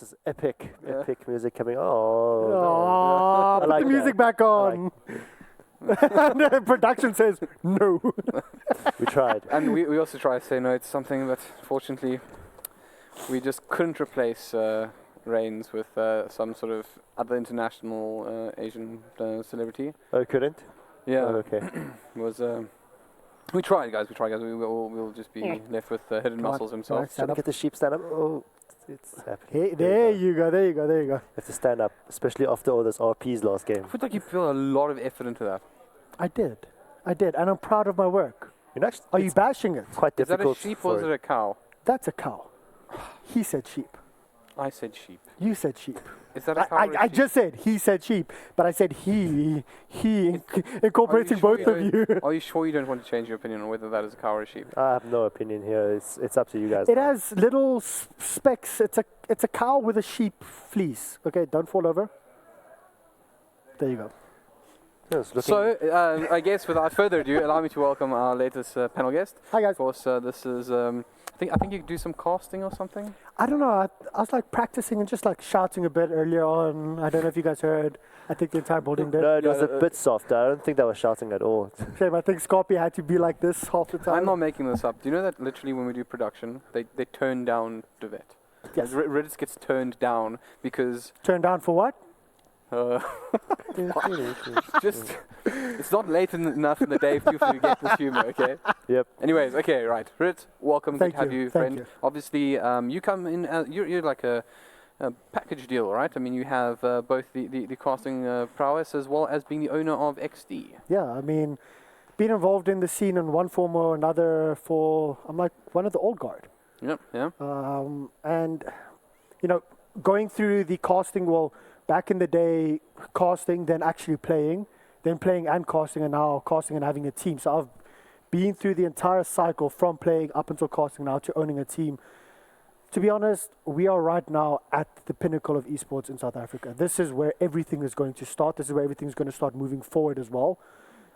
this is epic music coming. Put the music back on. And the production says no. We tried. And we also tried to say no to something, but fortunately, we just couldn't replace Reigns with some sort of other international Asian celebrity. Oh, couldn't? Yeah. Oh, okay. We tried, guys. We'll just be left with hidden muscles himself. Trying to get the sheep stand up. Oh, it's happening. Hey, there you go. Have to stand up, especially after all those RPs last game. I feel like you put a lot of effort into that. I did, and I'm proud of my work. Are you bashing it? Quite difficult. difficult. Is that a sheep or is it a cow? That's a cow. He said sheep. I said sheep. You said sheep. Is that a cow? I just said he said sheep, but I said he incorporating both of you. Are you sure you don't want to change your opinion on whether that is a cow or a sheep? I have no opinion here. It's up to you guys. It has little specks. It's a cow with a sheep fleece. Okay, don't fall over. There you go. So, I guess without further ado, allow me to welcome our latest panel guest. Hi guys. Of course, this is. I think you do some casting or something. I don't know. I was like practicing and just like shouting a bit earlier on. I don't know if you guys heard. I think the entire building did. No, it was a bit softer. I don't think they were shouting at all. Shame. I think Scorpio had to be like this half the time. I'm not making this up. Do you know that literally when we do production, they turn down Duvet? Yes. Reddit gets turned down because. Turned down for what? Just, it's not late enough in the day for you to get this humor, okay? Yep. Anyways, okay, right. Rit, welcome. Good to have you, friend. You. Obviously, you come in, you're like a package deal, right? I mean, you have both the casting prowess as well as being the owner of Exdee. Yeah, I mean, been involved in the scene in one form or another I'm like one of the old guard. Yep, yeah. And, going through the casting, back in the day, casting, then actually playing, then playing and casting, and now casting and having a team. So I've been through the entire cycle from playing up until casting now to owning a team. To be honest, we are right now at the pinnacle of esports in South Africa. This is where everything is going to start. This is where everything's going to start moving forward as well.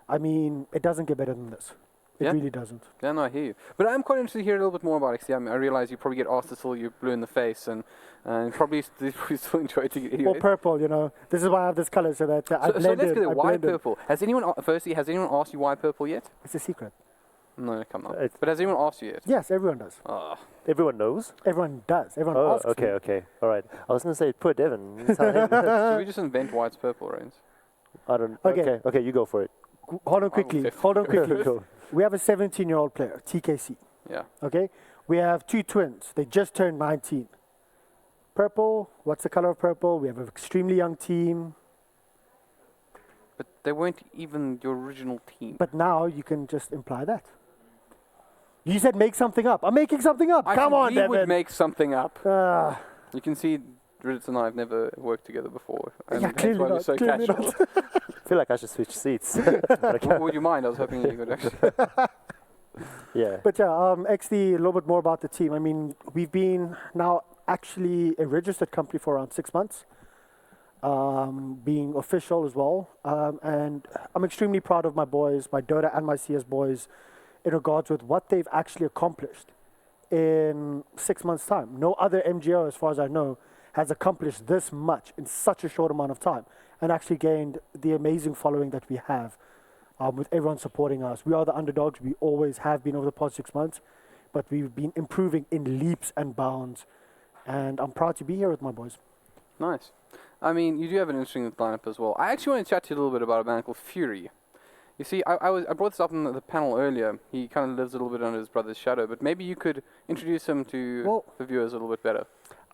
I mean, it doesn't get better than this. It really doesn't. Yeah, no, I hear you. But I'm quite interested to hear a little bit more about Exdee. I mean, I realize you probably get asked until you're blue in the face, and probably still enjoy it anyway. Well, purple, This is why I have this color, so that I blend so let's it. get it. Why purple? Has anyone asked you why purple yet? It's a secret. No, come on. But has anyone asked you yet? Yes, everyone does. Everyone knows? Everyone does. Everyone asks me. Okay. All right. I was going to say, poor Devin. Should we just invent why it's purple, Reigns? I don't. Okay. Okay, you go for it. Hold on quickly. Cool. We have a 17-year-old player, TKC. Yeah. Okay? We have two twins. They just turned 19. Purple. What's the color of purple? We have an extremely young team. But they weren't even your original team. But now you can just imply that. You said make something up. I'm making something up. Come on, Devin. We would make something up. Ah. You can see Ridditt and I have never worked together before. And Yeah, that's clearly why we're not, so clearly casual. I feel like I should switch seats. Would you mind? I was hoping you would actually. Yeah. But yeah, Exdee, a little bit more about the team. I mean, we've been now actually a registered company for around 6 months, being official as well. And I'm extremely proud of my boys, my Dota and my CS boys, in regards with what they've actually accomplished in 6 months' time. No other MGO, as far as I know, has accomplished this much in such a short amount of time and actually gained the amazing following that we have with everyone supporting us. We are the underdogs. We always have been over the past 6 months, but we've been improving in leaps and bounds, and I'm proud to be here with my boys. Nice. I mean, you do have an interesting lineup as well. I actually want to chat to you a little bit about a man called Fury. You see, I brought this up in the panel earlier. He kind of lives a little bit under his brother's shadow, but maybe you could introduce him to the viewers a little bit better.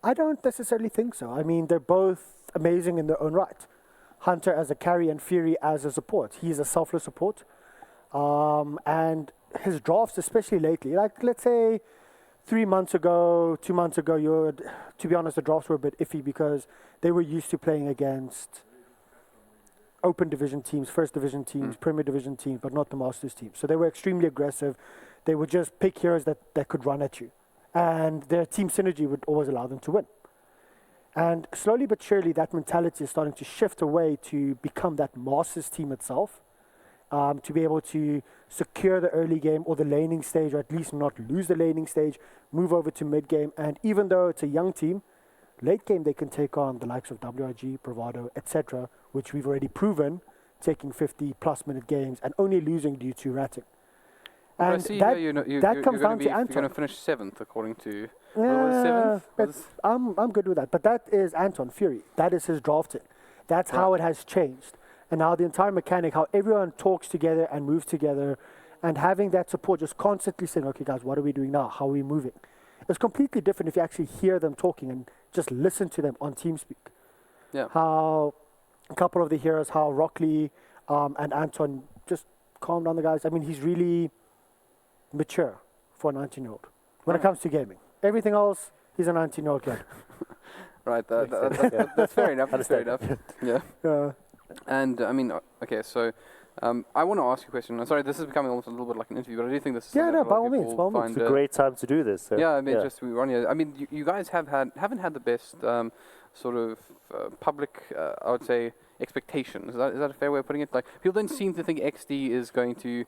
I don't necessarily think so. I mean, they're both amazing in their own right. Hunter as a carry and Fury as a support. He's a selfless support. And his drafts, especially lately, like let's say 3 months ago, 2 months ago, to be honest, the drafts were a bit iffy because they were used to playing against open division teams, first division teams, premier division teams, but not the Masters team. So they were extremely aggressive. They would just pick heroes that could run at you. And their team synergy would always allow them to win. And slowly but surely, that mentality is starting to shift away to become that Masters team itself, to be able to secure the early game or the laning stage, or at least not lose the laning stage, move over to mid game. And even though it's a young team, Late game, they can take on the likes of WRG, Bravado, etc., which we've already proven, taking 50-plus minute games and only losing due to ratting. I And see that, here that comes down to you're Anton. going to finish 7th, according to... Yeah, 7th? I'm good with that. But that is Anton Fury. That is his drafting. That's how it has changed. And now the entire mechanic, how everyone talks together and moves together, and having that support, just constantly saying, okay, guys, what are we doing now? How are we moving? It's completely different if you actually hear them talking and just listen to them on TeamSpeak. Yeah. How a couple of the heroes, how Rockley and Anton just calm down the guys. I mean, he's really mature for a 19-year-old when it comes to gaming. Everything else, he's a 19-year-old kid. Right, that's fair enough. That's fair enough. Yeah. And I mean, okay, so I want to ask you a question. I'm sorry, this is becoming almost a little bit like an interview, but I do think this is Yeah, something no, that a by lot all of means, people by all means. find, It's a great time to do this. So. yeah, I mean, just we run here. I mean, you guys haven't had the best sort of public, I would say, expectations. Is that a fair way of putting it? Like, people don't seem to think Exdee is going to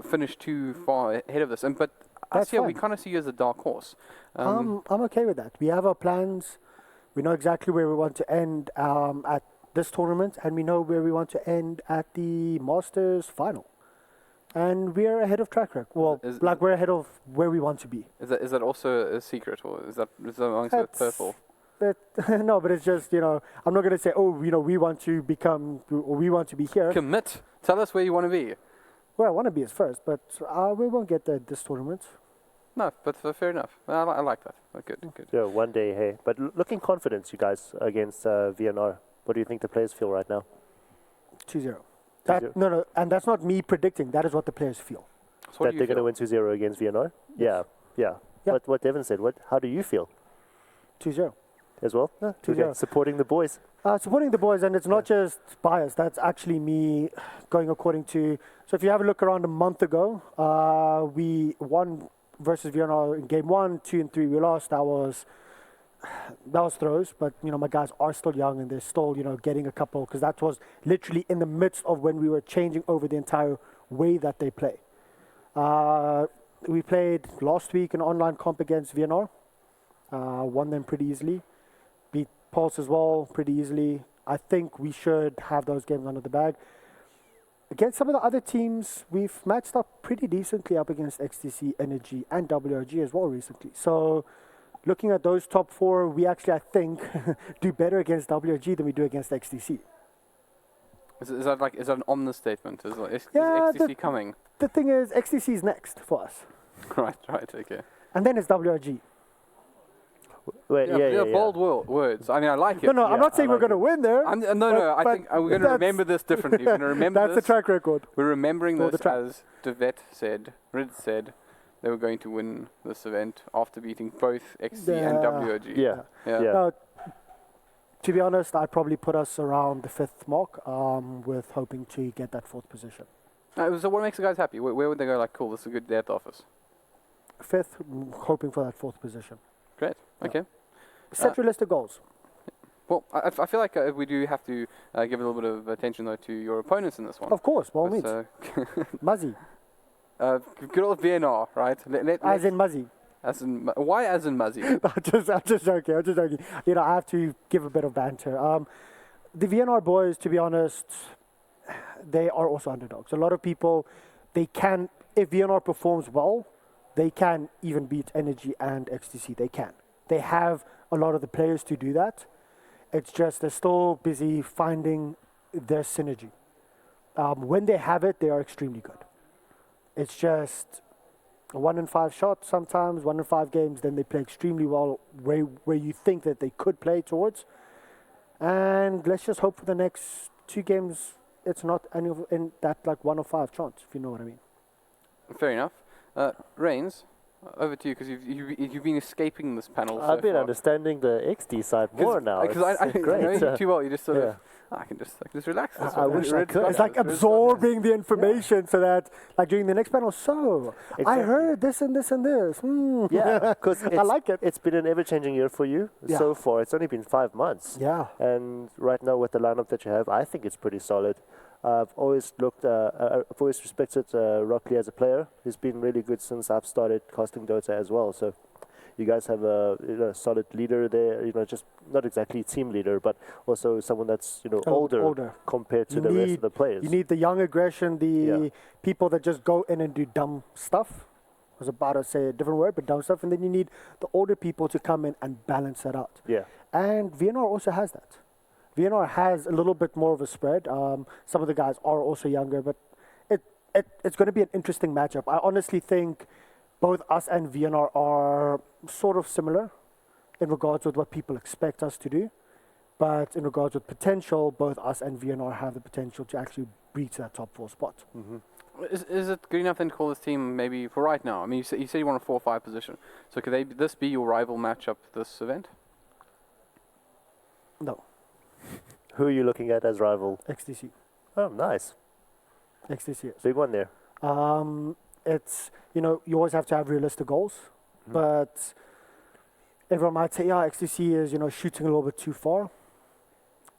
finish too far ahead of this. But us here, we fine. kind of see you as a dark horse. I'm okay with that. We have our plans. We know exactly where we want to end at this tournament, and we know where we want to end at the Masters final. And we're ahead of track record. Well, we're ahead of where we want to be. Is that also a secret, or is that amongst the purple? No, but it's just, I'm not going to say, we want to become, or we want to be here. Commit. Tell us where you want to be. Where I want to be is first, but we won't get there this tournament. No, but fair enough. I like that. Good. Yeah, one day, hey. But looking confident, you guys, against VNR. What do you think the players feel right now? 2-0. 2-0. No, and that's not me predicting. That is what the players feel. So That they're going to win 2-0 against VNR? Yeah. Yeah. What Devin said. How do you feel 2-0. as well? Yeah, 2-0. Supporting the boys. Supporting the boys, and it's not just bias. That's actually me going according to... So if you have a look around a month ago, we won versus VNR in game 1, 2, and 3. We lost. That was throws, but my guys are still young and they're still getting a couple, because that was literally in the midst of when we were changing over the entire way that they play. We played last week an online comp against VNR, won them pretty easily, beat Pulse as well pretty easily. I think we should have those games under the bag. Against some of the other teams, we've matched up pretty decently up against XTC, Energy, and WRG as well recently. So looking at those top 4, we actually, I think, do better against WRG than we do against XTC. Is that an ominous statement? Is Yeah, XTC coming? The thing is, XTC is next for us. Right, okay. And then it's WRG. Wait, yeah. Bold words. I mean, I like it. No, I'm not saying we're going to win there. I think we're going to remember this differently. We're going to remember that's this. the track record. We're remembering this as DotA2 said, Rid said, they were going to win this event after beating both Exdee and WRG. Yeah. No, to be honest, I'd probably put us around the 5th mark, with hoping to get that 4th position. So what makes the guys happy? Where would they go like, cool, this is a good day at the office? 5th, hoping for that 4th position. Great, okay. Set realistic goals. Well, I feel like we do have to give a little bit of attention, though, to your opponents in this one. Of course, by all means. Muzzy. Good old VNR, right? As in Muzzy. Why as in Muzzy? I'm just joking. I have to give a bit of banter. The VNR boys, to be honest, they are also underdogs. A lot of people, if VNR performs well, they can even beat Energy and XTC. They can. They have a lot of the players to do that. It's just they're still busy finding their synergy. When they have it, they are extremely good. It's just a 1 in 5 shot sometimes, 1 in 5 games, then they play extremely well where you think that they could play towards. And let's just hope for the next 2 games it's not any of in that 1 of 5 chance, if you know what I mean. Fair enough. Reigns, over to you, because you've been escaping this panel. I've been understanding the XD side more now. Because I great. know you too well. You just sort of, I can just relax. I wish I could. It's like absorbing the information so that, during the next panel, I heard this and this and this. Yeah, because I like it. It's been an ever-changing year for you so far. It's only been 5 months. Yeah. And right now, with the lineup that you have, I think it's pretty solid. I've always respected Rockley as a player. He's been really good since I've started casting Dota as well. So, You guys have a solid leader there. Just not exactly team leader, but also someone that's older compared to the rest of the players. You need the young aggression, the people that just go in and do dumb stuff. I was about to say a different word, but dumb stuff. And then you need the older people to come in and balance that out. Yeah. And VNR also has that. VNR has a little bit more of a spread. Some of the guys are also younger, but it's going to be an interesting matchup. I honestly think both us and VNR are sort of similar in regards with what people expect us to do. But in regards with potential, both us and VNR have the potential to actually reach that top 4 spot. Mm-hmm. Is it good enough then to call this team maybe for right now? I mean, you said you want a 4 or 5 position. So could this be your rival matchup this event? No. Who are you looking at as rival? XDC. Oh, nice. XDC is. Big one there. It's, you always have to have realistic goals. But everyone might say, yeah, XDC is, shooting a little bit too far.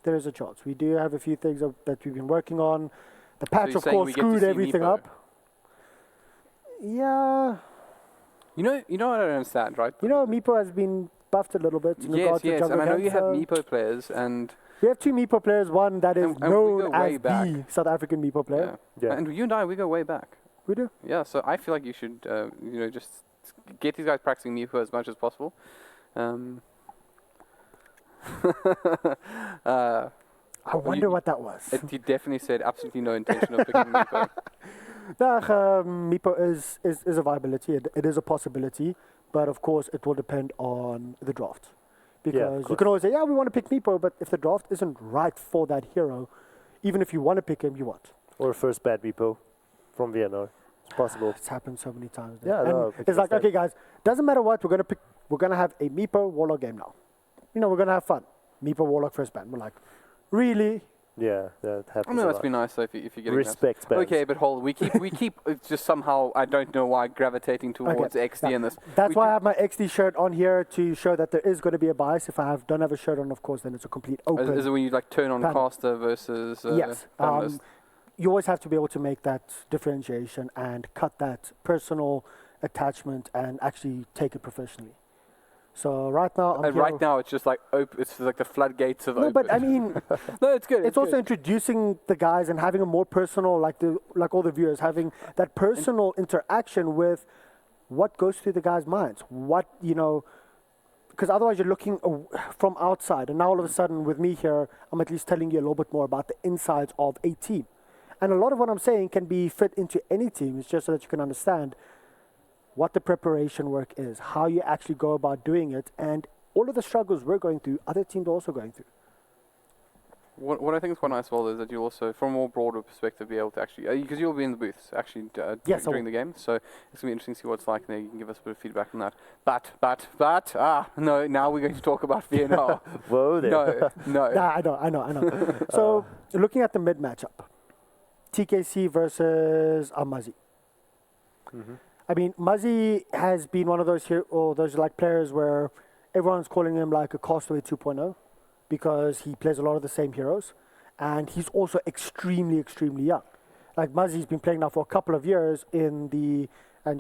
There is a chance. We do have a few things that we've been working on. The patch, of course, screwed everything up. Yeah. You know what I don't understand, right? Meepo has been buffed a little bit. Yes, and I know you have Meepo players, and we have 2 Meepo players. One that is known as the South African Meepo player. Yeah. And you and I, we go way back. We do. Yeah, so I feel like you should, just get these guys practicing Meepo as much as possible. I wonder what that was. You definitely said absolutely no intention of picking Meepo. Meepo is a viability. It is a possibility, but of course it will depend on the draft. Because you can always say, yeah, we want to pick Meepo, but if the draft isn't right for that hero, even if you want to pick him, you won't. Or first bad Meepo from VNR. It's possible. It's happened so many times. Yeah, and it's like, okay, guys, doesn't matter what, we're gonna have a Meepo Warlock game now. We're gonna have fun. Meepo Warlock first ban. We're like, really? Yeah, that happens. I mean, that's be nice though if you're getting respect bans. Okay, but hold. We keep just somehow, I don't know why, gravitating towards XD in this. That's why I have my XD shirt on here to show that there is going to be a bias. If I don't have a shirt on, of course, then it's a complete open. Is it when you turn on panel. caster versus yes. You always have to be able to make that differentiation and cut that personal attachment and actually take it professionally. So right now, right now it's just it's like the floodgates of. No, but I mean, no, it's good. It's also introducing the guys and having a more personal, like all the viewers, having that personal interaction with what goes through the guys' minds. What because otherwise you're looking from outside, and now all of a sudden with me here, I'm at least telling you a little bit more about the insides of a team, and a lot of what I'm saying can be fit into any team. It's just so that you can understand what the preparation work is, how you actually go about doing it, and all of the struggles we're going through, other teams are also going through. What I think is quite nice, well, is that you'll also, from a more broader perspective, be able to actually, because you'll be in the booths actually during the game, so it's going to be interesting to see what it's like, and then you can give us a bit of feedback on that. But, no, now we're going to talk about VNR. Whoa there. No. Nah, I know. So, looking at the mid matchup, TKC versus Muzzy. Mm-hmm. I mean, Muzzy has been one of those players where everyone's calling him like a Castaway 2.0 because he plays a lot of the same heroes, and he's also extremely, extremely young. Like Muzzy's been playing now for a couple of years and you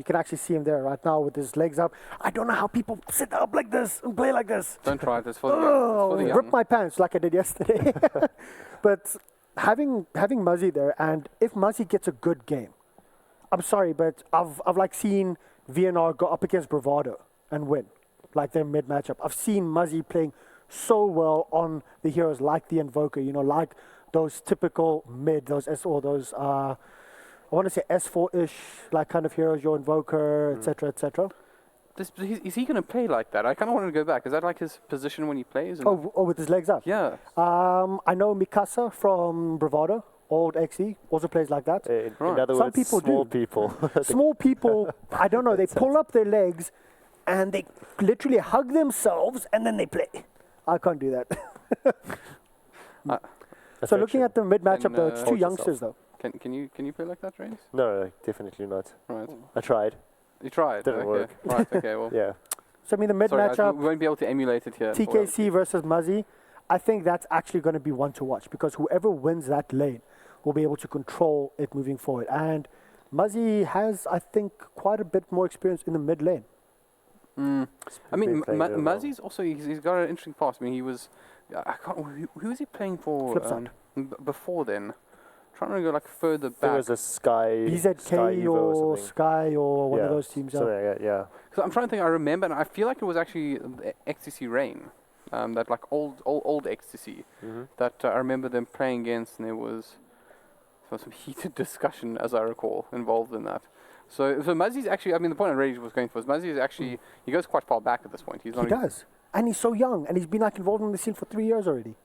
can actually see him there right now with his legs up. I don't know how people sit up like this and play like this. Don't try it. It's for the young. Rip my pants like I did yesterday. But having Muzzy there, and if Muzzy gets a good game, I'm sorry, but I've seen VNR go up against Bravado and win, like their mid matchup. I've seen Muzzy playing so well on the heroes like the Invoker, like those typical mid, I want to say S4-ish, like kind of heroes, your Invoker, etc., etc. Is he going to play like that? I kind of want to go back. Is that like his position when he plays? With his legs up? Yeah. I know Mikasa from Bravado. Old Exdee also plays like that. In other words, small people. Small people, I don't know, they pull up their legs and they literally hug themselves and then they play. I can't do that. So looking at the mid matchup though, it's 2 youngsters though. Can you play like that, Reigns? No, definitely not. Right. I tried. You tried? Didn't work. Right, okay, well. Yeah. So I mean the mid matchup, we won't be able to emulate it here. TKC versus Muzzy, I think that's actually going to be one to watch because whoever wins that lane will be able to control it moving forward. And Muzzy has, I think, quite a bit more experience in the mid lane. I mean, playing very well. Muzzy's also, he's got an interesting past. I mean, he was, I can't, who was he playing for before then? Trying to go like further back. There was a Sky BZK or something. Sky or one of those teams. Something like that, yeah. Because I'm trying to think, I remember, and I feel like it was actually the XTC Rain, that like old XTC, that I remember them playing against, and there was some heated discussion, as I recall, involved in that. So Muzzy's actually, I mean, the point I really was going for is Muzzy is actually, he goes quite far back at this point. He does. And he's so young, and he's been like involved in the scene for 3 years already.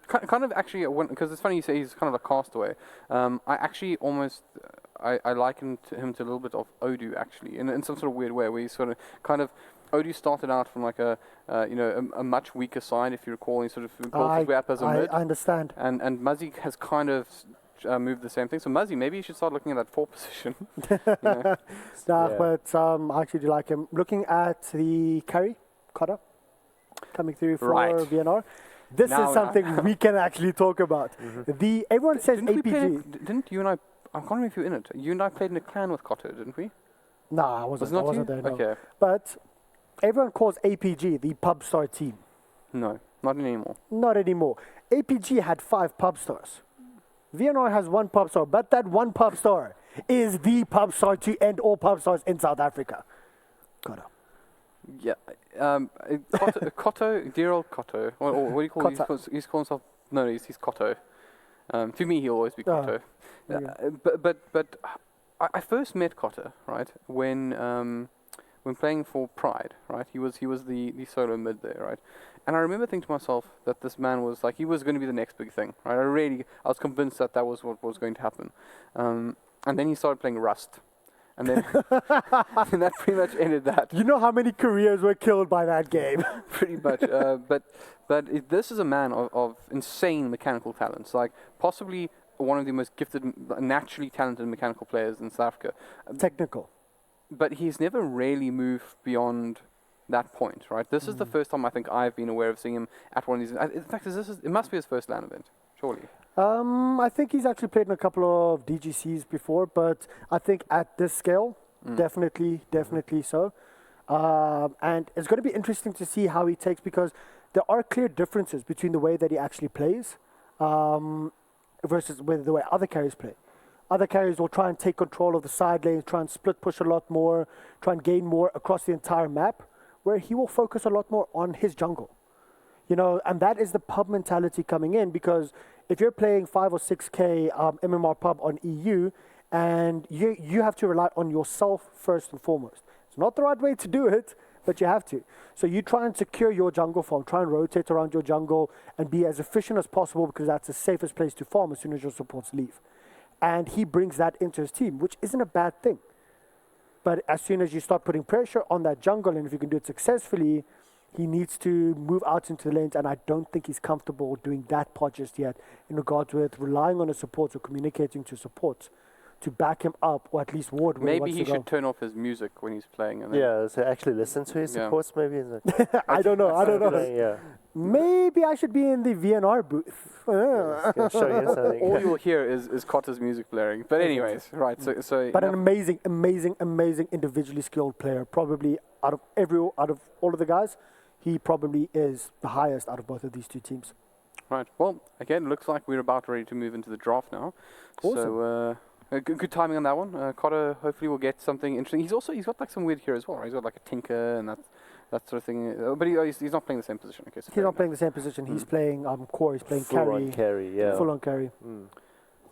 Kind of actually, because it's funny you say he's kind of a castaway. I actually almost, I likened him to a little bit of Odu actually, in some sort of weird way, where he's sort of kind of, Odu started out from like a much weaker side, if you recall. He sort of built his way up as a mid. I understand. And Muzzy has kind of moved the same thing. So Muzzy, maybe you should start looking at that 4 position. But I actually do like him. Looking at the carry, Cotta, coming through for VNR. This is something we can actually talk about. Everyone says APG. Didn't you and I can't remember if you were in it. You and I played in a clan with Cotta, didn't we? No, I wasn't there. No. Okay. But everyone calls APG the pub star team. No, not anymore. Not anymore. APG had 5 pub stars. VNR has 1 pub star, but that 1 pub star is the pub star to end all pub stars in South Africa. Cotta. Yeah, Cotto, dear old Cotto. What do you call him? He's calling himself. No, he's Cotto. To me, he'll always be Cotto. But I first met Cotta, right, when playing for Pride, right. He was the solo mid there, right. And I remember thinking to myself that this man was like, he was going to be the next big thing, right. I was convinced that was what was going to happen. And then he started playing Rust. And then and that pretty much ended that. You know how many careers were killed by that game? Pretty much. But this is a man of insane mechanical talents. Like, possibly one of the most gifted, naturally talented mechanical players in South Africa. Technical. But he's never really moved beyond that point, right? This is the first time I think I've been aware of seeing him at one of these. In fact, it must be his first LAN event, surely. I think he's actually played in a couple of DGCs before, but I think at this scale, definitely so. And it's going to be interesting to see how he takes, because there are clear differences between the way that he actually plays versus the way other carriers play. Other carriers will try and take control of the side lanes, try and split push a lot more, try and gain more across the entire map, where he will focus a lot more on his jungle. You know, and that is the pub mentality coming in, because if you're playing 5 or 6K MMR pub on EU, and you have to rely on yourself first and foremost. It's not the right way to do it, but you have to. So you try and secure your jungle farm, try and rotate around your jungle and be as efficient as possible, because that's the safest place to farm as soon as your supports leave. And he brings that into his team, which isn't a bad thing. But as soon as you start putting pressure on that jungle, and if you can do it successfully, he needs to move out into the lanes, and I don't think he's comfortable doing that part just yet, in regards with relying on his supports or communicating to supports to back him up, or at least ward where maybe he should turn off his music when he's playing. And so actually listen to his supports, maybe. I don't know. Maybe I should be in the VNR booth. Show you something. All you'll hear is Cotta's music blaring. But anyways, right. So. But an amazing individually skilled player. Probably out of all of the guys, he probably is the highest out of both of these two teams. Right. Well, again, it looks like we're about ready to move into the draft now. Awesome. So. Good timing on that one. Cotta hopefully will get something interesting. He's got like some weird here as well, right? He's got like a Tinker and that sort of thing. But he's not playing the same position. Okay, so he's not playing the same position. He's playing core. He's playing full on carry. Full on carry.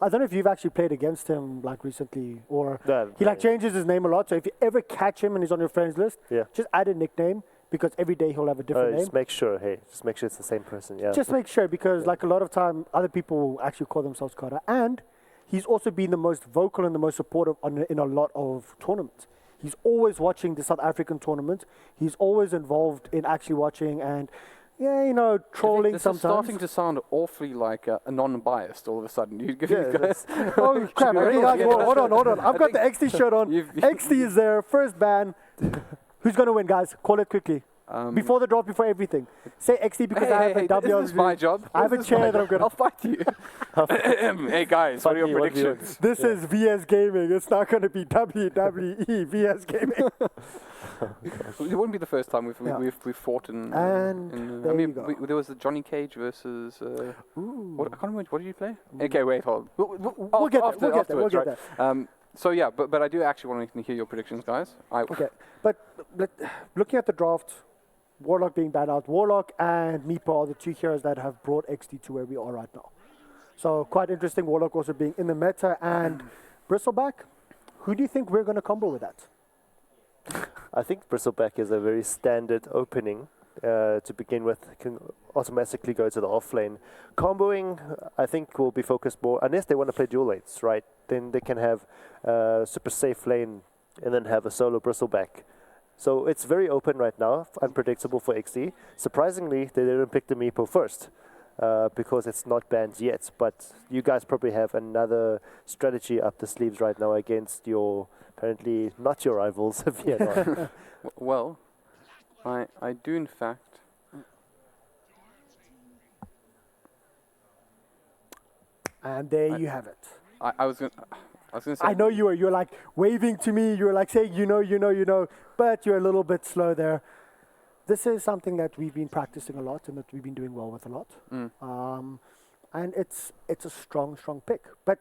I don't know if you've actually played against him like recently, or he changes his name a lot. So if you ever catch him and he's on your friends list, just add a nickname, because every day he'll have a different name. Just make sure it's the same person. Yeah. Just make sure, because like a lot of time, other people will actually call themselves Cotta, and he's also been the most vocal and the most supportive in a lot of tournaments. He's always watching the South African tournament. He's always involved in actually watching and, trolling this sometimes. Is starting to sound awfully like a non-biased all of a sudden. Oh, crap. Hold on. I've got the Exdee shirt on. Exdee is there. First ban. Who's going to win, guys? Call it quickly. Before the draft, before everything. Say Exdee, because I have a W. This is my job. I have a chair that I'm going to... I'll fight you. Hey guys, what are your predictions? This is VS Gaming. It's not going to be WWE VS Gaming. It wouldn't be the first time we've fought in. There was the Johnny Cage versus. What, I can't remember. What did you play? Okay, wait, hold on. We'll get there. So yeah, but I do actually want to hear your predictions, guys. Okay, but looking at the draft, Warlock being banned out, Warlock and Meepo are the two heroes that have brought Exdee to where we are right now. So quite interesting. Warlock also being in the meta, and Bristleback. Who do you think we're going to combo with that? I think Bristleback is a very standard opening to begin with. Can automatically go to the off lane. Comboing, I think, will be focused more, unless they want to play dual lanes, right? Then they can have super safe lane and then have a solo Bristleback. So it's very open right now, unpredictable for Exdee. Surprisingly, they didn't pick the Meepo first because it's not banned yet. But you guys probably have another strategy up the sleeves right now against your, apparently not your rivals, VNR. Well, I do in fact. And there you have it. I was going to say. I know you were like waving to me. You were like saying, you know, but you're a little bit slow there. This is something that we've been practicing a lot and that we've been doing well with a lot. And it's a strong pick. But,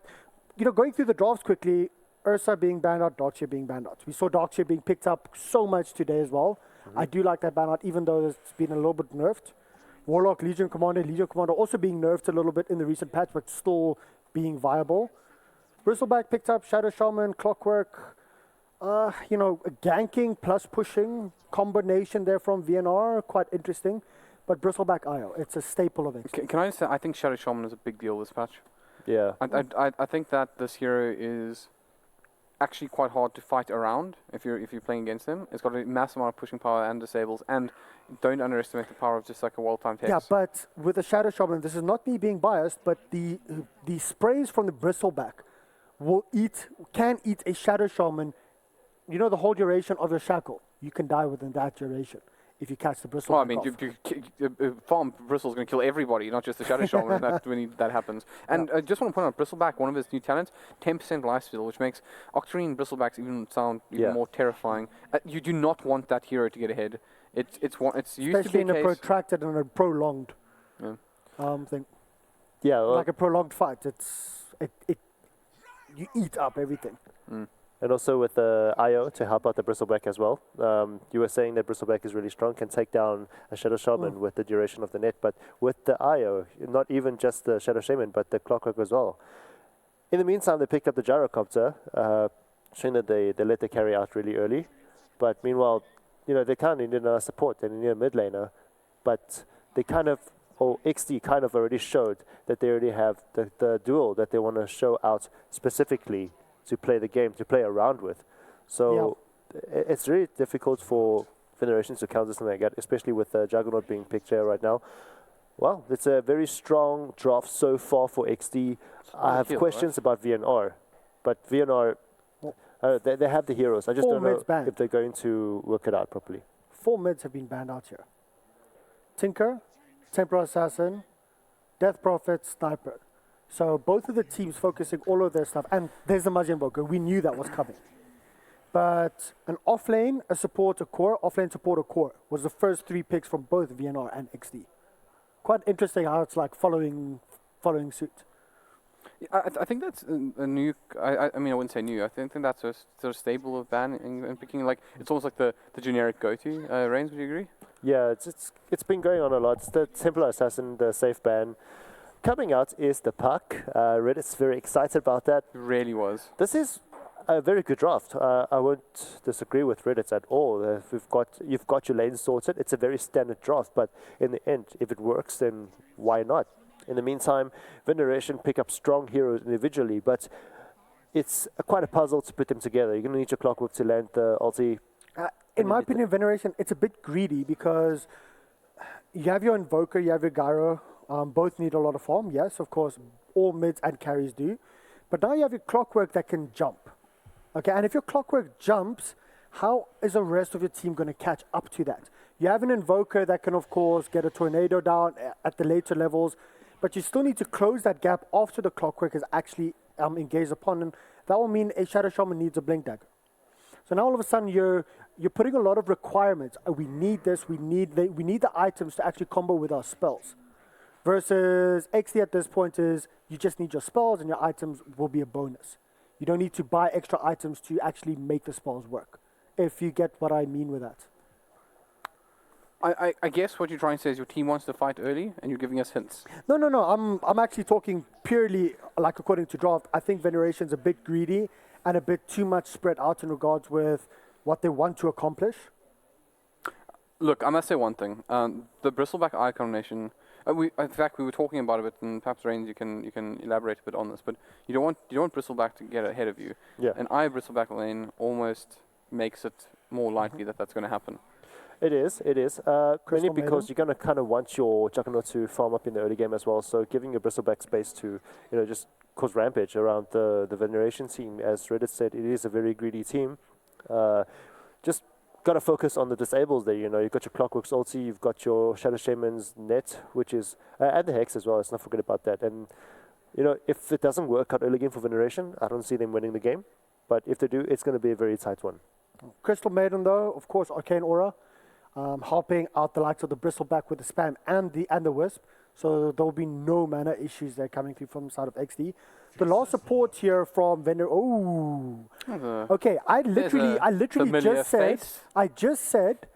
going through the drafts quickly, Ursa being banned out, Darkshire being banned out. We saw Darkshire being picked up so much today as well. I do like that ban out, even though it's been a little bit nerfed. Warlock, Legion Commander also being nerfed a little bit in the recent patch, but still being viable. Bristleback picked up Shadow Shaman, Clockwork, ganking plus pushing combination there from VNR, quite interesting. But Bristleback IO, it's a staple of Exdee. Can I just say, I think Shadow Shaman is a big deal this patch. Yeah. I think that this hero is actually quite hard to fight around if you're playing against him. It's got a massive amount of pushing power and disables, and don't underestimate the power of just like a well-timed hex. Yeah, but with the Shadow Shaman, this is not me being biased, but the sprays from the Bristleback can eat a Shadow Shaman. The whole duration of your shackle, you can die within that duration if you catch the Bristleback. Well, I mean, farm Bristle's going to kill everybody, not just the Shadow Shaman when that happens. And I just want to point out, Bristleback, one of his new talents, 10% lifesteal, which makes Octarine Bristlebacks even sound even more terrifying. You do not want that hero to get ahead. It's used especially to be in a protracted and a prolonged thing. Yeah, well, like a prolonged fight. You eat up everything. And also with the IO to help out the Bristleback as well. You were saying that Bristleback is really strong, can take down a Shadow Shaman with the duration of the net, but with the IO, not even just the Shadow Shaman, but the Clockwork as well. In the meantime, they picked up the Gyrocopter, showing that they let the carry out really early. But meanwhile, they kind of need a support, they need a mid laner, but they Exdee kind of already showed that they already have the duel that they want to show out specifically to play the game, to play around with. So it's really difficult for Veneration to counter something like that, especially with Juggernaut being picked here right now. Well, it's a very strong draft so far for Exdee. I have questions about VNR, but VNR, they have the heroes. I just don't know if they're going to work it out properly. 4 mids have been banned out here. Tinker, Templar Assassin, Death Prophet, Sniper. So both of the teams focusing all of their stuff. And there's the Magi Invoker. We knew that was coming. But an offlane, a support, a core, offlane, support, a core was the first 3 picks from both VNR and Exdee. Quite interesting how it's like following suit. I think that's a new. I mean, I wouldn't say new. I think that's a sort of stable of ban and picking. Like it's almost like the generic go-to. Reigns, would you agree? Yeah, it's been going on a lot. It's the Templar Assassin, the safe ban. Coming out is the Puck. Reddit's very excited about that. It really was. This is a very good draft. I won't disagree with Reddit at all. You've got your lane sorted. It's a very standard draft, but in the end, if it works, then why not? In the meantime, Veneration pick up strong heroes individually, but it's quite a puzzle to put them together. You're going to need your Clockwork to land the ulti. In my opinion, Veneration, it's a bit greedy because you have your Invoker, you have your Gyro. Both need a lot of farm, yes, of course, all mids and carries do. But now you have your Clockwork that can jump. Okay, and if your Clockwork jumps, how is the rest of your team going to catch up to that? You have an Invoker that can, of course, get a Tornado down at the later levels, but you still need to close that gap after the Clockwork is actually engaged upon, and that will mean a Shadow Shaman needs a Blink Dagger. So now all of a sudden you're you're putting a lot of requirements. We need this, we need the items to actually combo with our spells. Versus Exdee at this point is you just need your spells and your items will be a bonus. You don't need to buy extra items to actually make the spells work, if you get what I mean with that. I guess what you're trying to say is your team wants to fight early, and you're giving us hints. No. I'm actually talking purely like according to draft. I think Veneration's a bit greedy and a bit too much spread out in regards with what they want to accomplish. Look, I must say one thing. The Bristleback Eye combination. In fact, we were talking about it, and perhaps Reigns, you can elaborate a bit on this. But you don't want Bristleback to get ahead of you. Yeah. An Eye Bristleback lane almost makes it more likely that that's going to happen. It is. Mainly because Maiden. you're going to kind of want your Juggernaut to farm up in the early game as well. So giving your Bristleback space to, just cause rampage around the Veneration team. As Reddit said, it is a very greedy team. Just got to focus on the disables there. You've got your Clockwork's ulti, you've got your Shadow Shaman's net, which is, and the Hex as well. Let's not forget about that. And, if it doesn't work out early game for Veneration, I don't see them winning the game. But if they do, it's going to be a very tight one. Crystal Maiden, though, of course, Arcane Aura. Helping out the likes of the Bristleback with the spam and the Wisp, so there will be no mana issues there coming through from the side of Exdee. The last support here from Vener. Okay. I literally just said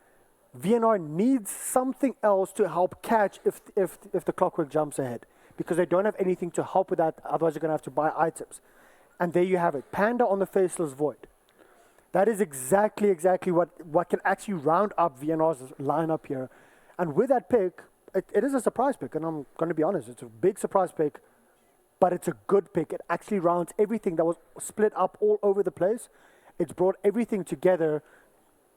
VNR needs something else to help catch if the Clockwork jumps ahead, because they don't have anything to help with that. Otherwise, you're going to have to buy items. And there you have it, Panda on the Faceless Void. That is exactly what can actually round up VNR's lineup here. And with that pick, it is a surprise pick, and I'm going to be honest, it's a big surprise pick, but it's a good pick. It actually rounds everything that was split up all over the place. It's brought everything together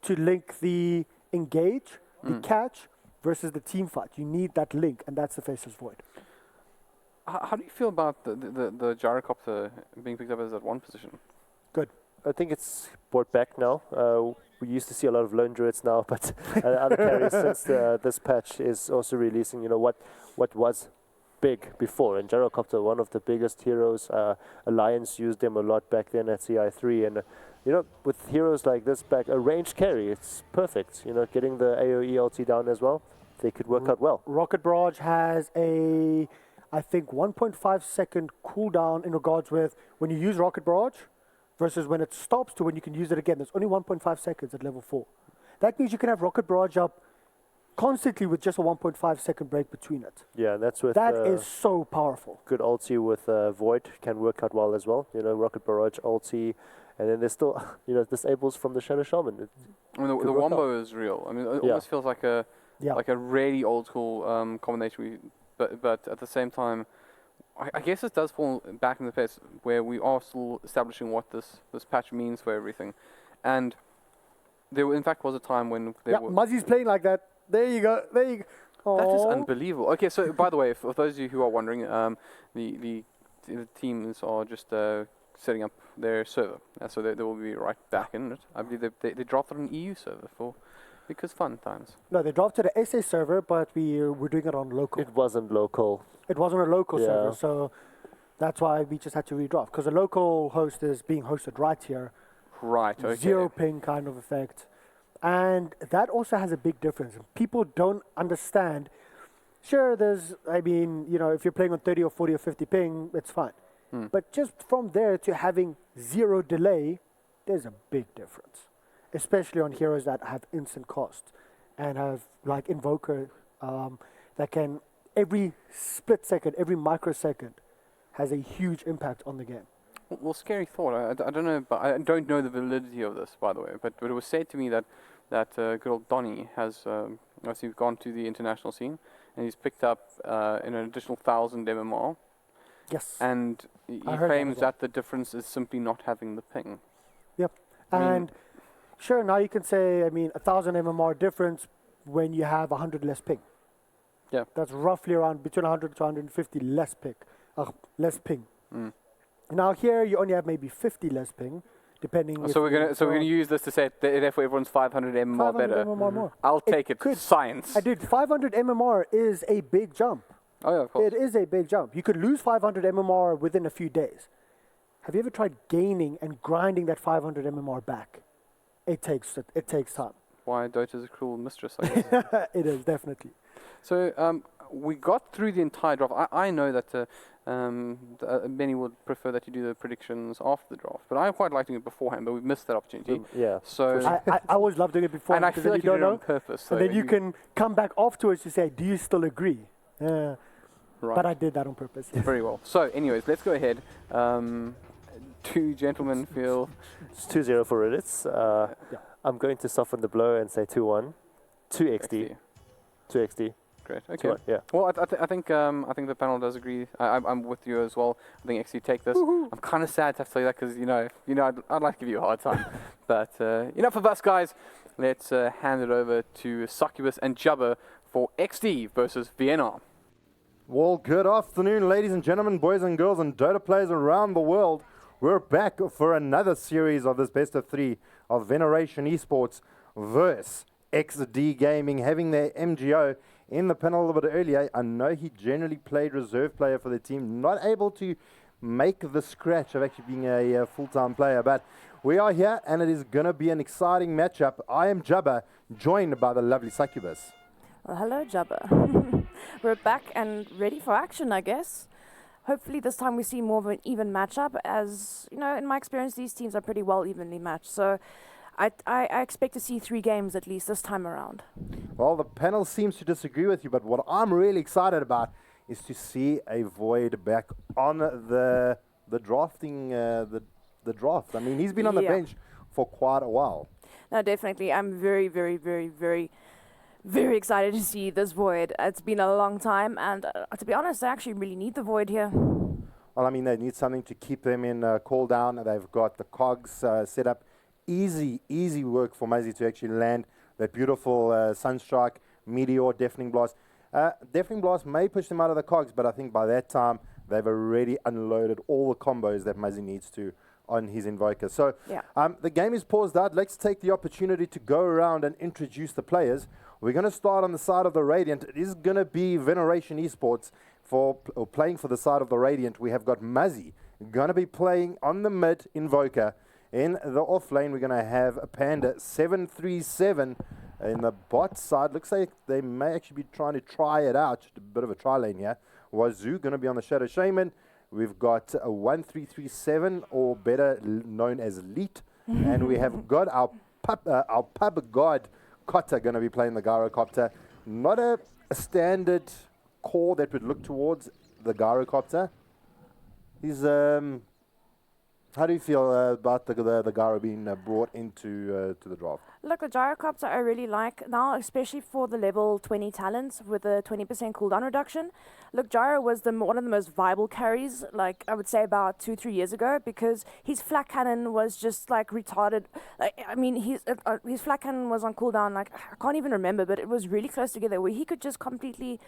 to link the engage, the catch, versus the team fight. You need that link, and that's the Faceless Void. How do you feel about the gyrocopter being picked up as that one position? Good. I think it's brought back now. We used to see a lot of lone druids now, but other carriers since this patch is also releasing, what was big before. And Gyrocopter, one of the biggest heroes. Alliance used them a lot back then at CI3. And, with heroes like this back, a ranged carry, it's perfect. Getting the AoE ulti down as well, they could work out well. Rocket Barrage has I think 1.5 second cooldown in regards with when you use Rocket Barrage versus when it stops to when you can use it again. There's only 1.5 seconds at level 4. That means you can have Rocket Barrage up constantly with just a 1.5 second break between it. Yeah, and that's with... That is so powerful. Good ulti with Void can work out well as well. Rocket Barrage ulti, and then there's still, disables from the Shadow Shaman. The wombo is real. I mean, it almost feels like a really old school combination. But at the same time, I guess it does fall back in the place where we are still establishing what this patch means for everything. And there, in fact, was a time when... Muzzy's playing like that. There you go. Aww. That is unbelievable. Okay, so by the way, for those of you who are wondering, the teams are just setting up their server. So they will be right back in it. I believe they dropped it on an EU server because fun times. No, they dropped to the SA server, but we're doing it on local. It wasn't local. It wasn't a local server, so that's why we just had to redraft. Because the local host is being hosted right here. Right, okay. Zero ping kind of effect. And that also has a big difference. People don't understand. Sure, if you're playing on 30 or 40 or 50 ping, it's fine. But just from there to having zero delay, there's a big difference. Especially on heroes that have instant cost and have like Invoker that can, every split second, every microsecond has a huge impact on the game. Well, scary thought. I don't know, but I don't know the validity of this, by the way. But it was said to me that good old Donny has obviously gone to the international scene and he's picked up an additional 1,000 MMR. Yes. And he claims that the difference is simply not having the ping. Yep. Sure, now you can say, 1,000 MMR difference when you have 100 less ping. Yeah. That's roughly around between 100 to 150 less ping. Now here you only have maybe 50 less ping, depending. So we're gonna use this to say therefore everyone's 500 MMR better. MMR more. I'll take it. Science. 500 MMR is a big jump. Oh yeah, of course. It is a big jump. You could lose 500 MMR within a few days. Have you ever tried gaining and grinding that 500 MMR back? It takes time. Why Dota is a cruel mistress, I guess. It is, definitely. So we got through the entire draft. I know that many would prefer that you do the predictions after the draft, but I quite like doing it beforehand, but we missed that opportunity. Yeah. So I always love doing it before. and I feel like you don't do it know. on purpose. So And then you can come back afterwards to say, do you still agree? right. But I did that on purpose. Very well. So anyways, let's go ahead. Two gentlemen feel... It's 2-0 for Reddits. Yeah. I'm going to soften the blow and say 2-1. 2 XD. 2 XD. Great. Okay. 2-1, yeah. Well, I think the panel does agree. I'm with you as well. I think XD take this. I'm kind of sad to have to say that because I'd like to give you a hard time, but enough of us, guys. Let's hand it over to Succubus and Jubba for XD versus VNR. Well, good afternoon, ladies and gentlemen, boys and girls, and Dota players around the world. We're back for another series of this best of 3 of Veneration Esports versus Exdee Gaming, having their MGO in the panel a little bit earlier. I know he generally played reserve player for the team, not able to make the scratch of actually being a full-time player, but we are here and it is going to be an exciting matchup. I am Jubba, joined by the lovely Succubus. Well, hello, Jubba. We're back and ready for action, I guess. Hopefully this time we see more of an even matchup, as, in my experience, these teams are pretty well evenly matched. So I expect to see 3 games at least this time around. Well, the panel seems to disagree with you, but what I'm really excited about is to see a Void back on the drafting, the draft. I mean, he's been on the bench for quite a while. No, definitely. I'm very, very, very, very, very excited to see this Void. It's been a long time, and to be honest, I actually really need the Void here. Well, I mean, they need something to keep them in call down. They've got the cogs set up. Easy work for Muzzy to actually land that beautiful Sunstrike, Meteor, Deafening Blast. Deafening Blast may push them out of the cogs, but I think by that time, they've already unloaded all the combos that Muzzy needs to on his Invoker. So the game is paused out. Let's take the opportunity to go around and introduce the players. We're going to start on the side of the Radiant. It is going to be Veneration Esports playing for the side of the Radiant. We have got Muzzy going to be playing on the mid Invoker. In the off lane, we're going to have a Panda 737 in the bot side. Looks like they may actually be trying to try it out. Just a bit of a try lane here. Wazoo going to be on the Shadow Shaman. We've got a 1337, or better known as Leet. And we have got our pub god Cotta going to be playing the Gyrocopter. Not a standard core that would look towards the Gyrocopter. He's how do you feel about the Gyro being brought into to the draft? Look, the Gyrocopter I really like now, especially for the level 20 talents with the 20% cooldown reduction. Look, Gyro was one of the most viable carries, like I would say about 2-3 years ago, because his flat cannon was just like retarded. His flat cannon was on cooldown, like I can't even remember, but it was really close together where he could just completely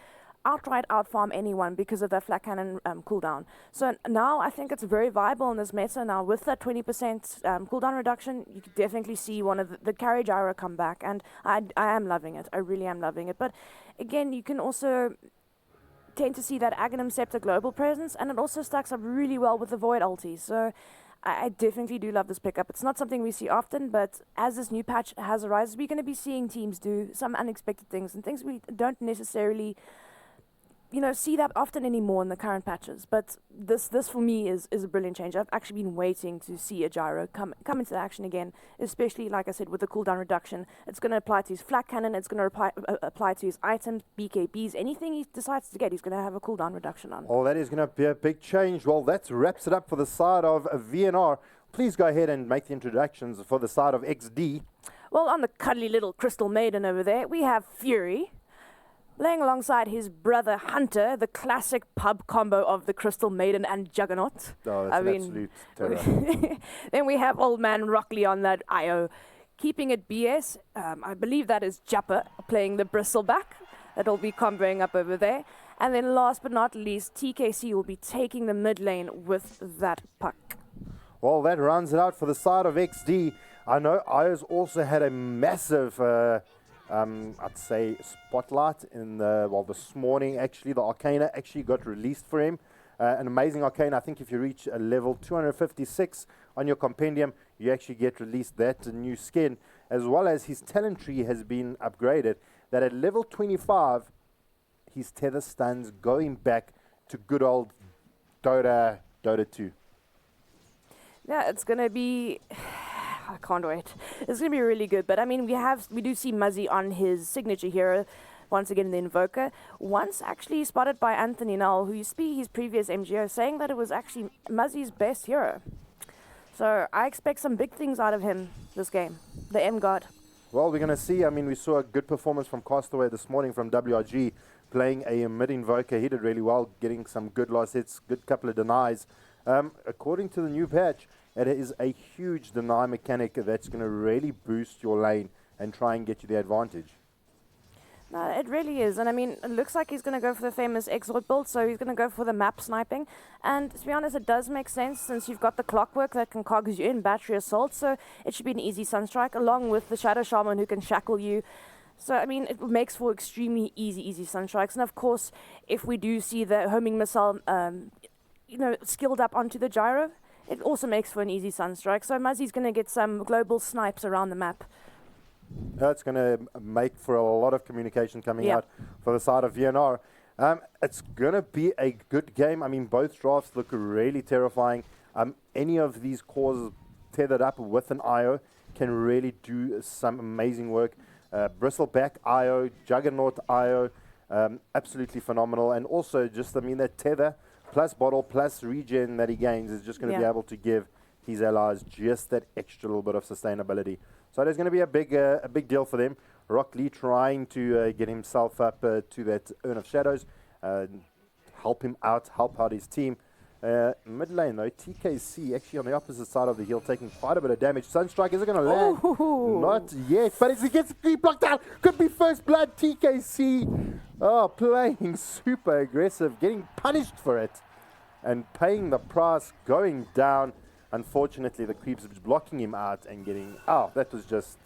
outright outfarm anyone because of that flat cannon cooldown. So now I think it's very viable in this meta. Now with that 20% cooldown reduction, you could definitely see one of the carry Gyro come back, and I am loving it. I really am loving it. But again, you can also tend to see that Aghanim Scepter global presence, and it also stacks up really well with the Void ulti. So I definitely do love this pickup. It's not something we see often, but as this new patch has arisen, we're going to be seeing teams do some unexpected things and things we don't necessarily see that often anymore in the current patches. But this for me is a brilliant change. I've actually been waiting to see a Gyro come into action again, especially, like I said, with the cooldown reduction. It's going to apply to his flat cannon, it's going to apply to his items, BKBs, anything he decides to get, he's going to have a cooldown reduction on. Oh, that is going to be a big change. Well, that wraps it up for the side of VNR. Please go ahead and make the introductions for the side of XD. Well, on the cuddly little Crystal Maiden over there, we have Fury, playing alongside his brother Hunter, the classic pub combo of the Crystal Maiden and Juggernaut. Oh, that's absolute terror. Then we have Old Man Rockley on that IO. Keeping it BS, I believe that is Japper playing the Bristleback. That'll be comboing up over there. And then last but not least, TKC will be taking the mid lane with that puck. Well, that rounds it out for the side of XD. I know IO's also had a massive I'd say spotlight in this morning. Actually, the Arcana actually got released for him. An amazing Arcana. I think if you reach a level 256 on your compendium, you actually get released that new skin, as well as his talent tree has been upgraded, that at level 25, his tether stuns going back to good old DotA2. Yeah, it's going to be... I can't wait. It's going to be really good. But, I mean, we do see Muzzy on his signature hero, once again, the Invoker. Once actually spotted by Anthony Null, who used to be his previous MGO, saying that it was actually Muzzy's best hero. So I expect some big things out of him this game, the M-God. Well, we're going to see. I mean, we saw a good performance from Castaway this morning from WRG, playing a mid-invoker. He did really well, getting some good last hits, good couple of denies. According to the new patch, it is a huge deny mechanic that's going to really boost your lane and try and get you the advantage. No, it really is. And I mean, it looks like he's going to go for the famous Exdee build, so he's going to go for the map sniping. And to be honest, it does make sense since you've got the clockwork that can cogs you in, battery assault, so it should be an easy Sunstrike, along with the Shadow Shaman who can shackle you. So, I mean, it makes for extremely easy Sunstrikes. And of course, if we do see the homing missile, skilled up onto the gyro, it also makes for an easy Sunstrike. So Muzzy's going to get some global snipes around the map. It's going to make for a lot of communication coming out for the side of VNR. It's going to be a good game. I mean, both drafts look really terrifying. Any of these cores tethered up with an IO can really do some amazing work. Bristleback IO, Juggernaut IO, absolutely phenomenal. And also just, I mean, that tether plus bottle plus regen that he gains is just going to be able to give his allies just that extra little bit of sustainability. So there's going to be a big deal for them. Rock Lee trying to get himself up to that Urn of Shadows, help him out, help out his team. Mid lane though, TKC actually on the opposite side of the hill taking quite a bit of damage. Sunstrike, is it going to land? Ooh. Not yet, but as he gets blocked out, could be first blood. TKC, playing super aggressive, getting punished for it and paying the price, going down. Unfortunately, the creeps blocking him out and getting... that was just...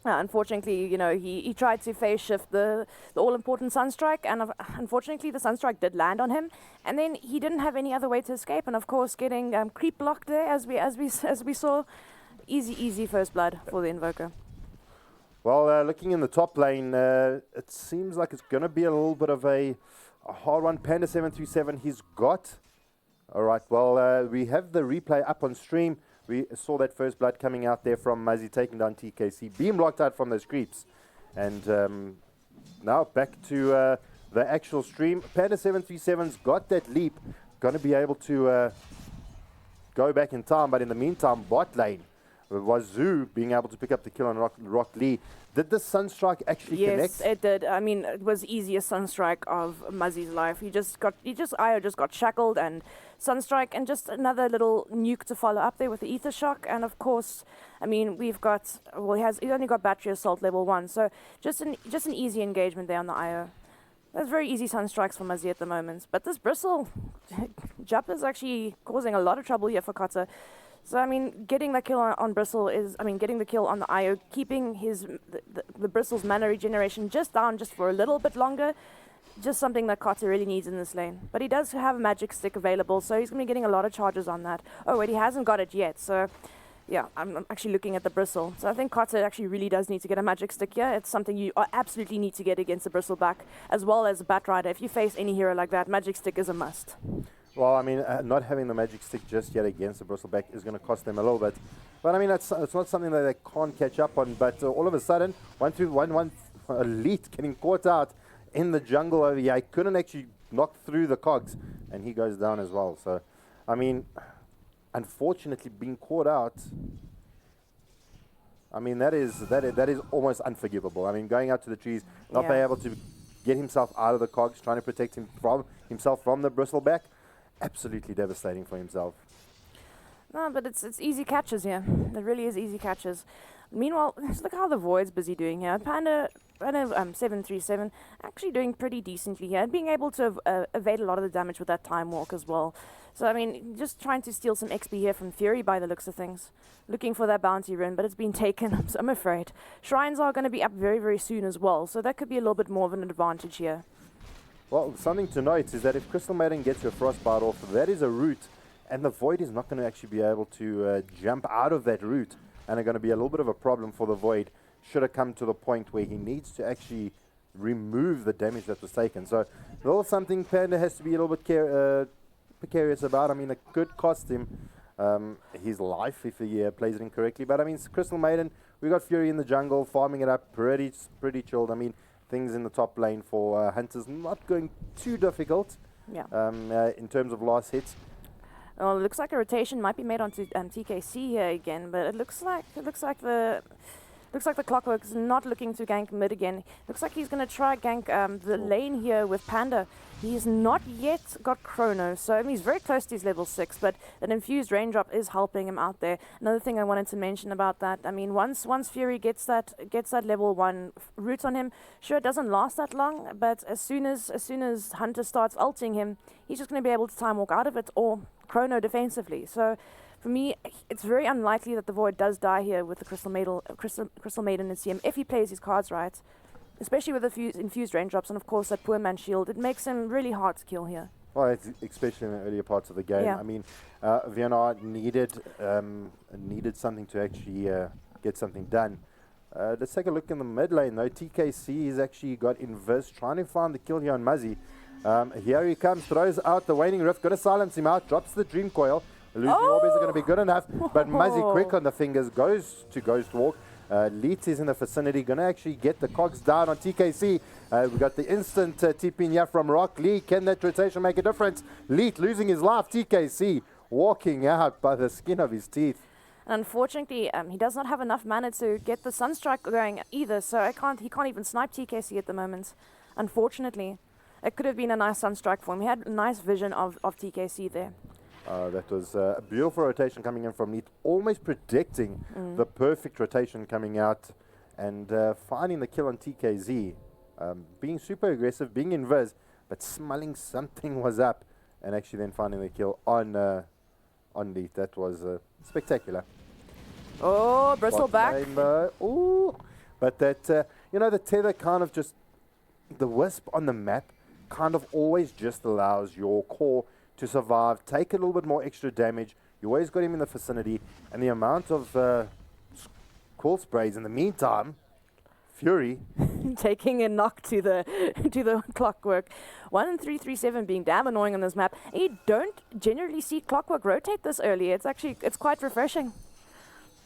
Unfortunately, he tried to phase shift the all-important Sunstrike, and unfortunately, the Sunstrike did land on him, and then he didn't have any other way to escape, and of course, getting creep blocked there, as we saw, easy first blood for the Invoker. Well, looking in the top lane, it seems like it's going to be a little bit of a hard one. Panda 737, he's got... All right, well, we have the replay up on stream. We saw that first blood coming out there from Muzzy taking down TKC. Being blocked out from those creeps. And now back to the actual stream. Panda 737's got that leap. Going to be able to go back in time. But in the meantime, bot lane, Wazoo being able to pick up the kill on Rock Lee. Did the Sunstrike actually connect? Yes, it did. I mean, it was easiest Sunstrike of Muzzy's life. IO just got shackled, and Sunstrike, and just another little nuke to follow up there with the Ether Shock. And of course, I mean, he's only got battery assault level 1, so just an easy engagement there on the IO. That's very easy Sunstrikes for Muzzy at the moment. But this Bristle, Jup is actually causing a lot of trouble here for Kotta. So, I mean, getting the kill on Bristle getting the kill on the IO, keeping the Bristle's mana regeneration just down just for a little bit longer, just something that Kotta really needs in this lane. But he does have a magic stick available, so he's going to be getting a lot of charges on that. Oh, wait, he hasn't got it yet, so yeah, I'm actually looking at the Bristle. So I think Kotta actually really does need to get a magic stick here. It's something you absolutely need to get against the Bristleback, as well as a Bat Rider. If you face any hero like that, magic stick is a must. Well, I mean, not having the magic stick just yet against the Bristleback is going to cost them a little bit. But I mean, it's not something that they can't catch up on. But all of a sudden, one elite getting caught out in the jungle over here. He couldn't actually knock through the cogs, and he goes down as well. So, I mean, unfortunately, being caught out, I mean, that is almost unforgivable. I mean, going out to the trees, not being able to get himself out of the cogs, trying to protect himself from the Bristleback. Absolutely devastating for himself. No, but it's easy catches here. It really is easy catches. Meanwhile, look how the Void's busy doing here. Panda 737 actually doing pretty decently here, and being able to evade a lot of the damage with that Time Walk as well. So, I mean, just trying to steal some XP here from Fury by the looks of things. Looking for that bounty rune, but it's been taken, I'm afraid. Shrines are going to be up very, very soon as well, so that could be a little bit more of an advantage here. Well, something to note is that if Crystal Maiden gets your Frostbite off, that is a route and the Void is not going to actually be able to jump out of that route, and are going to be a little bit of a problem for the Void should it come to the point where he needs to actually remove the damage that was taken. So a little something Panda has to be a little bit precarious about. I mean, it could cost him his life if he plays it incorrectly. But I mean, Crystal Maiden, we got Fury in the jungle, farming it up pretty chilled. I mean, things in the top lane for Hunters not going too difficult. Yeah. In terms of last hits. Well, it looks like a rotation might be made onto TKC here again, but it looks like the Clockwork's not looking to gank mid again. Looks like he's going to try gank the lane here with Panda. He's not yet got Chrono, so I mean, he's very close to his level 6, but an infused raindrop is helping him out there. Another thing I wanted to mention about that, I mean, once Fury gets that level 1 root on him, sure, it doesn't last that long, but as soon as Hunter starts ulting him, he's just going to be able to time walk out of it or Chrono defensively. So for me, it's very unlikely that the Void does die here with the Crystal Maiden in CM if he plays his cards right, especially with the infused raindrops and of course that poor man's shield. It makes him really hard to kill here. Well, it's especially in the earlier parts of the game. Yeah. I mean, VNR needed something to actually get something done. Let's take a look in the mid lane though. TKC has actually got Invis trying to find the kill here on Muzzy. Here he comes, throws out the Waning Rift, going to silence him out, drops the Dream Coil. Losing orbs are going to be good enough, but Muzzy quick on the fingers, goes to Ghost Walk. Leet is in the vicinity, going to actually get the cogs down on TKC. We got the instant TP here from Rock Lee. Can that rotation make a difference? Leet losing his life, TKC walking out by the skin of his teeth. Unfortunately, he does not have enough mana to get the Sunstrike going either, so he can't even snipe TKC at the moment, unfortunately. It could have been a nice Sunstrike for him. He had a nice vision of TKC there. That was a beautiful rotation coming in from Leet, almost predicting the perfect rotation coming out and finding the kill on TKZ. Being super aggressive, being invis, but smelling something was up and actually then finding the kill on Leet. That was spectacular. Oh, Bristleback. Ooh. But that, the tether kind of just, the wisp on the map kind of always just allows your core to survive, take a little bit more extra damage. You always got him in the vicinity, and the amount of cool sprays in the meantime, Fury taking a knock to the Clockwork. 1-3-3-7 being damn annoying on this map. And you don't generally see Clockwork rotate this early. It's quite refreshing.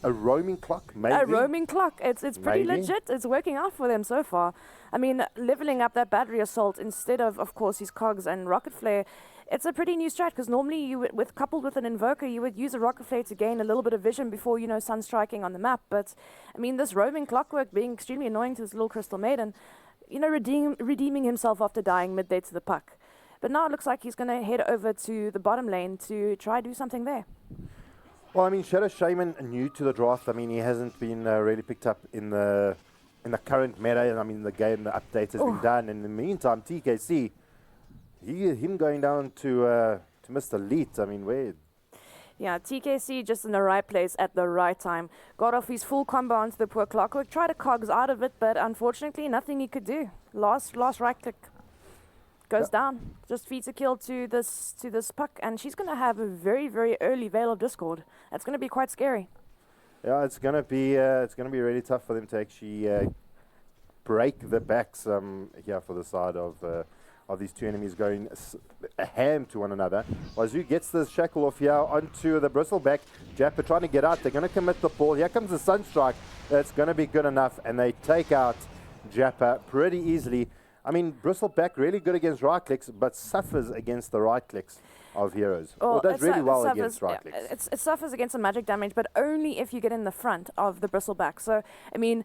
a roaming clock, maybe. A roaming clock. It's pretty Maybe. legit. It's working out for them so far. I mean, leveling up that battery assault instead of course, his cogs and rocket flare. It's a pretty new strat because normally you would, coupled with an invoker, you would use a rocket flare to gain a little bit of vision before sun striking on the map. But I mean, this roaming clockwork being extremely annoying to this little Crystal Maiden, redeeming himself after dying mid-day to the puck. But now it looks like he's going to head over to the bottom lane to try do something there. Well, I mean, Shadow Shaman new to the draft. I mean, he hasn't been really picked up in the current meta. I mean, the game, the update has been done. In the meantime, TKC, him going down to Mr. Leet. I mean, where? Yeah, TKC just in the right place at the right time. Got off his full combo onto the poor Clockwork. Tried to cogs out of it, but unfortunately, nothing he could do. Last right click. Goes down. Just feeds a kill to this puck, and she's going to have a very, very early Veil of Discord. That's going to be quite scary. Yeah, it's gonna be really tough for them to actually break the backs here for the side of these two enemies going a ham to one another. Wazoo gets the shackle off here onto the bristleback. Jappa trying to get out. They're going to commit the ball. Here comes the Sunstrike. It's going to be good enough, and they take out Jappa pretty easily. I mean, Bristleback really good against right clicks, but suffers against the right clicks of heroes. Or does really well against right clicks. It suffers against some magic damage, but only if you get in the front of the Bristleback. So, I mean,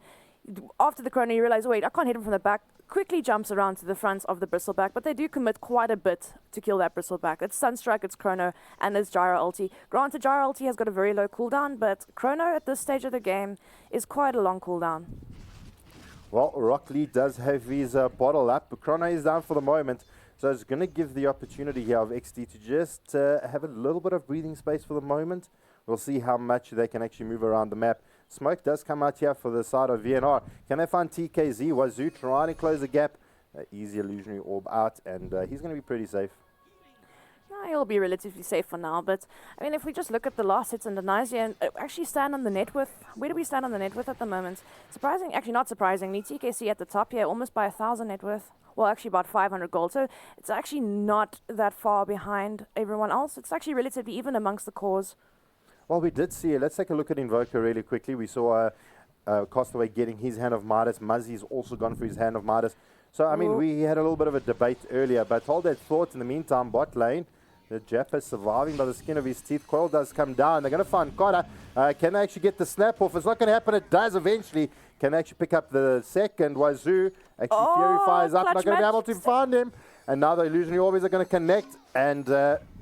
after the chrono, you realize, wait, I can't hit him from the back. Quickly jumps around to the front of the Bristleback, but they do commit quite a bit to kill that Bristleback. It's Sunstrike, it's Chrono, and it's Gyro Ulti. Granted, Gyro Ulti has got a very low cooldown, but Chrono at this stage of the game is quite a long cooldown. Well, Rock Lee does have his bottle up, but Chrono is down for the moment, so it's going to give the opportunity here of Exdee to just have a little bit of breathing space for the moment. We'll see how much they can actually move around the map. Smoke does come out here for the side of VNR. Can they find TKZ? Wazoo trying to close the gap. Easy illusionary orb out, and he's going to be pretty safe. He'll be relatively safe for now, but I mean, if we just look at the last hits and denies here, and actually stand on the net with, where do we stand on the net worth at the moment? Surprising, actually not surprisingly, TKC at the top here, almost by 1,000 net worth. Well, actually about 500 gold, so it's actually not that far behind everyone else. It's actually relatively even amongst the cores. Well, we did see it. Let's take a look at Invoker really quickly. We saw Castaway getting his Hand of Midas. Muzzy's also gone for his Hand of Midas. So, I mean, we had a little bit of a debate earlier, but hold that thought. In the meantime, bot lane, the Jap is surviving by the skin of his teeth. Coil does come down. They're going to find Cotta. Can they actually get the snap off? It's not going to happen. It does eventually. Can they actually pick up the second? Wazoo actually Fury fires up. Not going to be able to find him. And now the illusionary orbs are going to connect. And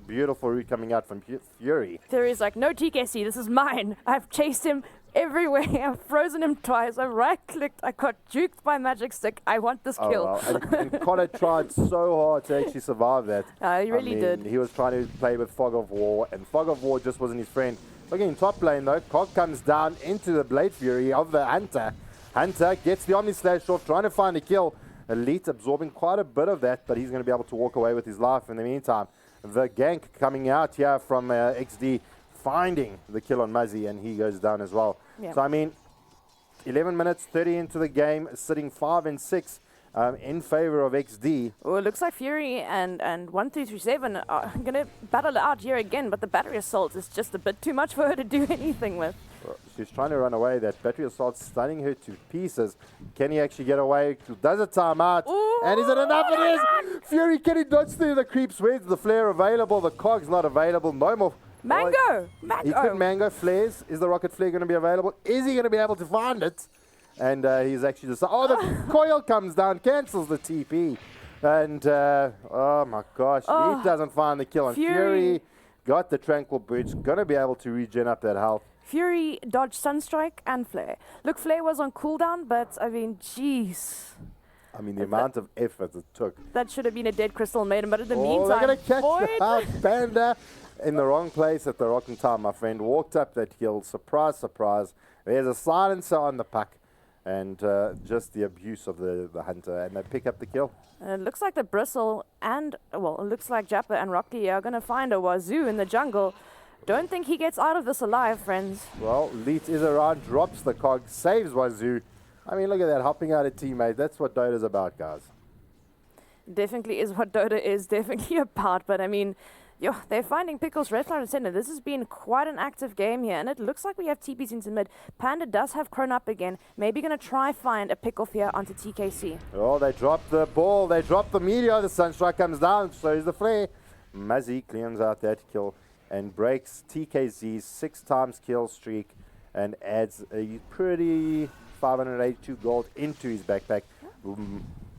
beautiful route coming out from Fury. Fury's like, no TKC, this is mine. I've chased him everywhere. I've frozen him twice. I right-clicked. I got juked by Magic Stick. I want this kill. Wow. And Cotta tried so hard to actually survive that. He really did. He was trying to play with Fog of War, and Fog of War just wasn't his friend. Looking in top lane, though, Cog comes down into the Blade Fury of the Hunter. Hunter gets the Omni Slash off, trying to find a kill. Elite absorbing quite a bit of that, but he's going to be able to walk away with his life. In the meantime, the gank coming out here from Exdee, finding the kill on Muzzy, and he goes down as well. Yeah. So, I mean, 11 minutes, 30 into the game, sitting 5 and 6 in favor of Exdee. Well, it looks like Fury and 1337 are going to battle it out here again, but the battery assault is just a bit too much for her to do anything with. She's trying to run away. That battery assault stunning her to pieces. Can he actually get away? Does a timeout. Ooh, And is it enough? It is! Fury, can he dodge through the creeps? Where's the flare available? The cog's not available. No more. Mango! He could mango flares. Is the rocket flare going to be available? Is he going to be able to find it? And he's actually just... Oh, the coil comes down, cancels the TP. And, oh my gosh, he doesn't find the kill. And Fury got the Tranquil Boots, going to be able to regen up that health. Fury dodged Sunstrike and Flare. Look, Flare was on cooldown, but I mean, jeez. I mean, the amount of effort it took. That should have been a dead Crystal Maiden, but in the meantime... they're going to catch Void. the out. Panda in the wrong place at the wrong time, my friend. Walked up that hill. Surprise, surprise. There's a silencer on the puck. And just the abuse of the Hunter. And they pick up the kill. It looks like the Bristle and... Well, it looks like Jappa and Rocky are going to find a Wazoo in the jungle. Don't think he gets out of this alive, friends. Well, Leet is around, drops the cog, saves Wazoo. I mean, look at that, hopping out a teammate. That's what Dota's about, guys. Definitely is what Dota is definitely about, but I mean, they're finding Pickles right, right, and center. This has been quite an active game here, and it looks like we have TPs into mid. Panda does have Crone up again. Maybe going to try find a pick-off here onto TKC. Oh, they drop the ball. They drop the meteor. The Sunstrike comes down, so is the flare. Muzzy cleans out that kill and breaks TKZ's 6 times kill streak and adds a pretty 582 gold into his backpack,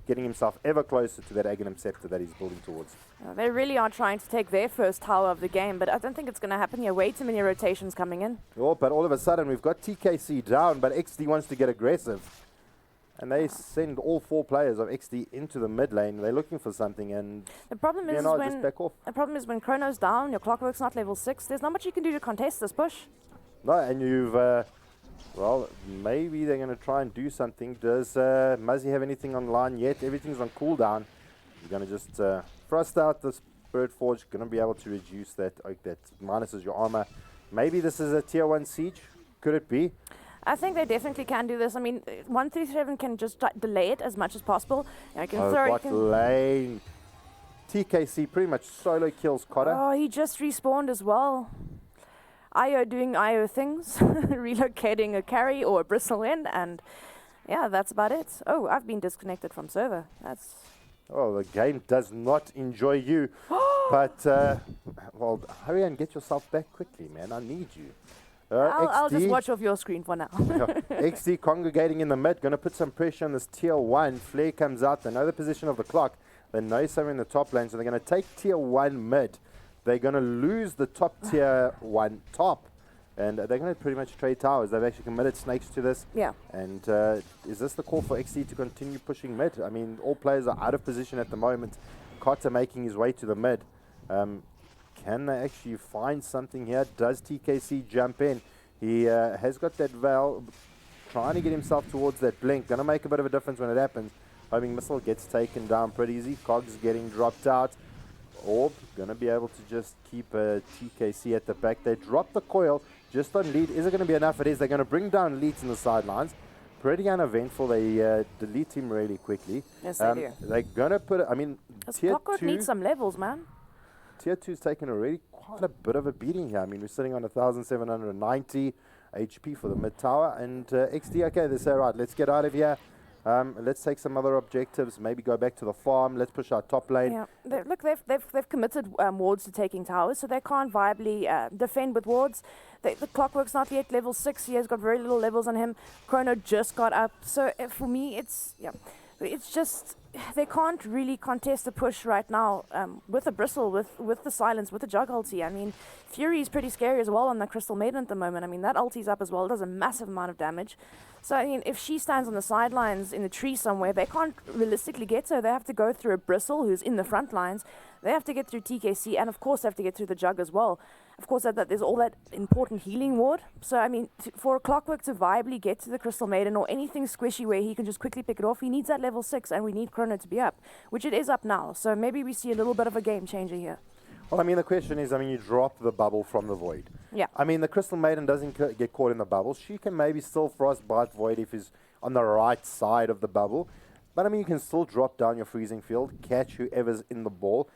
getting himself ever closer to that Aghanim Scepter that he's building towards. They really are trying to take their first tower of the game, but I don't think it's going to happen here. Way too many rotations coming in. Oh, but all of a sudden we've got TKC down, but Exdee wants to get aggressive. And they send all 4 players of Exdee into the mid lane. They're looking for something, and the problem is when Chrono's down, your Clockwork's not level 6. There's not much you can do to contest this push. No, and you've well, maybe they're going to try and do something. Does Muzzy have anything online yet? Everything's on cooldown. You're going to just thrust out the Spirit Forge. Going to be able to reduce that. That minuses your armor. Maybe this is a tier 1 siege. Could it be? I think they definitely can do this. I mean, 137 can just delay it as much as possible. What lane? TKC pretty much solo kills Cotta. Oh, he just respawned as well. IO doing IO things, relocating a carry or a bristle in, and yeah, that's about it. Oh, I've been disconnected from server. That's... Oh, the game does not enjoy you. But, well, hurry and get yourself back quickly, man. I need you. I'll just watch off your screen for now. Exdee congregating in the mid, going to put some pressure on this tier 1. Flare comes out. They know the position of the clock. They know somewhere in the top lane, so they're going to take tier 1 mid. They're going to lose the top tier 1 top. And they're going to pretty much trade towers. They've actually committed snakes to this. Yeah. And is this the call for Exdee to continue pushing mid? I mean, all players are out of position at the moment. Cotta making his way to the mid. Can they actually find something here? Does TKC jump in? He has got that Val trying to get himself towards that blink. Going to make a bit of a difference when it happens. Homing missile gets taken down pretty easy. Cogs getting dropped out. Orb going to be able to just keep TKC at the back. They drop the coil just on Lead. Is it going to be enough? It is. They're going to bring down Leeds in the sidelines. Pretty uneventful. They delete him really quickly. Yes, they do. They're going to put, I mean, This tier Clockwork 2, needs some levels, man. tier 2's taken already quite a bit of a beating here. I mean, we're sitting on 1,790 HP for the mid tower. And Exdee, okay, they say, right, let's get out of here. Let's take some other objectives. Maybe go back to the farm. Let's push our top lane. Yeah, look, they've committed wards to taking towers, so they can't viably defend with wards. The Clockwork's not yet level 6. He has got very little levels on him. Chrono just got up. So for me, it's just they can't really contest the push right now with the Bristle, with the Silence, with the Jug ulti. I mean, Fury is pretty scary as well on the Crystal Maiden at the moment. I mean, that ulti's up as well. It does a massive amount of damage. So, I mean, if she stands on the sidelines in the tree somewhere, they can't realistically get her. They have to go through a Bristle who's in the front lines. They have to get through TKC, and of course they have to get through the Jug as well. Of course, that there's all that important healing ward. So, I mean, for a Clockwork to viably get to the Crystal Maiden or anything squishy where he can just quickly pick it off, he needs that level 6, and we need Chrono to be up, which it is up now. So maybe we see a little bit of a game changer here. Well, I mean, the question is, I mean, you drop the bubble from the Void. Yeah. I mean, the Crystal Maiden doesn't get caught in the bubble. She can maybe still Frostbite Void if he's on the right side of the bubble. But, I mean, you can still drop down your freezing field, catch whoever's in the ball.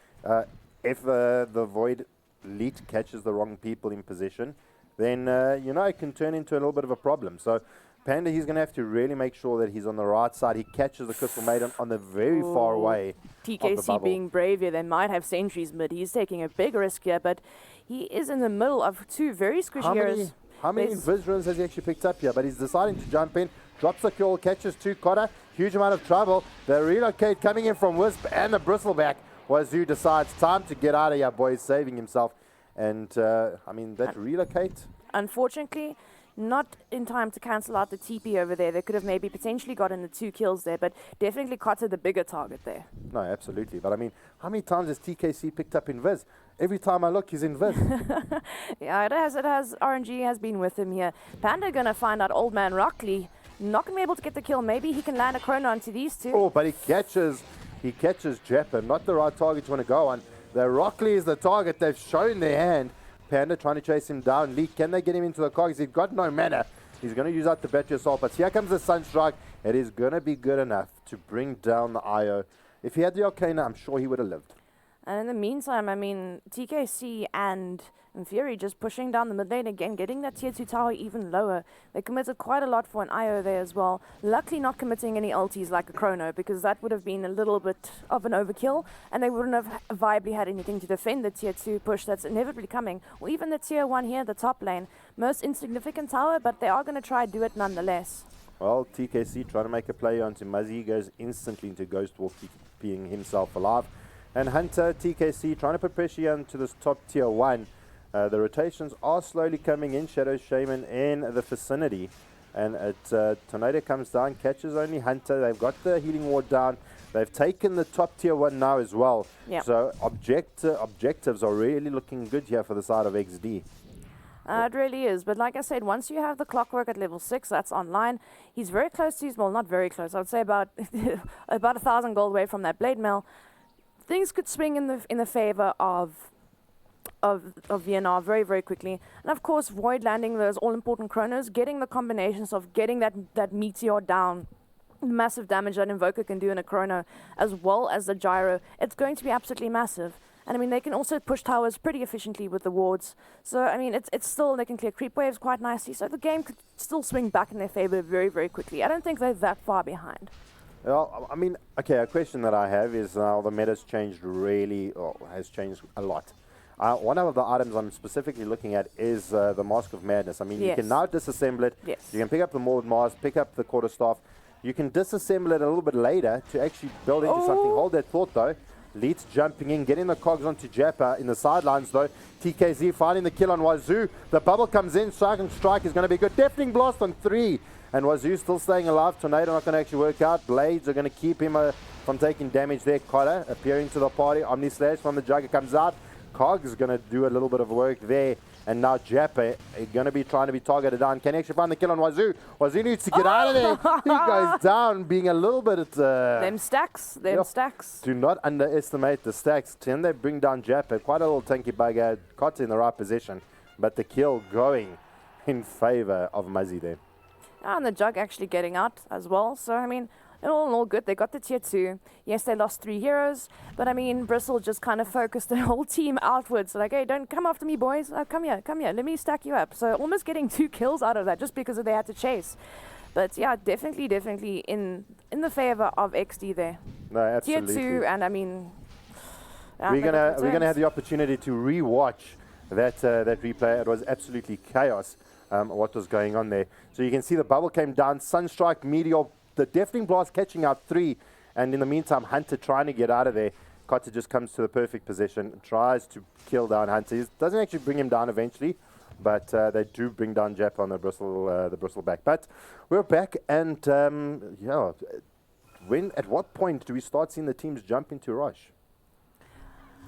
If the Void elite catches the wrong people in position, then, it can turn into a little bit of a problem. So, Panda, he's going to have to really make sure that he's on the right side. He catches the Crystal Maiden on the very far away of the TKC bubble. being brave here, they might have sentries mid. He's taking a big risk here, but he is in the middle of two very squishy heroes. How many Invis runes has he actually picked up here? But he's deciding to jump in, drops the kill, catches 2 Cotter. Huge amount of trouble. The relocate coming in from Wisp and the Bristleback. Wazoo decides time to get out of here, boys, saving himself. And, I mean, that relocate. Unfortunately, not in time to cancel out the TP over there. They could have maybe potentially gotten the 2 kills there, but definitely Cotter the bigger target there. No, absolutely. But, I mean, how many times has TKC picked up Invis? Every time I look, he's Invis. Yeah, it has. RNG has been with him here. Panda going to find out Old Man Rockley. Not going to be able to get the kill. Maybe he can land a Chrono onto these two. Oh, but he catches Jeppa. Not the right target you want to go on. The Rockley is the target. They've shown their hand. Panda trying to chase him down. Lee, can they get him into the cogs? He's got no mana. He's going to use out the battery assault. But here comes the Sunstrike. It is going to be good enough to bring down the IO. If he had the Arcana, I'm sure he would have lived. And in the meantime, I mean, TKC and Fury just pushing down the mid lane again, getting that tier 2 tower even lower. They committed quite a lot for an IO there as well. Luckily not committing any ultis like a Chrono, because that would have been a little bit of an overkill, and they wouldn't have viably had anything to defend the tier 2 push that's inevitably coming. Or even the tier 1 here, the top lane. Most insignificant tower, but they are going to try to do it nonetheless. Well, TKC trying to make a play onto Muzzy. He goes instantly into Ghost Walk, keeping himself alive. And Hunter, TKC, trying to put pressure onto this top tier 1. The rotations are slowly coming in. Shadow Shaman in the vicinity. And Tornado comes down, catches only Hunter. They've got the healing ward down. They've taken the top tier 1 now as well. Yep. So objectives are really looking good here for the side of Exdee. It really is. But like I said, once you have the Clockwork at level 6, that's online. He's very close to his, well, not very close. I would say about 1,000 gold away from that Blade Mail. Things could swing in the favor of VNR very, very quickly. And of course, Void landing those all-important Chronos, getting the combinations of getting that Meteor down, massive damage that Invoker can do in a Chrono, as well as the Gyro. It's going to be absolutely massive. And I mean, they can also push towers pretty efficiently with the wards. So, I mean, it's still, they can clear creep waves quite nicely. So the game could still swing back in their favor very, very quickly. I don't think they're that far behind. Well, I mean, okay, a question that I have is now the meta's changed has changed a lot. One of the items I'm specifically looking at is the Mask of Madness. I mean, Yes. you can now disassemble it. Yes. You can pick up the Maud Mask, pick up the Quarterstaff. You can disassemble it a little bit later to actually build into something. Hold that thought, though. Leeds jumping in, getting the cogs onto Jappa in the sidelines, though. TKZ finding the kill on Wazoo. The bubble comes in. Strike is going to be good. Deafening Blast on 3. And Wazoo still staying alive. Tornado not going to actually work out. Blades are going to keep him from taking damage there. Cotter appearing to the party. Omni Slash from the Jugger comes out. Cog is going to do a little bit of work there. And now Japa going to be trying to be targeted down. Can he actually find the kill on Wazoo? Wazoo needs to get out of there. He goes down, being a little bit... them stacks. Do not underestimate the stacks. Can they bring down Japa? Quite a little tanky bugger. Caught in the right position. But the kill going in favor of Muzzy there. And the Jug actually getting out as well. So, I mean, all good. They got the tier 2. Yes, they lost 3 heroes. But, I mean, Bristle just kind of focused the whole team outwards. Like, hey, don't come after me, boys. Come here. Let me stack you up. So, almost getting 2 kills out of that just because they had to chase. But, yeah, definitely in the favor of Exdee there. No, absolutely. Tier 2, and, I mean... We're gonna have the opportunity to re-watch that replay. It was absolutely chaos what was going on there. So you can see the bubble came down, Sunstrike, Meteor, the Deafening Blast catching out 3, and in the meantime Hunter trying to get out of there. Cotter just comes to the perfect position, tries to kill down Hunter. He doesn't actually bring him down eventually, but they do bring down Jap on the bristle back. But we're back, and yeah, at what point do we start seeing the teams jump into rush?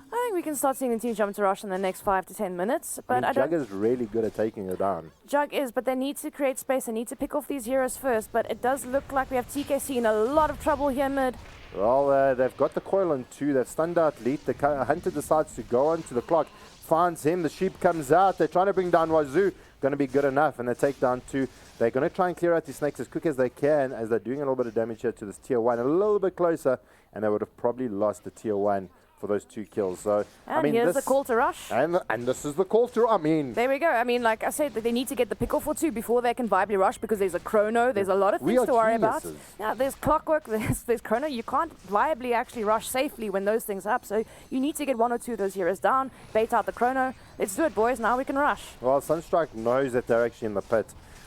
I think we can start seeing the team jump to rush in the next 5 to 10 minutes. But I Jug is really good at taking it down. Jug is, but they need to create space. They need to pick off these heroes first. But it does look like we have TKC in a lot of trouble here mid. Well, they've got the coil on 2. They've stunned out Leet. The Hunter decides to go on to the clock. Finds him. The sheep comes out. They're trying to bring down Wazoo. Going to be good enough. And they take down 2. They're going to try and clear out these snakes as quick as they can, as they're doing a little bit of damage here to this tier 1. A little bit closer, and they would have probably lost the tier 1 for those 2 kills. So, and I mean, here's the call to rush. And this is the call to, I mean... There we go. I mean, like I said, they need to get the pick off or 2 before they can viably rush, because there's a chrono, there's a lot of things to worry about. Yeah, there's clockwork, there's chrono. You can't viably actually rush safely when those things up. So you need to get 1 or 2 of those heroes down, bait out the chrono. Let's do it, boys. Now we can rush. Well, Sunstrike knows that they're actually in the pit.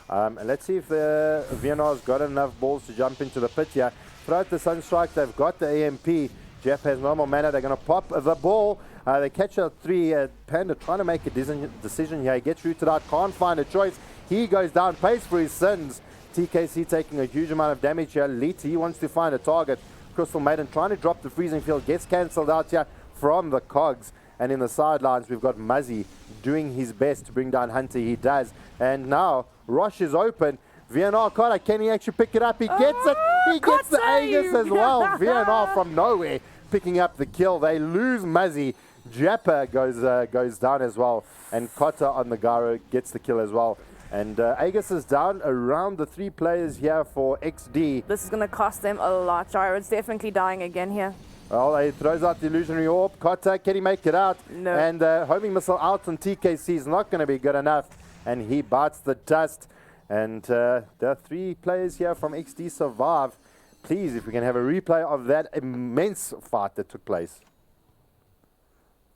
And let's see if the VNR's got enough balls to jump into the pit here. Throughout the Sunstrike, they've got the AMP. Jeff has normal mana. They're going to pop the ball. They catch out 3. Panda trying to make a decision here. He gets rooted out. Can't find a choice. He goes down. Pays for his sins. TKC taking a huge amount of damage here. Leet, he wants to find a target. Crystal Maiden trying to drop the freezing field. Gets cancelled out here from the cogs. And in the sidelines, we've got Muzzy doing his best to bring down Hunter. He does. And now, Rosh is open. VNR Carter, can he actually pick it up? He gets it. He gets the Aegis as well. VNR from nowhere picking up the kill. They lose Muzzy. Jappa goes down as well. And Cotter on the Garo gets the kill as well. And Aegis is down around the 3 players here for Exdee. This is going to cost them a lot. Gyro's definitely dying again here. Well, he throws out the illusionary orb. Cotter, can he make it out? No. And homing missile out on TKC is not going to be good enough. And he bites the dust. And there are 3 players here from Exdee survive. Please, if we can have a replay of that immense fight that took place.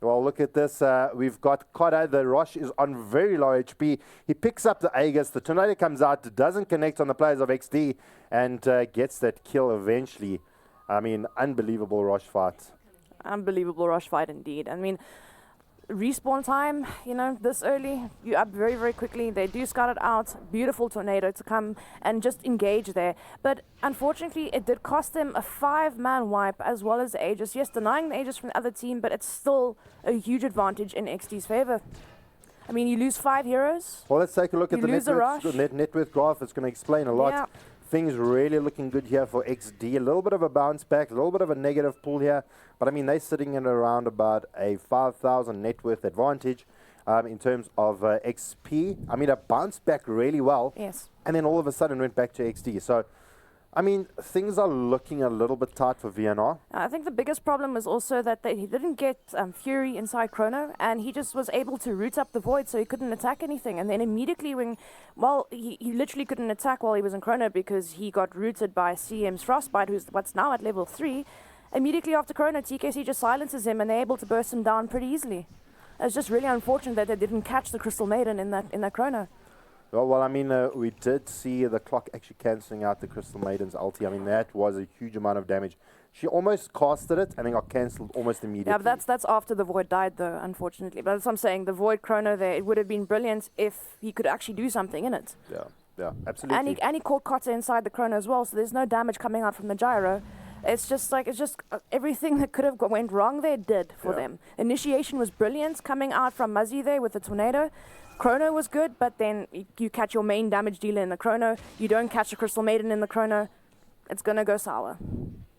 Well, look at this. We've got Cotter. The Rosh is on very low HP. He picks up the Aegis. The tornado comes out, doesn't connect on the players of Exdee, and gets that kill eventually. I mean, unbelievable Rosh fight. Unbelievable Rosh fight indeed. I mean, respawn time, you know, this early, you up very, very quickly. They do scout it out. Beautiful tornado to come and just engage there. But unfortunately, it did cost them a 5-man wipe as well as the Aegis. Yes, denying the Aegis from the other team, but it's still a huge advantage in Exdee's favor. I mean, you lose 5 heroes. Well, let's take a look at the net worth graph. It's going to explain a lot. Yeah. Things really looking good here for Exdee. A little bit of a bounce back, a little bit of a negative pull here. But I mean, they're sitting in around about a 5,000 net worth advantage in terms of XP. I mean, it bounced back really well. Yes. And then all of a sudden went back to Exdee. So, I mean, things are looking a little bit tight for VNR. I think the biggest problem was also that he didn't get Fury inside Chrono, and he just was able to root up the Void, so he couldn't attack anything. And then immediately he literally couldn't attack while he was in Chrono because he got rooted by CM's Frostbite, who's what's now at level 3. Immediately after Chrono, TKC just silences him, and they're able to burst him down pretty easily. It's just really unfortunate that they didn't catch the Crystal Maiden in that Chrono. Well, I mean, we did see the clock actually cancelling out the Crystal Maiden's ulti. I mean, that was a huge amount of damage. She almost casted it and then got cancelled almost immediately. Yeah, but that's after the Void died, though, unfortunately. But that's what I'm saying. The Void Chrono there, it would have been brilliant if he could actually do something in it. Yeah, absolutely. And he caught Cotter inside the Chrono as well, so there's no damage coming out from the Gyro. It's just everything that could have went wrong there did for them. Initiation was brilliant, coming out from Muzzy there with the tornado. Chrono was good, but then you catch your main damage dealer in the Chrono. You don't catch a Crystal Maiden in the Chrono. It's going to go sour.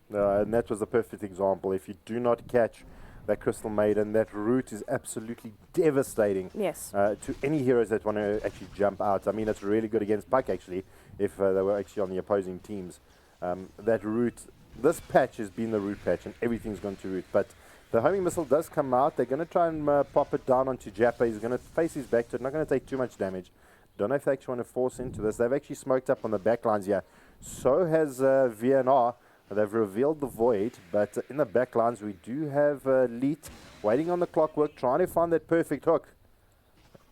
And that was a perfect example. If you do not catch that Crystal Maiden, that route is absolutely devastating. Yes. To any heroes that want to actually jump out. I mean, it's really good against Puck, actually, if they were actually on the opposing teams. That route, this patch has been the route patch, and everything's gone to route. But the homing missile does come out. They're going to try and pop it down onto Jappa. He's going to face his back to it. Not going to take too much damage. Don't know if they actually want to force into this. They've actually smoked up on the backlines here. So has VNR. They've revealed the Void, but in the backlines we do have Leet waiting on the clockwork, trying to find that perfect hook.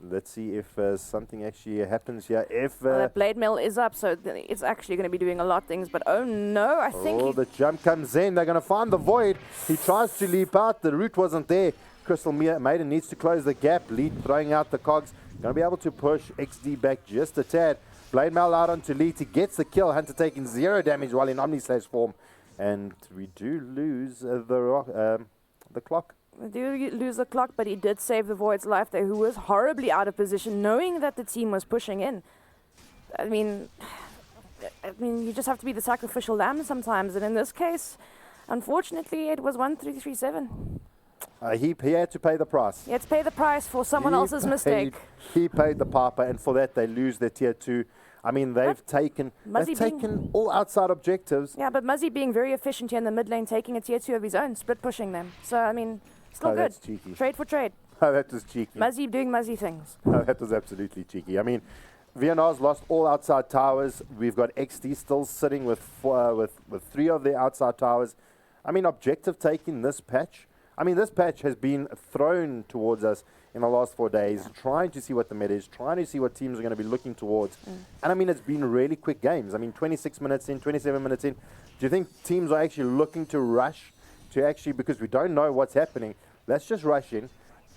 Let's see if something actually happens here. If that blade mill is up, so it's actually going to be doing a lot of things. But oh no, I think. Oh, the jump comes in. They're going to find the Void. He tries to leap out. The route wasn't there. Crystal Maiden needs to close the gap. Leet throwing out the cogs. Going to be able to push Exdee back just a tad. Blade mail out onto Leet. He gets the kill. Hunter taking 0 damage while in Omni-Slash form. And we do lose the clock. We do lose the clock, but he did save the Void's life there, who was horribly out of position, knowing that the team was pushing in. I mean, you just have to be the sacrificial lamb sometimes, and in this case, unfortunately, it was 1337. He had to pay the price. He had to pay the price for someone else's mistake. He paid the piper, and for that they lose their tier 2. I mean, they've taken all outside objectives. Yeah, but Muzzy being very efficient here in the mid lane, taking a tier 2 of his own, split pushing them. So, I mean, still good. That's cheeky. Trade for trade. Oh, that was cheeky. Muzzy doing Muzzy things. Oh, that was absolutely cheeky. I mean, VNR's lost all outside towers. We've got Exdee still sitting with 3 of the outside towers. I mean, objective taking this patch. I mean, this patch has been thrown towards us in the last 4 days, trying to see what the meta is, trying to see what teams are going to be looking towards. And I mean, it's been really quick games. I mean, 26 minutes in, 27 minutes in. Do you think teams are actually looking to rush to actually, because we don't know what's happening, let's just rush in,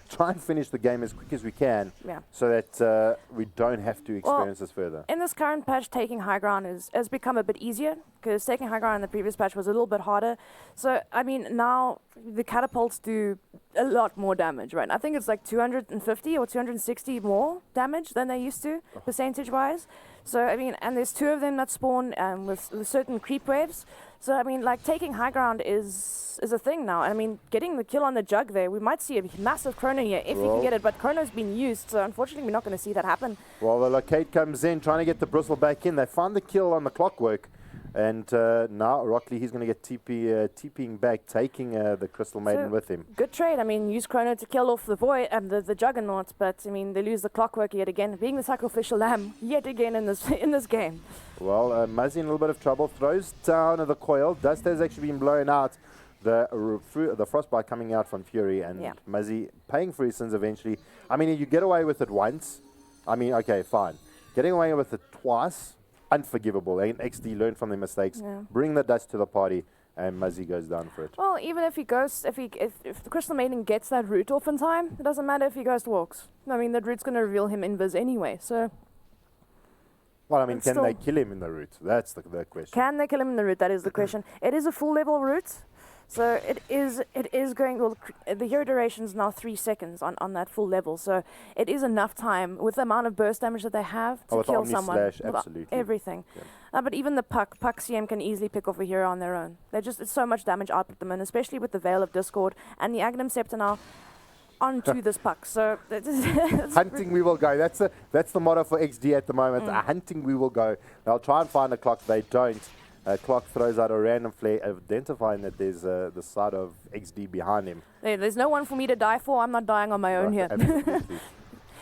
try and finish the game as quick as we can, so that we don't have to experience this further. In this current patch, taking high ground has become a bit easier, because taking high ground in the previous patch was a little bit harder. So, I mean, now the catapults do a lot more damage, right? I think it's like 250 or 260 more damage than they used to, percentage-wise. So, I mean, and there's 2 of them that spawn with certain creep waves. So, I mean, like, taking high ground is a thing now. I mean, getting the kill on the jug there, we might see a massive chrono here if you can get it, but chrono's been used, so unfortunately we're not going to see that happen. Well, the locate comes in, trying to get the bristle back in. They find the kill on the clockwork, and now Rockley, he's going to get TPing back, taking the Crystal Maiden with him. Good trade. I mean, use chrono to kill off the void and the juggernaut, but I mean, they lose the clockwork yet again, being the sacrificial lamb yet again in this game. Well, Muzzy in a little bit of trouble, throws down the coil. Dust has actually been blown out. The frostbite coming out from Fury, and Muzzy paying for his sins eventually. I mean, you get away with it once. I mean, okay, fine. Getting away with it twice, unforgivable. And Exdee learned from their mistakes. Bring the dust to the party, and Muzzy goes down for it. Well, even if he goes, if the Crystal Maiden gets that root off in time, it doesn't matter if he Ghost walks. I mean, that root's going to reveal him invis anyway, so... Well, I mean, can they kill him in the root? That's the question. Can they kill him in the root? That is the question. It is a full level root. So it is going, well, the hero duration is now 3 seconds on that full level. So it is enough time with the amount of burst damage that they have to kill someone. Absolutely. Everything. But even the Puck CM can easily pick off a hero on their own. It's so much damage output at the moment, especially with the Veil of Discord and the Agnum Scepter now onto this Puck. So hunting we will go. That's the motto for Exdee at the moment. Hunting we will go. They'll try and find the clock. They don't. Clock throws out a random flare, identifying that there's the side of Exdee behind him. There's no one for me to die for. I'm not dying on my own here.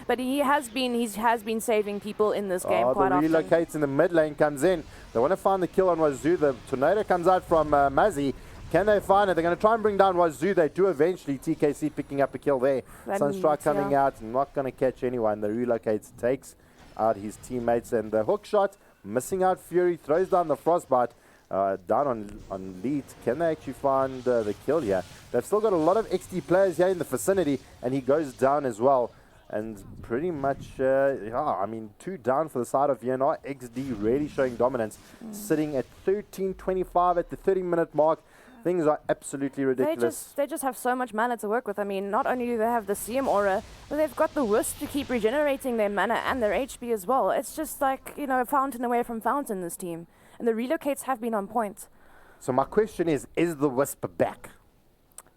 But he has been saving people in this game quite often. The relocates in the mid lane comes in. They want to find the kill on Wazoo. The tornado comes out from Muzzy. Can they find it? They're going to try and bring down Wazoo. They do eventually. TKC picking up a kill there. Sunstrike coming out, not going to catch anyone. The relocates, takes out his teammates, and the hook shot missing out. Fury throws down the frostbite down on Leet. Can they actually find the kill here? They've still got a lot of XD players here in the vicinity, and he goes down as well. And pretty much, I mean, 2 down for the side of VNR. Exdee really showing dominance, sitting at 13:25 at the 30-minute mark. Things are absolutely ridiculous. They just have so much mana to work with. I mean, not only do they have the CM aura, but they've got the Wisp to keep regenerating their mana and their HP as well. It's just like, you know, fountain away from fountain, this team. And the relocates have been on point. So my question is the Wisp back?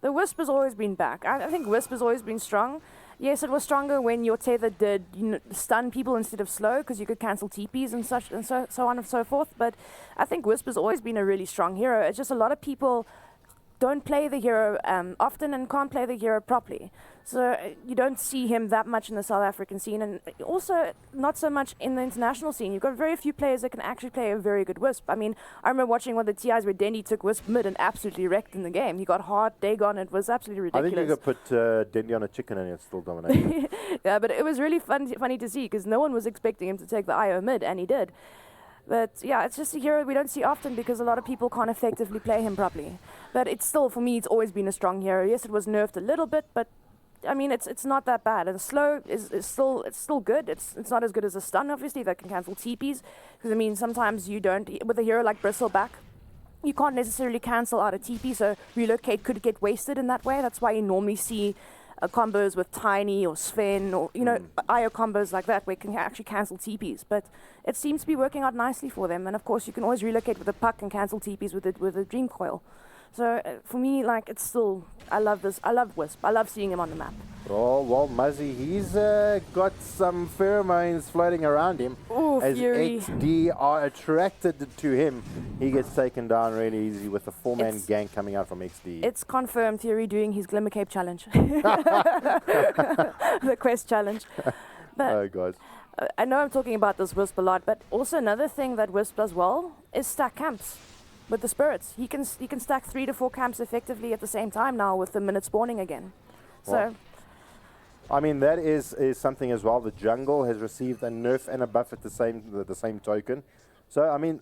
The Wisp has always been back. I think Wisp has always been strong. Yes, it was stronger when your tether did stun people instead of slow, because you could cancel TPs and such and so on and so forth. But I think Wisp has always been a really strong hero. It's just a lot of people don't play the hero often and can't play the hero properly. So you don't see him that much in the South African scene, and also not so much in the international scene. You've got very few players that can actually play a very good Wisp. I mean, I remember watching one of the TIs where Dendy took Wisp mid and absolutely wrecked in the game. He got hard, Dagon, it was absolutely ridiculous. I think you could put Dendy on a chicken and it's still dominating. Yeah, but it was really funny to see, because no one was expecting him to take the IO mid, and he did. But yeah, it's just a hero we don't see often because a lot of people can't effectively play him properly. But it's still, for me, it's always been a strong hero. Yes, it was nerfed a little bit, but I mean, it's not that bad. And the slow is still good. It's not as good as a stun, obviously, that can cancel TPs. Because I mean, sometimes you don't, with a hero like Bristleback, you can't necessarily cancel out a TP, so relocate could get wasted in that way. That's why you normally see combos with Tiny or Sven or, you know, IO combos like that where you can actually cancel TPs. But it seems to be working out nicely for them. And of course, you can always relocate with a puck and cancel TPs with a Dream Coil. So for me, like, it's still, I love this. I love Wisp. I love seeing him on the map. Oh, well, Muzzy, he's got some pheromones floating around him. Ooh, as Fury. Exdee are attracted to him. He gets taken down really easy with a 4-man gang coming out from Exdee. It's confirmed Fury doing his Glimmer Cape challenge. The quest challenge. But Oh, guys. I know I'm talking about this Wisp a lot, but also another thing that Wisp does well is stack camps with the spirits. He can stack 3 to 4 camps effectively at the same time now with the minute spawning again. Well, So I mean, that is something as well. The jungle has received a nerf and a buff at the same token. So, I mean,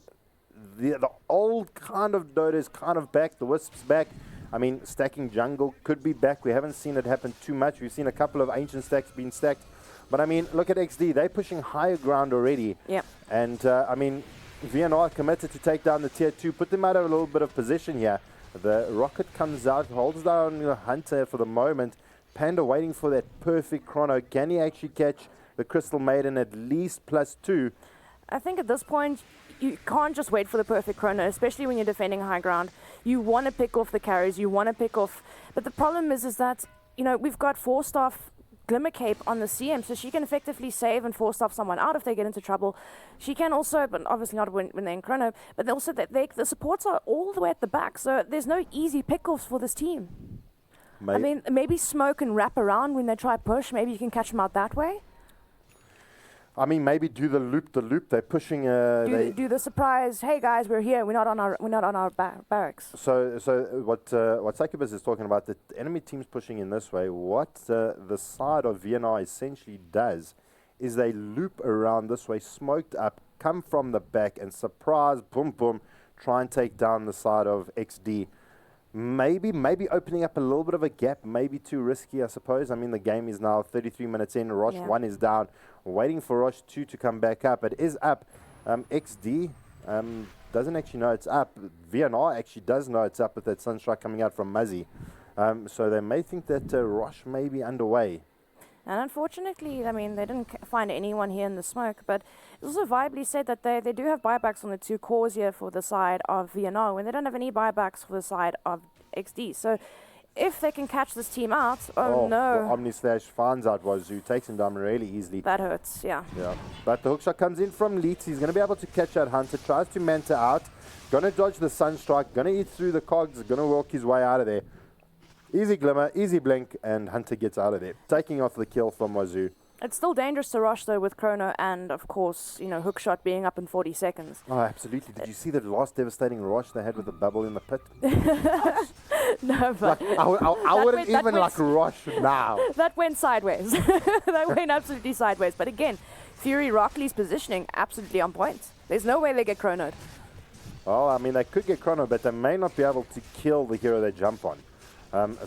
the old kind of Dota is kind of back. The Wisp's back. I mean, stacking jungle could be back. We haven't seen it happen too much. We've seen a couple of ancient stacks being stacked. But, I mean, look at Exdee. They're pushing higher ground already. yeah. And, I mean, VNR committed to take down the tier 2, put them out of a little bit of position here. The rocket comes out, holds down Hunter for the moment. Panda waiting for that perfect chrono. Can he actually catch the Crystal Maiden at least +2? I think at this point, you can't just wait for the perfect chrono, especially when you're defending high ground. You want to pick off the carries, you want to pick off... But the problem is that, you know, we've got 4-staff Glimmer Cape on the CM, so she can effectively save and 4-staff someone out if they get into trouble. She can also, but obviously not when they're in chrono, but also the supports are all the way at the back, so there's no easy pickoffs for this team. I mean, maybe smoke and wrap around when they try push. Maybe you can catch them out that way. I mean, maybe do the loop. They're pushing. Do the surprise. Hey guys, we're here. We're not on our barracks. So what Sakibus is talking about, the enemy team's pushing in this way. What the side of VNR essentially does is they loop around this way, smoked up, come from the back, and surprise, boom, boom, try and take down the side of Exdee. Maybe opening up a little bit of a gap, maybe too risky, I suppose. I mean, the game is now 33 minutes in. Rosh 1 is down. Waiting for Rosh 2 to come back up. It is up. Exdee doesn't actually know it's up. VNR actually does know it's up with that Sunstrike coming out from Muzzy. So they may think that Rosh may be underway. And unfortunately, I mean, they didn't find anyone here in the smoke, but it also viably said that they do have buybacks on the 2 cores here for the side of VNR when they don't have any buybacks for the side of Exdee. So if they can catch this team out, no. Well, Omnislash finds out Wazoo, takes him down really easily. That hurts, yeah. Yeah. But the hookshot comes in from Leeds. He's going to be able to catch that Hunter, tries to manta out, going to dodge the Sunstrike, going to eat through the cogs, going to walk his way out of there. Easy glimmer, easy blink, and Hunter gets out of there, taking off the kill from Wazoo. It's still dangerous to rush though with Chrono and of course, you know, hookshot being up in 40 seconds. Oh, absolutely. Did you see the last devastating rush they had with the bubble in the pit? No, but Like, I wouldn't even like rush now. that went sideways. That went absolutely sideways. But again, Fury Rockley's positioning absolutely on point. There's no way they get chronoed. Well, I mean, they could get chrono, but they may not be able to kill the hero they jump on.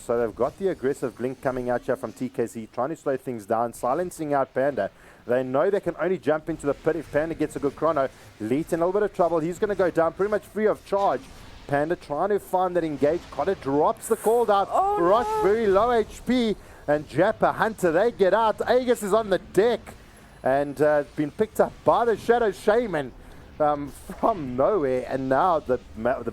So they've got the aggressive blink coming out here from TKC, trying to slow things down, silencing out Panda. They know they can only jump into the pit if Panda gets a good chrono. Leet in a little bit of trouble. He's going to go down pretty much free of charge. Panda trying to find that engage. Cotter drops the call down. Oh, Rush no. very low HP. And Jappa, Hunter, they get out. Aegis is on the deck. And been picked up by the Shadow Shaman from nowhere. And now the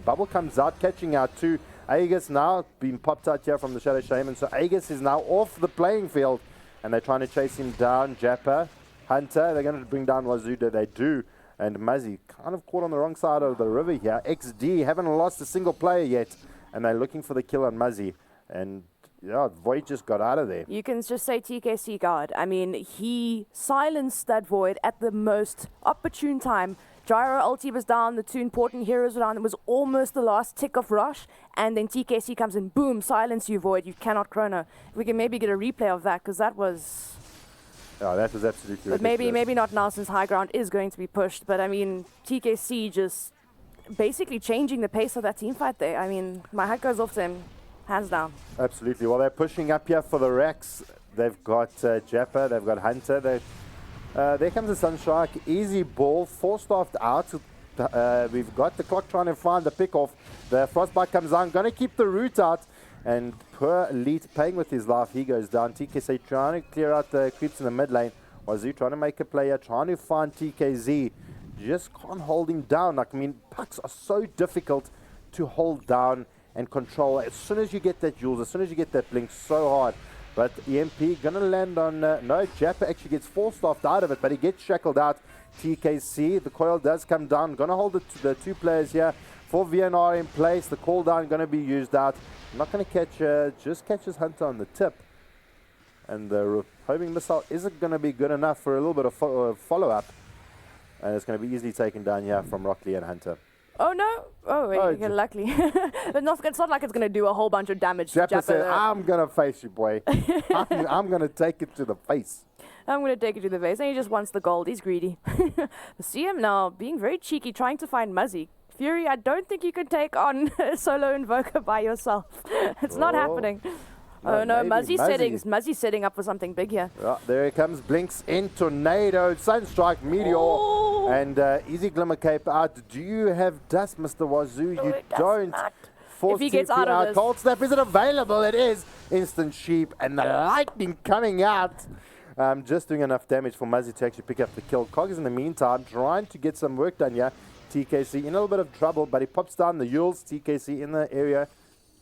bubble comes out, catching out too. Aegis now being popped out here from the Shadow Shaman. So Aegis is now off the playing field. And they're trying to chase him down. Jappa, Hunter, they're going to bring down Wazuda. They do. And Muzzy kind of caught on the wrong side of the river here. Exdee haven't lost a single player yet. And they're looking for the kill on Muzzy. And yeah, Void just got out of there. You can just say TKC guard. I mean, he silenced that Void at the most opportune time. Gyro ulti was down, the two important heroes were down. It was almost the last tick of rush, and then TKC comes in, boom, silence you, Void. You cannot chrono. We can maybe get a replay of that, because that was... Oh, that was absolutely But ridiculous. maybe not now, since high ground is going to be pushed. But I mean, TKC just basically changing the pace of that team fight there. I mean, my hat goes off to him, hands down. Absolutely. Well, they're pushing up here for the racks. They've got Jappa, they've got Hunter. There comes the Sunstrike. Easy ball, four-staffed out. We've got the clock trying to find the pick-off. The Frostbite comes on, going to keep the root out. And poor Elite paying with his life. He goes down. TKC trying to clear out the creeps in the mid lane. Wazoo trying to make a player, trying to find TKZ. Just can't hold him down. Like, I mean, pucks are so difficult to hold down and control. As soon as you get that Jules, as soon as you get that blink, so hard. But EMP gonna land on, no, Jappa actually gets four-staffed out of it, but he gets shackled out. TKC, the coil does come down, gonna hold it to the two players here. For VNR in place, the call down gonna be used out. Not gonna catch, just catches Hunter on the tip. And the homing missile isn't gonna be good enough for a little bit of follow-up. And it's gonna be easily taken down here from Rockley and Hunter. Oh no! Oh, wait, you're lucky. It's not like it's going to do a whole bunch of damage to Jappa Jappa. said, I'm going to face you, boy. I'm going to take it to the face. I'm going to take it to the face. And he just wants the gold. He's greedy. See him now being very cheeky, trying to find Muzzy. Fury, I don't think you can take on a solo Invoker by yourself. It's not happening. Oh no, Muzzy's setting up for something big here. Oh, there he comes, blinks in, tornado, sunstrike, meteor, and easy glimmer cape out. Do you have dust, Mr. Wazoo? You don't. If he gets out of this. Cold snap, is it available? It is. Instant sheep, and the lightning coming out. Just doing enough damage for Muzzy to actually pick up the kill. Cog is in the meantime trying to get some work done here. TKC in a little bit of trouble, but he pops down the Yules. TKC in the area.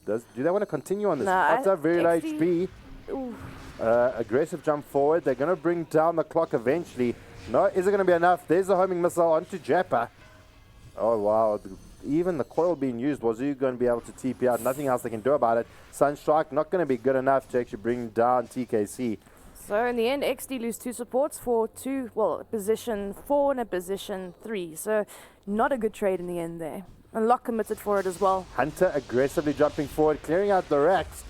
Do they want to continue on this? After very low HP. Aggressive jump forward. They're going to bring down the clock eventually. No, is it going to be enough? There's a homing missile onto Jappa. Oh, wow. Even the coil being used. Wazoo going to be able to TP out. Nothing else they can do about it. Sunstrike not going to be good enough to actually bring down TKC. So in the end, Exdee lose two supports for position 4 and a position 3. So not a good trade in the end there. And Lock committed for it as well. Hunter aggressively jumping forward, clearing out the racks.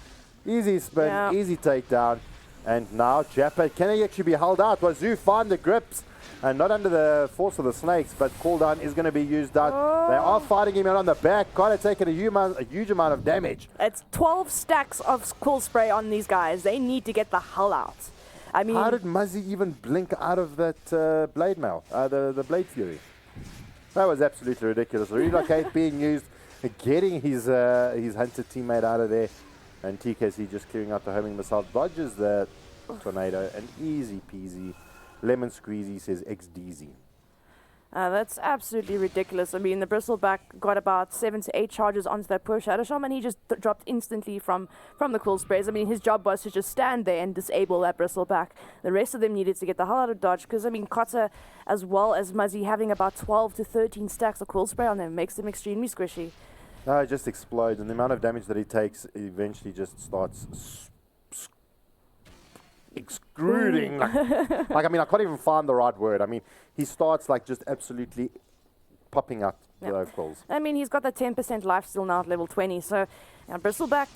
Easy spin, easy takedown. And now Jappa, can he actually be held out? Wazoo find the grips. And not under the force of the snakes, but cooldown is going to be used out. They are fighting him out on the back. Gotta take a huge amount of damage. It's 12 stacks of cool spray on these guys. They need to get the hell out. I mean, how did Muzzy even blink out of that blade mail, the Blade Fury? That was absolutely ridiculous. Relocate being used, getting his Hunter teammate out of there, and TKC just clearing out the homing missile, dodges the tornado, and easy peasy, lemon squeezy, says Exdee. That's absolutely ridiculous. I mean, the Bristleback got about 7 to 8 charges onto that poor Shadow Shaman. He just dropped instantly from the cool sprays. I mean, his job was to just stand there and disable that Bristleback. The rest of them needed to get the hell out of dodge because, I mean, Kotta as well as Muzzy having about 12 to 13 stacks of cool spray on them makes them extremely squishy. No, it just explodes, and the amount of damage that he takes eventually just starts extruding. Like, I mean, I can't even find the right word. I mean, he starts like just absolutely popping out those calls. I mean, he's got that 10% life still now at level 20. So, Bristleback,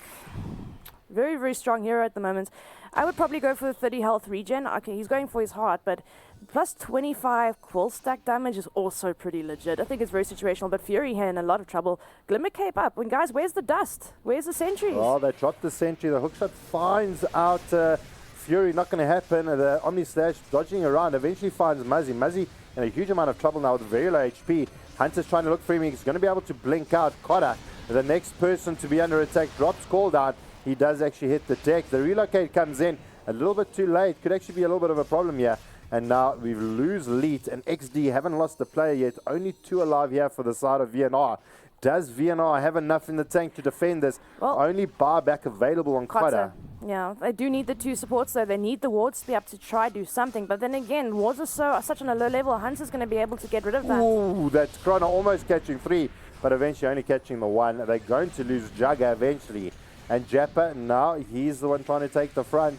very, very strong hero at the moment. I would probably go for the 30 health regen. Okay, he's going for his heart, but plus 25 quill stack damage is also pretty legit. I think it's very situational, but Fury here in a lot of trouble. Glimmer cape up. And guys, where's the dust? Where's the sentries? Oh, they dropped the sentry. The hookshot finds out Fury, not going to happen. The Omni Slash dodging around, eventually finds Muzzy. Muzzy in a huge amount of trouble now with very low HP. Hunter's trying to look for him. He's going to be able to blink out. Kotta The next person to be under attack drops cooldown. He does actually hit the deck. The relocate comes in a little bit too late. Could actually be a little bit of a problem here. And now we lose lead. And Exdee haven't lost the player yet. Only 2 alive here for the side of VNR. Does VNR have enough in the tank to defend this? Well, only buyback available on Quetta. Yeah, they do need the 2 supports, though. They need the wards to be able to try to do something. But then again, wards are such on a low level. Hunter's going to be able to get rid of that. Ooh, that's Chrono almost catching 3, but eventually only catching the 1. They're going to lose Jugga eventually. And Jappa, now he's the one trying to take the front.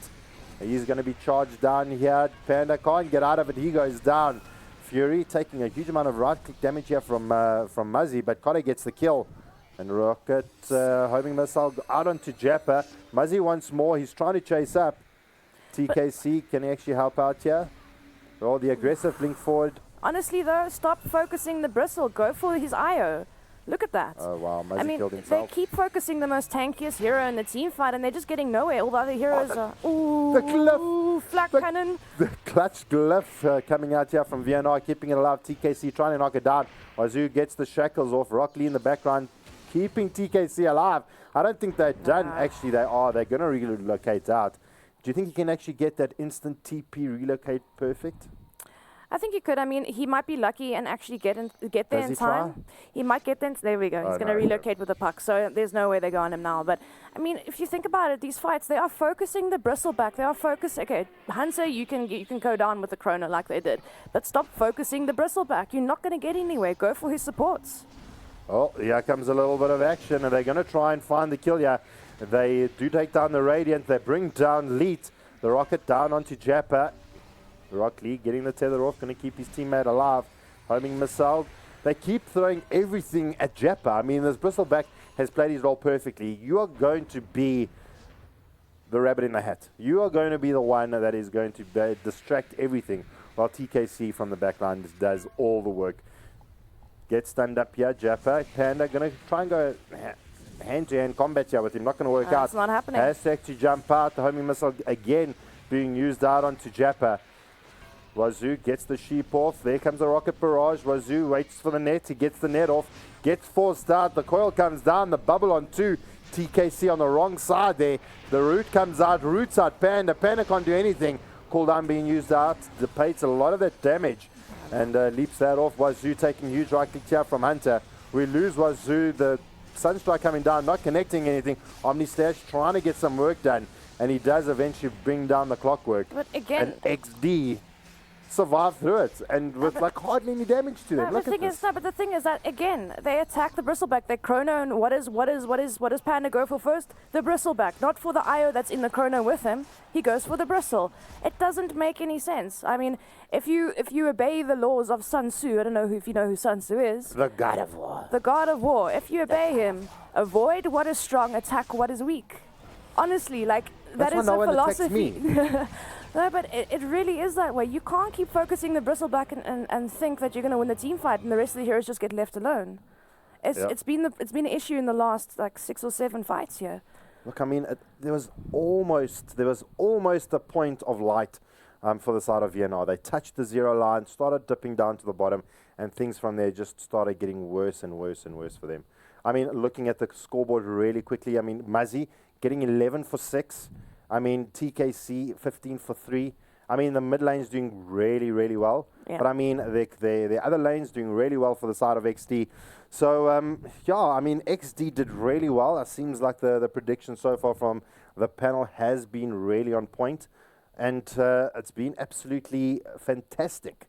He's going to be charged down here. Panda can't get out of it. He goes down. Fury taking a huge amount of right-click damage here from Muzzy, but Kotta gets the kill. And Rocket homing missile out onto Jappa. Muzzy once more. He's trying to chase up. TKC, can he actually help out here? Well, the aggressive link forward. Honestly, though, stop focusing the bristle. Go for his IO. Look at that. Oh, wow. Muzzy I mean, killed himself. they keep focusing the most tankiest hero in the team fight, and they're just getting nowhere. All the other heroes are... Ooh, the glyph. flak cannon. The clutch glyph coming out here from VNR, keeping it alive. TKC trying to knock it down. Wazoo gets the shackles off. Rock Lee in the background, keeping TKC alive. I don't think they're done. Actually, they are. They're going to relocate out. Do you think he can actually get that instant TP relocate perfect? I think he could. I mean, he might be lucky and actually get there in time. He might get there. There we go. He's going to relocate with the puck. So there's no way they go on him now. But, I mean, if you think about it, these fights, they are focusing the bristle back. They are focused. Okay, Hunter, you can go down with the Chrono like they did. But stop focusing the bristle back. You're not going to get anywhere. Go for his supports. Oh, here comes a little bit of action. And they're going to try and find the kill here. They do take down the Radiant. They bring down Leet. The rocket down onto Jappa. Rock Lee getting the tether off, going to keep his teammate alive. Homing missile. They keep throwing everything at Jappa. I mean, this Bristleback has played his role perfectly. You are going to be the rabbit in the hat. You are going to be the one that is going to distract everything, while TKC from the backline does all the work. Gets stunned up here, Jappa. Panda going to try and go hand-to-hand combat here with him. Not going to work out. It's not happening. Has to actually jump out. The homing missile again being used out onto Jappa. Wazoo gets the sheep off. There comes the rocket barrage. Wazoo waits for the net. He gets the net off. Gets forced out. The coil comes down. The bubble on 2. TKC on the wrong side there. The root comes out. Roots out Panda. Panda can't do anything. Cooldown being used out. Debates a lot of that damage. And leaps that off. Wazoo taking huge right click here from Hunter. We lose Wazoo. The Sunstrike coming down. Not connecting anything. Omnislash trying to get some work done. And he does eventually bring down the clockwork. But again... And Exdee survive through it, and with like hardly any damage to them. But the thing is that again they attack the bristleback. They Chrono, and what does Panda go for first? The bristleback, not for the IO that's in the Chrono with him. He goes for the bristle. It doesn't make any sense. I mean, if you obey the laws of Sun Tzu, I don't know if you know who Sun Tzu is. The God of War. The God of War. If you obey him, avoid what is strong, attack what is weak. Honestly, like that is a philosophy. No, but it really is that way. You can't keep focusing the bristleback and think that you're going to win the team fight and the rest of the heroes just get left alone. It's been an issue in the last like 6 or 7 fights here. Look, I mean, there was almost a point of light for the side of VNR. They touched the 0 line, started dipping down to the bottom, and things from there just started getting worse and worse and worse for them. I mean, looking at the scoreboard really quickly, I mean, Muzzy getting 11 for 6. I mean, TKC 15 for 3. I mean, the mid lane's doing really, really well. Yeah. But I mean, the other lane's doing really well for the side of Exdee. So, yeah, I mean, Exdee did really well. It seems like the prediction so far from the panel has been really on point. And it's been absolutely fantastic.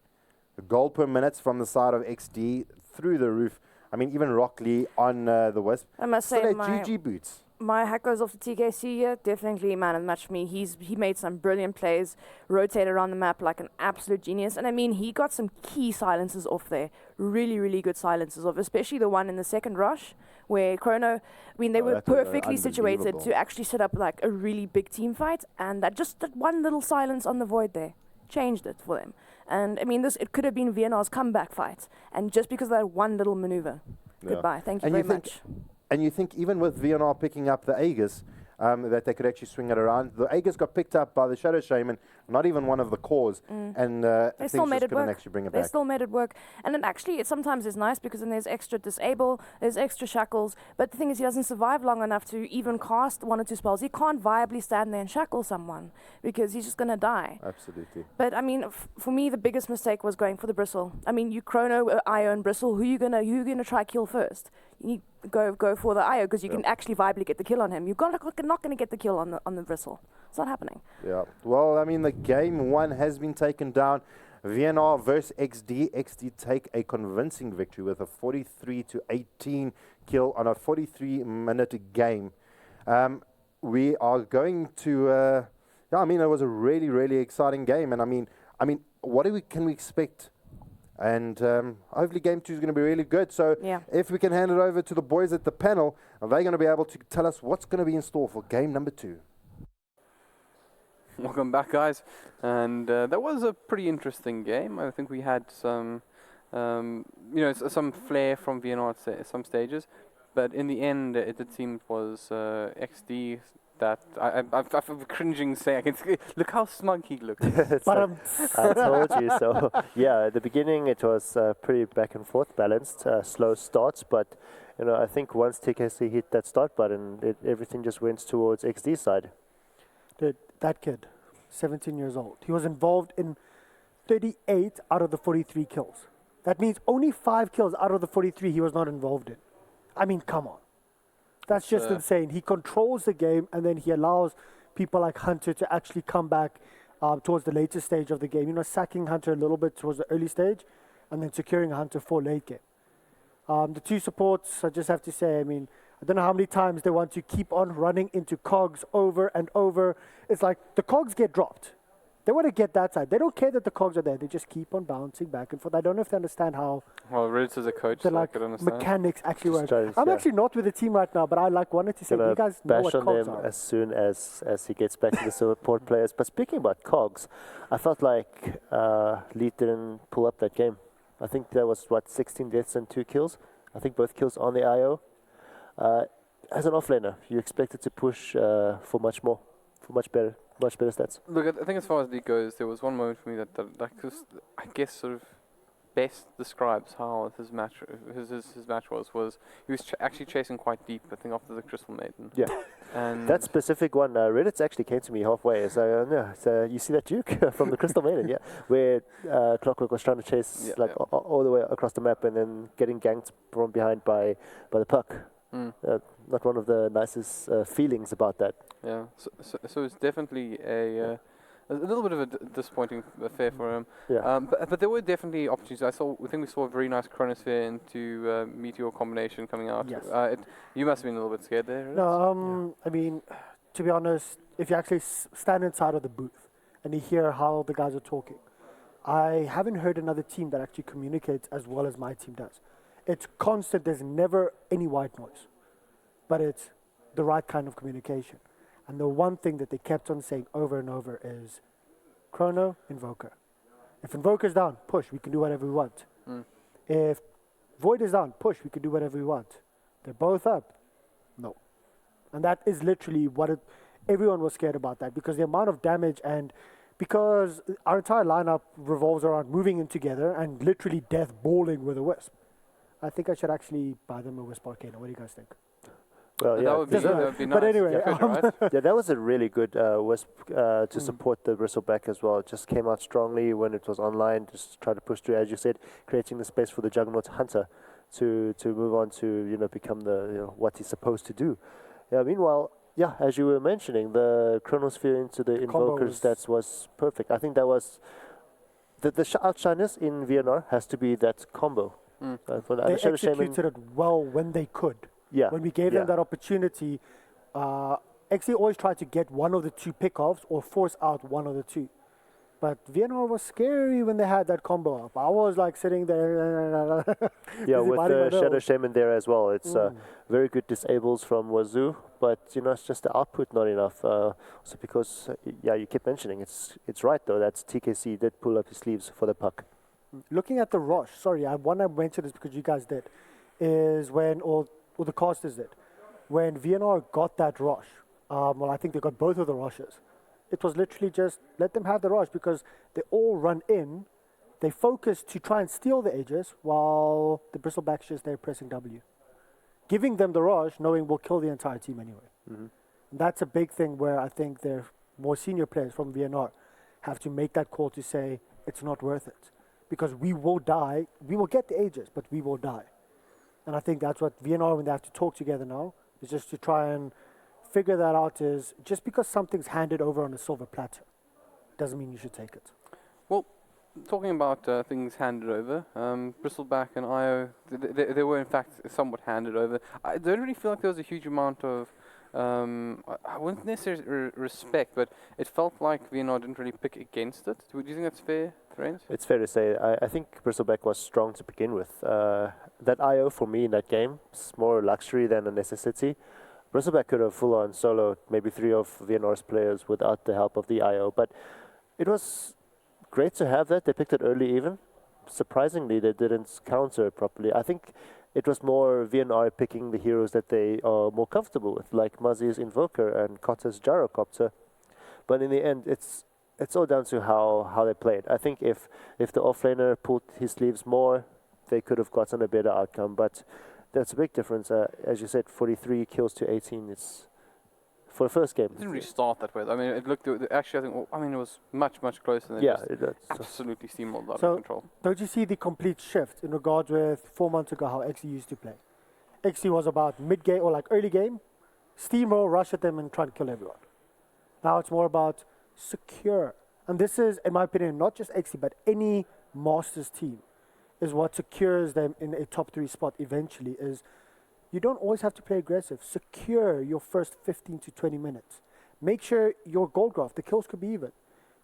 The goal per minute from the side of Exdee through the roof. I mean, even Rock Lee on the Wisp. I must say, GG boots. My hat goes off to TKC here. Definitely man of the match for me. He made some brilliant plays, rotated around the map like an absolute genius. And I mean, he got some key silences off there. Really, really good silences off, especially the one in the second rush where Chrono, I mean, they were perfectly situated to actually set up like a really big team fight. And that one little silence on the void there changed it for them. And I mean, it could have been VNR's comeback fight. And just because of that one little maneuver. Yeah. Goodbye. Thank you very much. And you think even with VNR picking up the Aegis, that they could actually swing it around. The Aegis got picked up by the Shadow Shaman. not even one of the cores, and things still made just it couldn't work. actually bring it They back. still made it work. And then actually, it sometimes is nice because then there's extra disable, there's extra shackles. But the thing is, he doesn't survive long enough to even cast 1 or 2 spells. He can't viably stand there and shackle someone because he's just going to die. Absolutely. But I mean, for me, the biggest mistake was going for the bristle. I mean, you chrono, Io, and bristle. Who you gonna try kill first? You go for the Io because you can actually viably get the kill on him. You're not gonna get the kill on the bristle. It's not happening. Yeah. Well, I mean, the game 1 has been taken down. VNR versus Exdee. Exdee take a convincing victory with a 43-18 kill on a 43-minute game. We are going to. Yeah, I mean, it was a really, really exciting game, and I mean, what can we expect? And hopefully game 2 is going to be really good. So if we can hand it over to the boys at the panel, are they going to be able to tell us what's going to be in store for game number 2? Welcome back, guys. And that was a pretty interesting game. I think we had some, some flair from VNR at some stages, but in the end, it did seem it was Exdee that I'm cringing saying. I can look how smug he looked. I told you so. Yeah, at the beginning it was pretty back and forth, balanced, slow starts, but I think once TKC hit that start button, everything just went towards Exdee's side. Dude, that kid, 17 years old, he was involved in 38 out of the 43 kills. That means only 5 kills out of the 43 he was not involved in. I mean, come on. That's just insane. He controls the game, and then he allows people like Hunter to actually come back towards the later stage of the game. Sacking Hunter a little bit towards the early stage, and then securing Hunter for late game. The 2 supports, I just have to say, I mean, I don't know how many times they want to keep on running into cogs over and over. It's like the cogs get dropped. They want to get that side. They don't care that the cogs are there. They just keep on bouncing back and forth. I don't know if they understand how Well, Ritz as a coach, the I could understand. mechanics actually work. Just I'm actually not with the team right now, but I wanted to say, you guys know bash what on cogs them are. as soon as he gets back to the support players. But speaking about cogs, I felt like Lead didn't pull up that game. I think there was 16 deaths and 2 kills. I think both kills on the IO. As an offlaner, you expected to push for much more, for much better stats. Look, I think as far as League goes, there was one moment for me that I guess sort of best describes how his match was he was actually chasing quite deep, I think, after the Crystal Maiden. Yeah. And That specific one, Reddit actually came to me halfway. So you see that Duke from the Crystal Maiden, yeah, where Clockwork was trying to chase all the way across the map and then getting ganked from behind by the puck. Not one of the nicest feelings about that. Yeah, so it's definitely a little bit of a disappointing affair for him. Yeah. But there were definitely opportunities. I think we saw a very nice Chronosphere into Meteor combination coming out. Yes. You must have been a little bit scared there. Right? No, I mean, to be honest, if you actually stand inside of the booth and you hear how the guys are talking, I haven't heard another team that actually communicates as well as my team does. It's constant. There's never any white noise, but it's the right kind of communication. And the one thing that they kept on saying over and over is Chrono, Invoker. If Invoker's down, push. We can do whatever we want. If Void is down, push. We can do whatever we want. They're both up. No. And that is literally what everyone was scared about that, because the amount of damage, and because our entire lineup revolves around moving in together and literally death balling with a Wisp. I think I should actually buy them a Wisp Arcana. What do you guys think? Well, That yeah, would be nice. But anyway, Yeah, right? yeah, that was a really good Wisp to support the Bristleback as well. It just came out strongly when it was online, just try to push through, as you said, creating the space for the Juggernaut Hunter to move on to become the what he's supposed to do. Yeah. Meanwhile, yeah, as you were mentioning, the Chronosphere into the Invoker stats was perfect. I think that was the outshiners in VNR has to be that combo. They executed it well when they could. Yeah. When we gave them that opportunity, Exdee always tried to get one of the two pickoffs or force out one of the two. But VNR was scary when they had that combo up. I was like sitting there. Yeah, with the Shadow Shaman there as well. It's very good disables from Wazoo, but it's just the output not enough. Also because you kept mentioning it's right though. That's TKC did pull up his sleeves for the puck. Looking at the rush, sorry, I want to mention this because you guys did, is when or the casters did, when VNR got that rush. Well, I think they got both of the rushes. It was literally just let them have the rush because they all run in. They focus to try and steal the Aegis while the Bristlebacks just there pressing W. Giving them the rush, knowing we'll kill the entire team anyway. Mm-hmm. That's a big thing where I think their more senior players from VNR have to make that call to say it's not worth it. Because we will die. We will get the Aegis, but we will die. And I think that's what VNR, when they have to talk together now, is just to try and figure that out. Is just because something's handed over on a silver platter doesn't mean you should take it. Well, talking about things handed over, Bristleback and IO, they were in fact somewhat handed over. I don't really feel like there was a huge amount of, I wouldn't necessarily respect, but it felt like VNR didn't really pick against it. Do you think that's fair, friends? It's fair to say. I think Bristleback was strong to begin with. That IO for me in that game is more a luxury than a necessity. Bristleback could have full-on soloed maybe 3 of VNR's players without the help of the IO, but it was great to have that. They picked it early even. Surprisingly, they didn't counter properly. I think it was more VNR picking the heroes that they are more comfortable with, like Muzzy's Invoker and Kotta's Gyrocopter. But in the end, it's all down to how they played. I think if the offlaner pulled his sleeves more, they could have gotten a better outcome. But that's a big difference. As you said, 43 kills to 18. It's for the first game. It didn't really start that way. I mean, it looked actually. I think it was much closer than Yeah, just absolutely steamrolled out So of control. don't you see the complete shift in regards with 4 months ago how Exdee used to play? Exdee was about mid-game or like early game, steamroll, rush at them and try to kill everyone. Now it's more about secure. And this is, in my opinion, not just Exdee, but any Masters team is what secures them in a top 3 spot eventually is you don't always have to play aggressive. Secure your first 15 to 20 minutes. Make sure your gold graph, the kills could be even.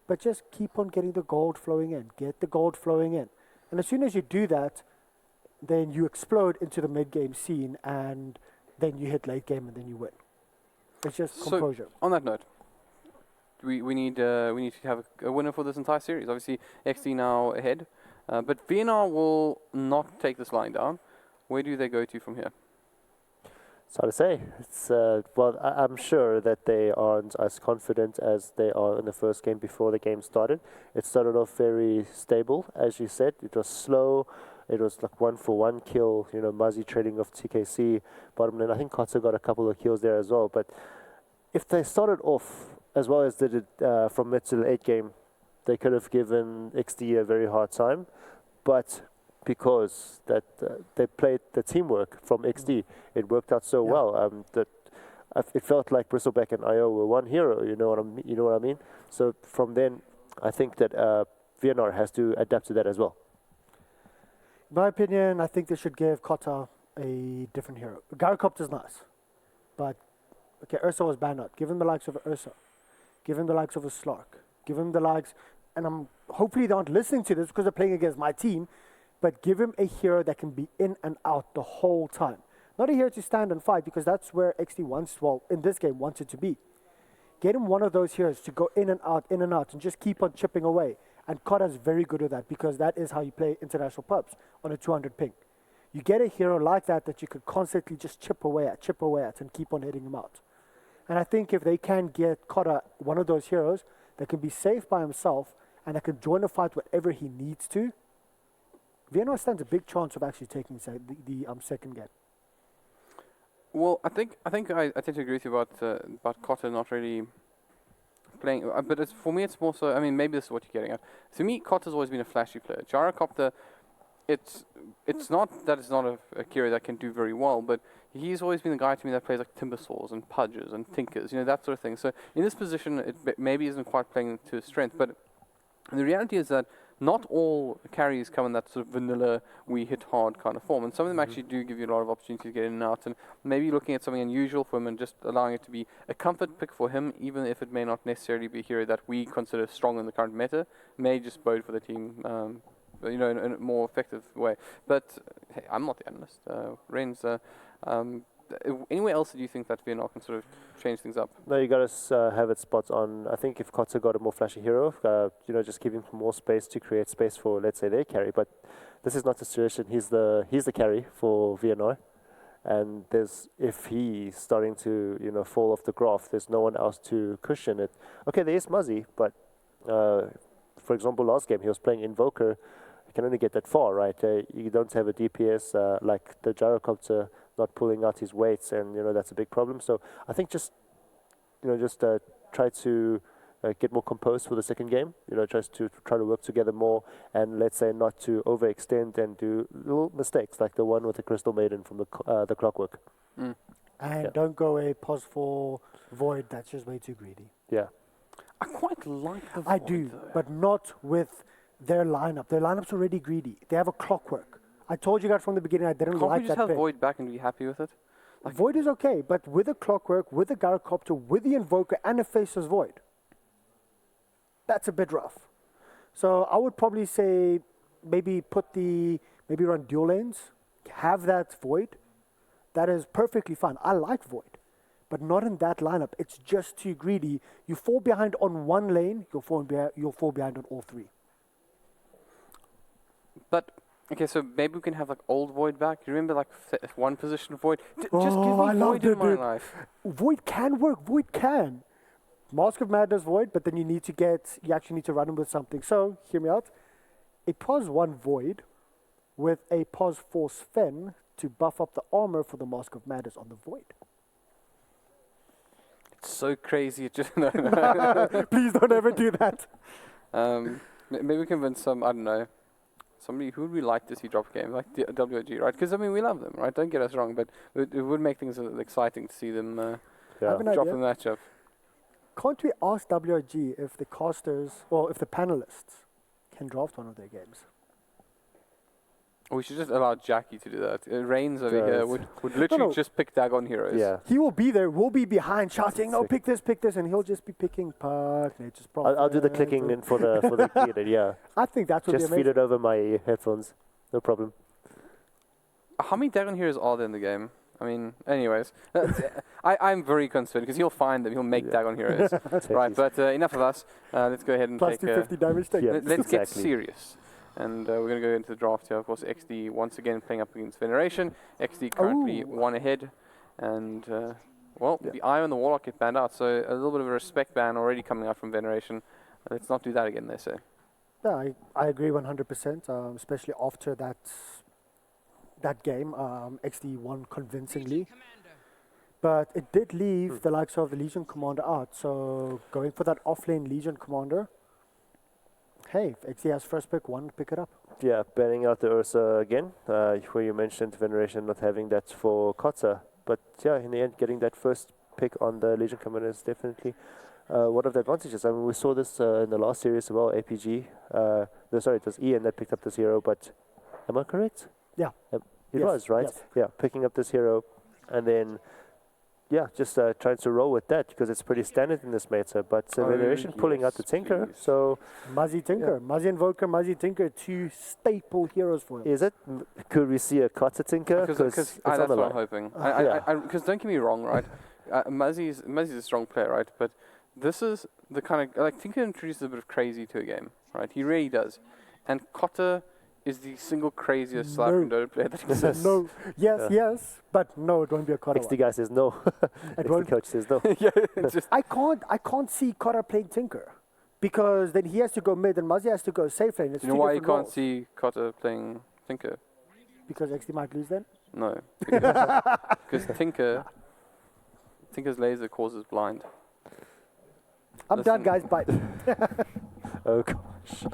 But just keep on getting the gold flowing in. Get the gold flowing in. And as soon as you do that, then you explode into the mid-game scene and then you hit late game and then you win. It's just composure. So, on that note, we need to have a winner for this entire series. Obviously, XD now ahead. But VNR will not take this line down. Where do they go to from here? It's hard to say. It's well, I'm sure that they aren't as confident as they are in the first game before the game started. It started off very stable, as you said. It was slow. It was like 1-for-1 kill. You know, Muzzy trading off TKC bottom lane. I think Kotze got a couple of kills there as well. But if they started off as well as they did from mid to the late game, they could have given XD a very hard time. But because that they played the teamwork from XD, it worked out so well that it felt like Bristleback and IO were one hero. You know what I mean? So from then, I think that VNR has to adapt to that as well. In my opinion, I think they should give Kotta a different hero. Gyrocopter's nice, but okay, Ursa was banned out. Give him the likes of Ursa. Give him the likes of a Slark. Give him the likes, and hopefully they aren't listening to this because they're playing against my team. But give him a hero that can be in and out the whole time. Not a hero to stand and fight because that's where XD in this game, wanted to be. Get him one of those heroes to go in and out, and just keep on chipping away. And Kotta's very good at that because that is how you play international pubs on a 200 ping. You get a hero like that you could constantly just chip away at, and keep on hitting him out. And I think if they can get Kotta one of those heroes that can be safe by himself and that can join a fight whenever he needs to, VNR stands a big chance of actually taking the second game. Well, I tend to agree with you about Kotta not really playing. But for me, it's more so. I mean, maybe this is what you're getting at. To me, Kotta's always been a flashy player. Gyrocopter, it's not that it's not a hero that can do very well, but he's always been the guy to me that plays like Timbersaws and Pudges and Tinkers, that sort of thing. So in this position, it maybe isn't quite playing to his strength, but the reality is that not all carries come in that sort of vanilla, we hit hard kind of form. And some of them actually do give you a lot of opportunity to get in and out. And maybe looking at something unusual for him and just allowing it to be a comfort pick for him, even if it may not necessarily be a hero that we consider strong in the current meta, may just bode for the team, in a more effective way. But hey, I'm not the analyst. Renz, anywhere else do you think that VNR can sort of change things up? No, you got to have it spot on. I think if Kotze got a more flashy hero, just give him more space to create space for, let's say, their carry. But this is not the situation. He's the carry for VNR. And if he's starting to fall off the graph, there's no one else to cushion it. Okay, there is Muzzy, but for example, last game he was playing Invoker. You can only get that far, right? You don't have a DPS like the gyrocopter not pulling out his weights, and that's a big problem. So I think just try to get more composed for the second game. Just to try to work together more, and let's say not to overextend and do little mistakes like the one with the Crystal Maiden from the Clockwork. And Yeah. don't go a pos for Void. That's just way too greedy. Yeah. I quite like the I Void, do, though. but not with their lineup. Their lineup's already greedy. They have a Clockwork. I told you guys from the beginning I didn't Can't like we just that have pick. Void back and be happy with it? Void is okay, but with a Clockwork, with a Gyrocopter, with the Invoker, and a Faceless Void, that's a bit rough. So I would probably say maybe run dual lanes, have that Void. That is perfectly fine. I like Void, but not in that lineup. It's just too greedy. You fall behind on one lane, you'll fall behind on all three. But okay, so maybe we can have like old Void back. You remember like one position of Void? Just give Oh, I me loved Void in it, my dude. life. Void can work. Void can. Mask of Madness Void, but then you actually need to run him with something. So, hear me out. A pos 1 Void with a pos 4 Sven to buff up the armor for the Mask of Madness on the Void. It's so crazy. It just no. Please don't ever do that. Maybe we can win some. I don't know. Somebody who would we like to see drop a game like the WG, right? Because I mean we love them, right? Don't get us wrong, but it would make things exciting to see them I have an drop idea. a matchup. Can't we ask WRG if the casters, or if the panelists, can draft one of their games? We should just allow Jackie to do that. Reigns over here Yes. would literally No. just pick Dagon heroes. Yeah. He will be there. We'll be behind shouting, "No, Sick. pick this," and he'll just be picking Park Nature's I'll do the Prophet. clicking in for the keyboard, yeah. I think that would Just be feed amazing. it over my headphones. No problem. How many Dagon heroes are there in the game? I mean, anyways, I'm very concerned because he'll find them. He'll make Yeah. Dagon heroes. Right, but enough of us. Let's go ahead and Plus take. 250 damage take. Yeah. Let's get Exactly. serious. And we're going to go into the draft here. Of course, Exdee once again playing up against Veneration. Exdee currently Ooh. one ahead. And, Yeah. the Eye and the Warlock get banned out. So a little bit of a respect ban already coming out from Veneration. Let's not do that again, they say. Yeah, I agree 100%, especially after that game. XD won convincingly. But it did leave the likes of the Legion Commander out. So going for that offlane Legion Commander, hey, if XD has first pick, one, pick it up. Yeah, banning out the Ursa again, where you mentioned Veneration not having that for Kotza. But yeah, in the end, getting that first pick on the Legion Commander is definitely one of the advantages. I mean, we saw this in the last series as well, APG. No, sorry, it was Ian that picked up this hero, but am I correct? Yeah. It Yes, was, right? yes. Yeah, picking up this hero, and then, yeah, just trying to roll with that, because it's pretty standard in this meta. But Oh, Veneration pulling out the yes, Tinker, please. so Muzzy Tinker, Muzzy Invoker, Muzzy Tinker, two staple heroes for him. is it? Could we see a Kotza Tinker? Because it's that's on the what line. I'm hoping. Yeah. Because don't get me wrong, right? Muzzy's a strong player, right? But this is the kind of like Tinker introduces a bit of crazy to a game, right? He really does. And Kotta is the single craziest South African Dota player that exists. No, yes, Yeah. yes, but no, it won't be a Cotter XD one. guy says no. It XD won't. coach says no. Yeah, it's just I can't see Cotter playing Tinker, because then he has to go mid and Muzzy has to go safe lane. It's you know two why you different can't roles. see Kotta playing Tinker? Because XD might lose then. No, because Tinker's laser causes blind. I'm done, Listen. guys. Bye. Oh gosh.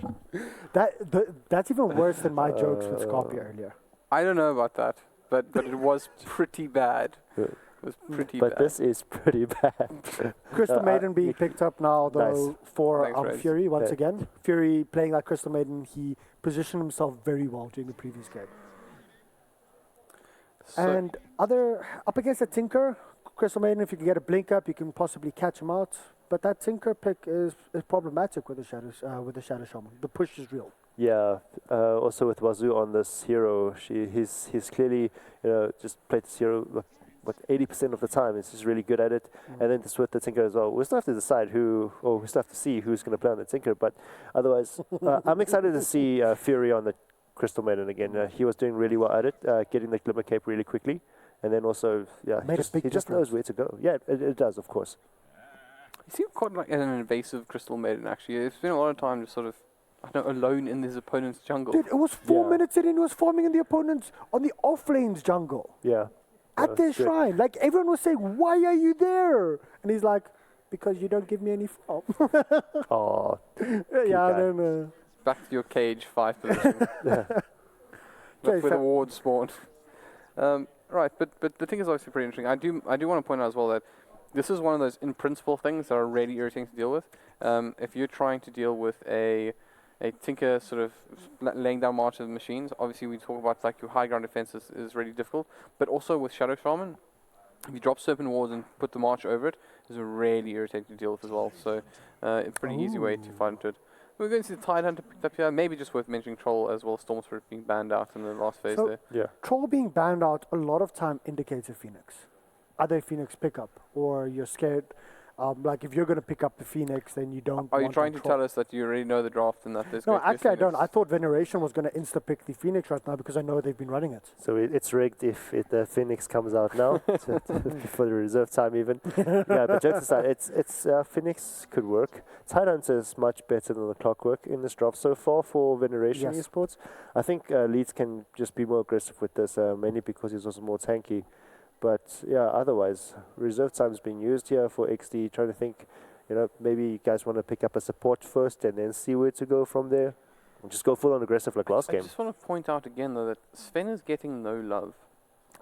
That's even worse than my jokes with Scorpio earlier. I don't know about that, but it was pretty bad. It was pretty But bad. this is pretty bad. Crystal Maiden being you- picked up now, though, Nice. for Thanks, Rez. Fury once Yeah. again. Fury playing like Crystal Maiden, he positioned himself very well during the previous game. So- And up against a Tinker, Crystal Maiden, if you can get a blink up, you can possibly catch him out. But that Tinker pick is problematic with the Shadow Shaman. The push is real. Yeah. Also with Wazoo on this hero, he's clearly just played this hero like, what 80% of the time. He's just really good at it. And then just with the Tinker as well, we still have to decide we still have to see who's going to play on the Tinker. But otherwise, I'm excited to see Fury on the Crystal Maiden again. He was doing really well at it, getting the Glimmer Cape really quickly. And then also, yeah, Made a big he just knows where to go. Yeah, it does, of course. He seemed quite like an invasive Crystal Maiden, actually. He spent a lot of time just sort of, I don't know, alone in his opponent's jungle. Dude, it was 4 Yeah. minutes in and he was farming in the opponent's on the off lane's jungle. Yeah. At their it's good. shrine. Like, everyone was saying, why are you there? And he's like, because you don't give me any farm. Oh, Yeah, I guy. don't know. Back to your cage 5 position. Okay, That's where the so- wards spawn. Right, but the thing is obviously pretty interesting. I do want to point out as well that this is one of those in principle things that are really irritating to deal with. If you're trying to deal with a tinker sort of laying down march of the machines, obviously we talk about like your high ground defense is really difficult, but also with Shadow Shaman, if you drop Serpent Wards and put the march over it, is really irritating to deal with as well. So a pretty easy way to fight into it. We're going to see the Tide Hunter picked up here. Maybe just worth mentioning Troll as well. Storm Spirit being banned out in the last phase So- there. yeah. Troll being banned out a lot of time indicates a Phoenix. Either a Phoenix pickup or you're scared. Like if you're going to pick up the Phoenix, then you don't. Are you want trying to Troll. tell us that you already know the draft and that there's No, going to be a actually I don't. Phoenix? I thought Veneration was going to insta-pick the Phoenix right now because I know they've been running it. So it's rigged if the Phoenix comes out now before the reserve time even. Yeah, but jokes aside, it's Phoenix could work. Tidehunter is much better than the Clockwork in this draft so far for Veneration Yes. esports. I think Leeds can just be more aggressive with this, mainly because he's also more tanky. But yeah, otherwise, reserve time's being used here for Exdee. Trying to think, maybe you guys want to pick up a support first and then see where to go from there. Or just go full on aggressive like last I game. just want to point out again though that Sven is getting no love.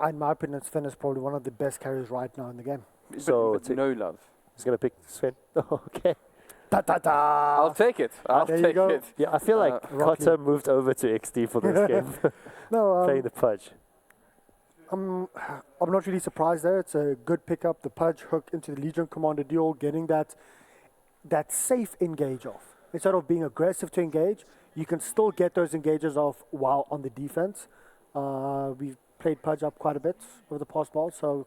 In my opinion, Sven is probably one of the best carriers right now in the game. So But no love. He's going to pick Sven. Okay. Da da da! I'll take it. I'll there you take go. it. Yeah, I feel like Rocky. Cotter moved over to XD for this game, No, playing the Pudge. I'm not really surprised there. It's a good pickup. The Pudge hook into the Legion Commander duel, getting that safe engage off. Instead of being aggressive to engage, you can still get those engages off while on the defense. We've played Pudge up quite a bit over the past while, so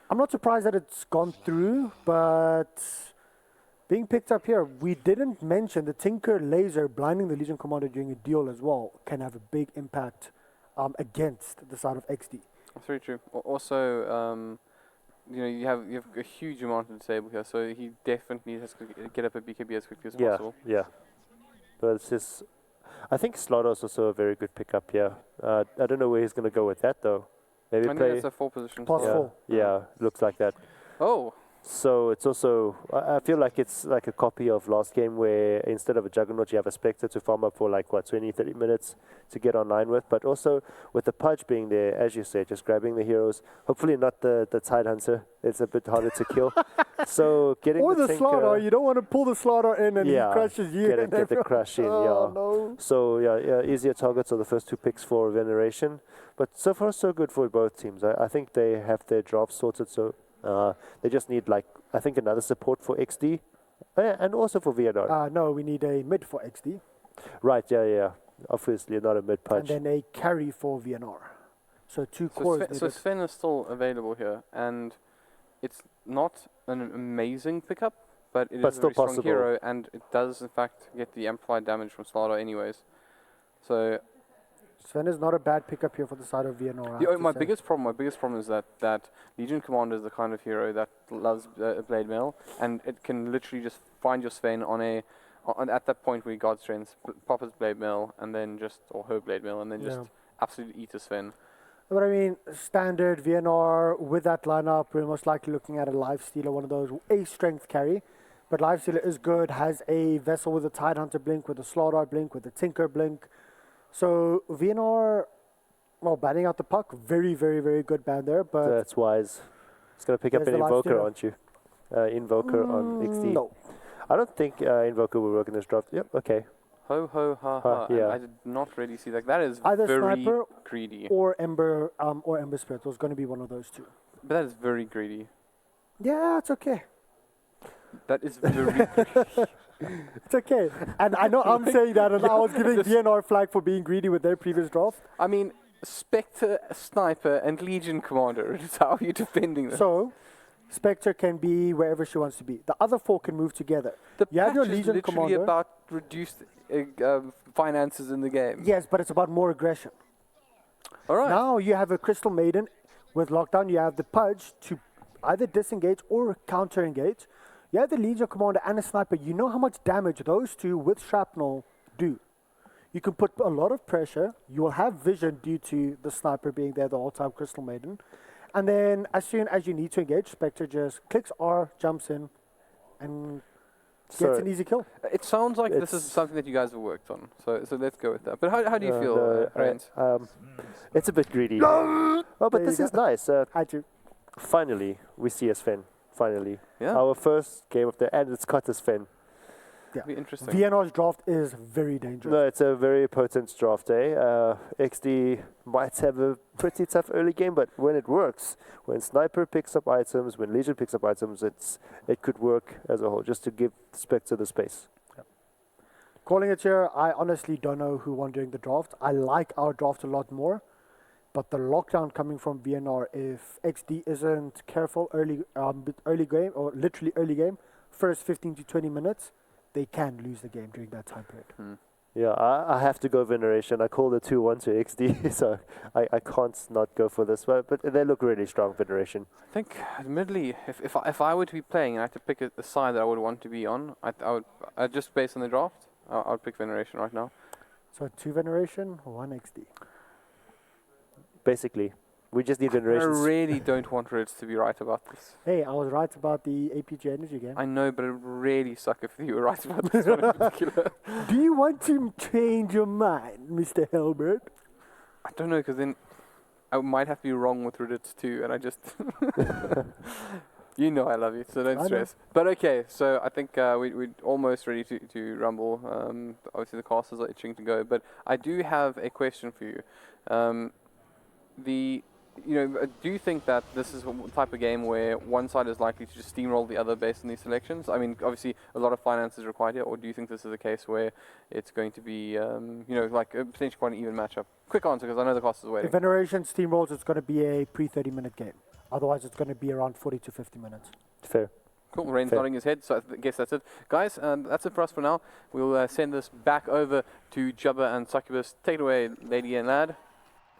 I'm not surprised that it's gone through, but being picked up here, we didn't mention the Tinker Laser blinding the Legion Commander during a duel as well can have a big impact against the side of XD. That's very true. Also, you have a huge amount to disable here, so he definitely has to get up a BKB as quickly as possible. Yeah. But it's just, I think Slaughter's also a very good pickup here. I don't know where he's going to go with that though. Maybe I think play. that's a 4 position. Pass slot. four. Yeah, looks like that. Oh, So it's also, I feel like it's like a copy of last game where instead of a Juggernaut, you have a Spectre to farm up for 20, 30 minutes to get online with. But also with the Pudge being there, as you said, just grabbing the heroes. Hopefully not the Tidehunter. It's a bit harder to kill. So getting Or the Tinker, Slaughter. You don't want to pull the Slaughter in and Yeah, he crushes you. get and the everyone- crush in, Oh, yeah. no. So yeah, easier targets are the first 2 picks for Veneration. But so far so good for both teams. I think they have their drafts sorted, so they just need I think another support for XD and also for VNR. No, we need a mid for XD Right, yeah. Obviously not a mid and punch. then a carry for VNR. So 2 cores. So Sven is still available here, and it's not an amazing pickup, but it But is a still very strong possible. hero, and it does in fact get the amplified damage from Slaughter anyways. So Sven is not a bad pickup here for the side of VNR. I have to my say. biggest problem is that Legion Commander is the kind of hero that loves Blade Mail, and it can literally just find your Sven at that point where he God strengths, pop his Blade Mail, and then or her Blade Mail, and then just Yeah. absolutely eat a Sven. But I mean, standard VNR with that lineup, we're most likely looking at a Lifestealer, one of those, a strength carry. But Lifestealer is good, has a Vessel with a Tidehunter blink, with a Slaughter blink, with a Tinker blink. So VNR, banning out the puck, very, very, very good ban there. But That's wise. It's going to pick up There's an the Invoker, Lifestealer. aren't you? Invoker on XD. no. I don't think Invoker will work in this draft. Yep, okay. Ho ho ha ha. yeah. I did not really see that. That is Either very Sniper greedy. or Ember Spirit. It was going to be one of those two. But that is very greedy. Yeah, it's okay. That is very greedy. It's okay. And I know I'm saying that, and I was giving VNR flag for being greedy with their previous draft. I mean, Spectre, Sniper, and Legion Commander. How are you defending them? So, Spectre can be wherever she wants to be. The other 4 can move together. the you have patch your is Legion literally Commander. about reduced finances in the game. Yes, but it's about more aggression. All right. Now you have a Crystal Maiden With lockdown, you have the Pudge to either disengage or counter-engage. You have the Legion Commander and a Sniper. You know how much damage those two with Shrapnel do. You can put a lot of pressure. You will have vision due to the Sniper being there the whole time, Crystal Maiden. And then as soon as you need to engage, Spectre just clicks R, jumps in, and gets an easy kill. It sounds like this is something that you guys have worked on. So let's go with that. But how do you feel, Rand? It's a bit greedy. Well, but There this you is nice. Had to. Finally, we see a Sven. Finally. Yeah. Our first game of the... And it's cut as Sven. It'll be interesting. VNR's draft is very dangerous. No, it's a very potent draft, Exdee might have a pretty tough early game, but when it works, when Sniper picks up items, when Legion picks up items, it could work as a whole, just to give Spectre the space. Calling it here, I honestly don't know who won during the draft. I like our draft a lot more, but the lockdown coming from VNR, if XD isn't careful early game, or literally early game, first 15 to 20 minutes, they can lose the game during that time period. Yeah, I have to go Veneration. I called it 2-1 to XD, so I can't not go for this. But they look really strong, Veneration. I think, admittedly, if I were to be playing and I had to pick a side that I would want to be on, I'd just based on the draft, I would pick Veneration right now. So 2 Veneration, 1 XD. Basically, we just need I Veneration. really don't want Rids to be right about this. Hey, I was right about the APG Energy game. I know, but it would really suck if you were right about this one in particular. Do you want to change your mind, Mr. Helbert? I don't know, because then I might have to be wrong with Reddit too, and I just... You know I love you, so don't stress. But okay, so I think we're almost ready to rumble. Obviously the casters are itching to go, but I do have a question for you. Do you think that this is a type of game where one side is likely to just steamroll the other based on these selections? I mean, obviously a lot of finance is required here, or do you think this is a case where it's going to be, like potentially quite an even matchup? Quick answer, because I know the casters are waiting. If Veneration steamrolls, it's going to be a pre-30-minute game. Otherwise, it's going to be around 40 to 50 minutes. Fair. Cool, Rain's nodding his head, so I guess that's it. Guys, that's it for us for now. We'll send this back over to Jubba and Succubus. Take it away, lady and lad.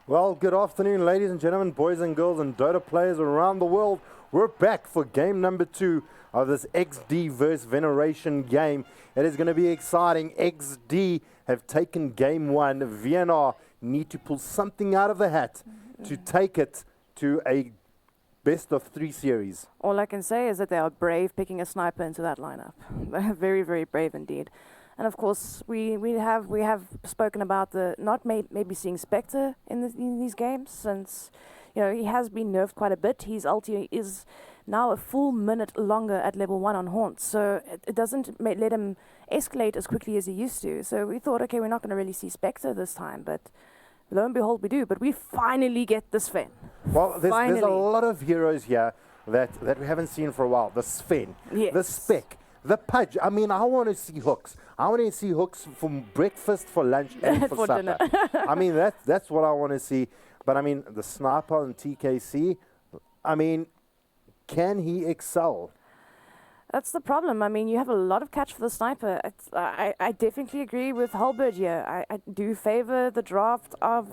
Well, good afternoon, ladies and gentlemen, boys and girls, and Dota players around the world. We're back for game number 2 of this XD versus Veneration game. It is going to be exciting. XD have taken game 1. VNR need to pull something out of the hat to take it to a best of 3 series. All I can say is that they are brave picking a sniper into that lineup. They're very, very brave indeed. And of course, we have spoken about the maybe seeing Spectre in these games, since he has been nerfed quite a bit. His ulti is now a full minute longer at level 1 on Haunt, so it doesn't let him escalate as quickly as he used to. So we thought, okay, we're not going to really see Spectre this time, but lo and behold, we do. But we finally get the Sven. Well, there's a lot of heroes here that we haven't seen for a while. The Sven, the Spec, the Pudge. I mean, I want to see hooks. I want to see hooks for breakfast, for lunch, and for supper. Dinner. I mean, that's what I want to see. But I mean, the Sniper and TKC, I mean, can he excel? That's the problem. I mean, you have a lot of catch for the Sniper. I definitely agree with Holbert here. I do favor the draft of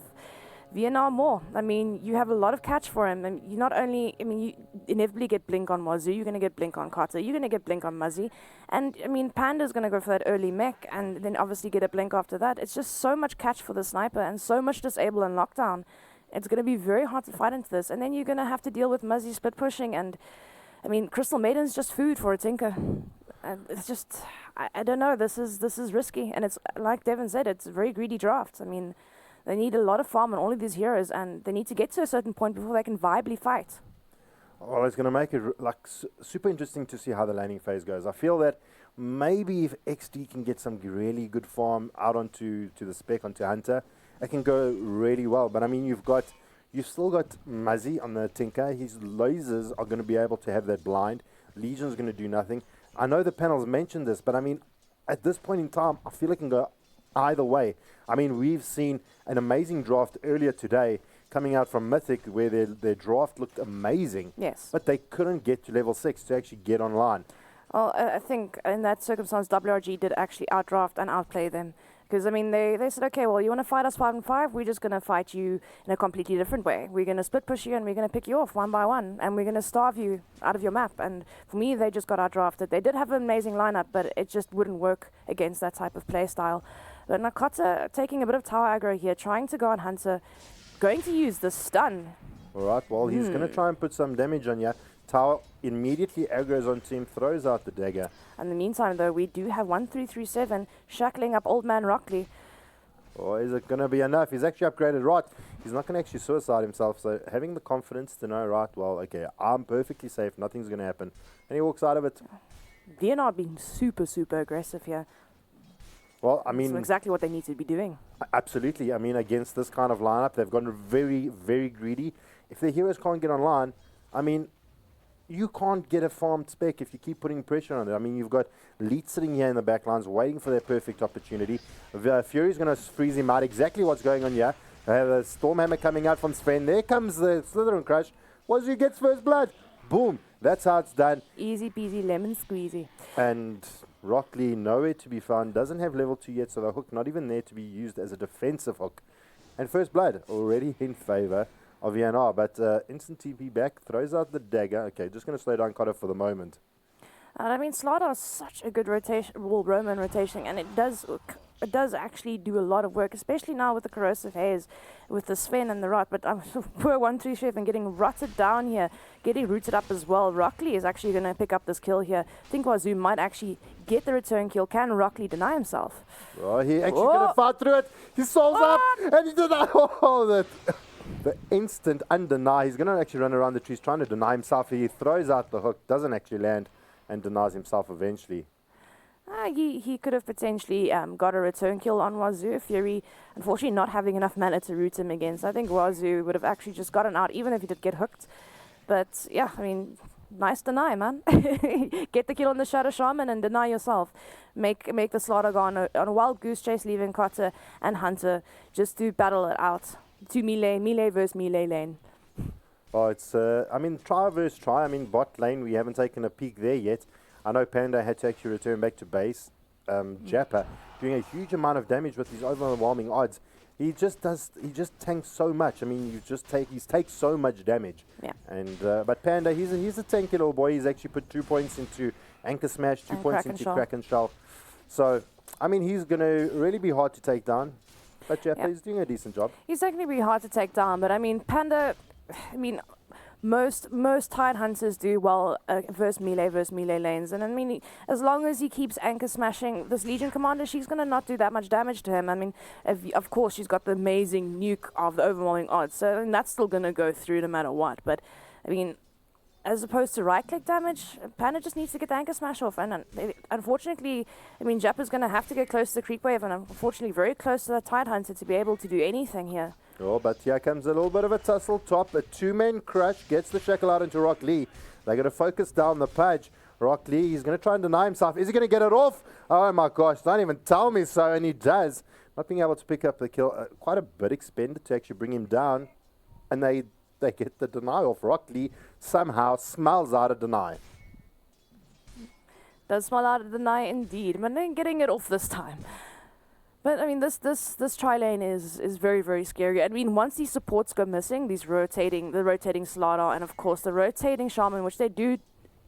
VNR more. I mean, you have a lot of catch for him. And you not only, you inevitably get Blink on Wazoo, you're going to get Blink on Carter, you're going to get Blink on Muzzy. And, Panda's going to go for that early mech and then obviously get a Blink after that. It's just so much catch for the Sniper and so much disable and lockdown. It's going to be very hard to fight into this. And then you're going to have to deal with Muzzy split pushing and, Crystal Maiden's just food for a Tinker. And it's just, I don't know, this is risky. And it's, like Devin said, it's a very greedy draft. They need a lot of farm on all of these heroes, and they need to get to a certain point before they can viably fight. Well, it's going to make it super interesting to see how the laning phase goes. I feel that maybe if XD can get some really good farm out onto the Spec, onto Hunter, it can go really well. But you've still got Muzzy on the Tinker. His lasers are going to be able to have that blind. Legion's going to do nothing. I know the panels mentioned this, but at this point in time, I feel it can go either way. We've seen an amazing draft earlier today coming out from Mythic where their draft looked amazing. Yes. But they couldn't get to level 6 to actually get online. Well, I think in that circumstance, WRG did actually outdraft and outplay them. Because, I mean, they said, okay, well, you want to fight us 5-5? We're just going to fight you in a completely different way. We're going to split push you and we're going to pick you off one by one. And we're going to starve you out of your map. And for me, they just got outdrafted. They did have an amazing lineup, but it just wouldn't work against that type of play style. But Nakata taking a bit of tower aggro here, trying to go on Hunter, going to use the stun. All right, well, he's going to try and put some damage on you. Tower immediately aggroes onto him, throws out the dagger. In the meantime, though, we do have 1337 shackling up Old Man Rockley. Or is it going to be enough? He's actually upgraded right. He's not going to actually suicide himself. So having the confidence to know, right, well, okay, I'm perfectly safe. Nothing's going to happen. And he walks out of it. DNR being super, super aggressive here. Well, I mean... That's exactly what they need to be doing. Absolutely. I mean, against this kind of lineup, they've gotten very, very greedy. If their heroes can't get online, I mean... You can't get a farmed spec if you keep putting pressure on it. I mean, you've got Leet sitting here in the back lines waiting for their perfect opportunity. Fury's going to freeze him out. Exactly what's going on here. They have a Stormhammer coming out from Sven. There comes the Slytherin Crush. Wazoo gets first blood. Boom. That's how it's done. Easy peasy lemon squeezy. And Rockley nowhere to be found. Doesn't have level 2 yet, so the hook not even there to be used as a defensive hook. And first blood already in favor of VNR, but instant TP back, throws out the dagger. Okay, just going to slow down Cotter for the moment. And I mean, Slardar is such a good rotation, well, Roman rotation, and it does actually do a lot of work, especially now with the corrosive haze, with the Sven and the rot. But poor 137 getting rotted down here, getting rooted up as well. Rockley is actually going to pick up this kill here. I think Wazoo might actually get the return kill. Can Rockley deny himself? Oh, he actually going to fight through it. He solves up, and he did that. Oh, that. The instant undeny, he's going to actually run around the trees trying to deny himself. He throws out the hook, doesn't actually land, and denies himself eventually. He could have potentially got a return kill on Wazoo. Fury, unfortunately, not having enough mana to root him against. I think Wazoo would have actually just gotten out, even if he did get hooked. But, yeah, I mean, nice deny, man. Get the kill on the Shadow Shaman and deny yourself. Make the slaughter go on a wild goose chase, leaving Cotter and Hunter just to battle it out. To melee versus melee lane. Oh, it's, I mean, try versus try. I mean, bot lane, we haven't taken a peek there yet. I know Panda had to actually return back to base. Jappa doing a huge amount of damage with these overwhelming odds. He just tanks so much. I mean, he takes so much damage. Yeah. And but Panda, he's a tanky little boy. He's actually put 2 points into Anchor Smash, 2 points into Kraken Shell. So, I mean, he's going to really be hard to take down. But Jappa is doing a decent job. He's technically hard to take down, but I mean, Panda, I mean, most Tide Hunters do well versus melee lanes. And I mean, as long as he keeps anchor smashing this Legion Commander, she's going to not do that much damage to him. I mean, of course, she's got the amazing nuke of the overwhelming odds, so that's still going to go through no matter what. But, I mean, as opposed to right-click damage, Panda just needs to get the anchor smash off. And unfortunately, I mean, Jappa's going to have to get close to the creep wave, and unfortunately very close to the Tide Hunter to be able to do anything here. Oh, but here comes a little bit of a tussle top. A 2-man crush gets the shackle out into Rock Lee. They're going to focus down the pudge. Rock Lee, he's going to try and deny himself. Is he going to get it off? Oh my gosh, don't even tell me so, and he does. Not being able to pick up the kill. Quite a bit expended to actually bring him down. And they get the deny off. Rock Lee somehow smells out a deny. Does smell out a deny indeed, but then getting it off this time. But I mean, this tri-lane is very, very scary. I mean, once these supports go missing, the rotating Slardar and of course the rotating Shaman, which they do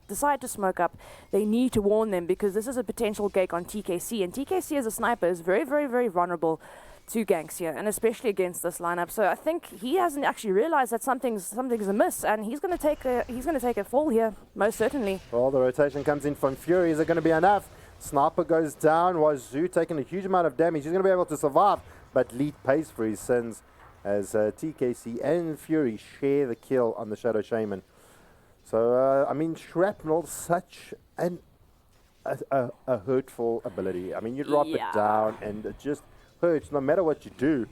decide to smoke up, they need to warn them because this is a potential gank on TKC, and TKC as a sniper is very, very, very vulnerable to ganks here, and especially against this lineup. So I think he hasn't actually realized that something's amiss, and he's going to take a fall here, most certainly. Well, the rotation comes in from Fury. Is it going to be enough? Sniper goes down. Wazoo taking a huge amount of damage. He's going to be able to survive, but Leet pays for his sins as TKC and Fury share the kill on the Shadow Shaman. So, I mean, Shrapnel, such a hurtful ability. I mean, you drop it down and it just hurts no matter what you do.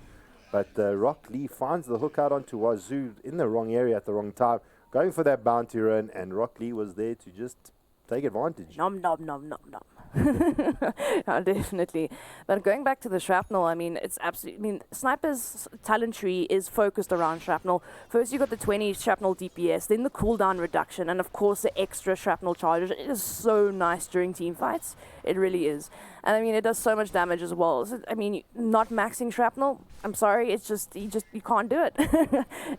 But Rock Lee finds the hook out onto Wazoo in the wrong area at the wrong time, going for that bounty run, and Rock Lee was there to just take advantage. Nom nom nom nom nom. Definitely. But going back to the shrapnel, I mean, it's absolutely. I mean, Sniper's talent tree is focused around shrapnel. First, you got the 20 shrapnel DPS, then the cooldown reduction, and of course the extra shrapnel charges. It is so nice during team fights. It really is. And I mean, it does so much damage as well. So, I mean, not maxing shrapnel, I'm sorry, it's just, you can't do it.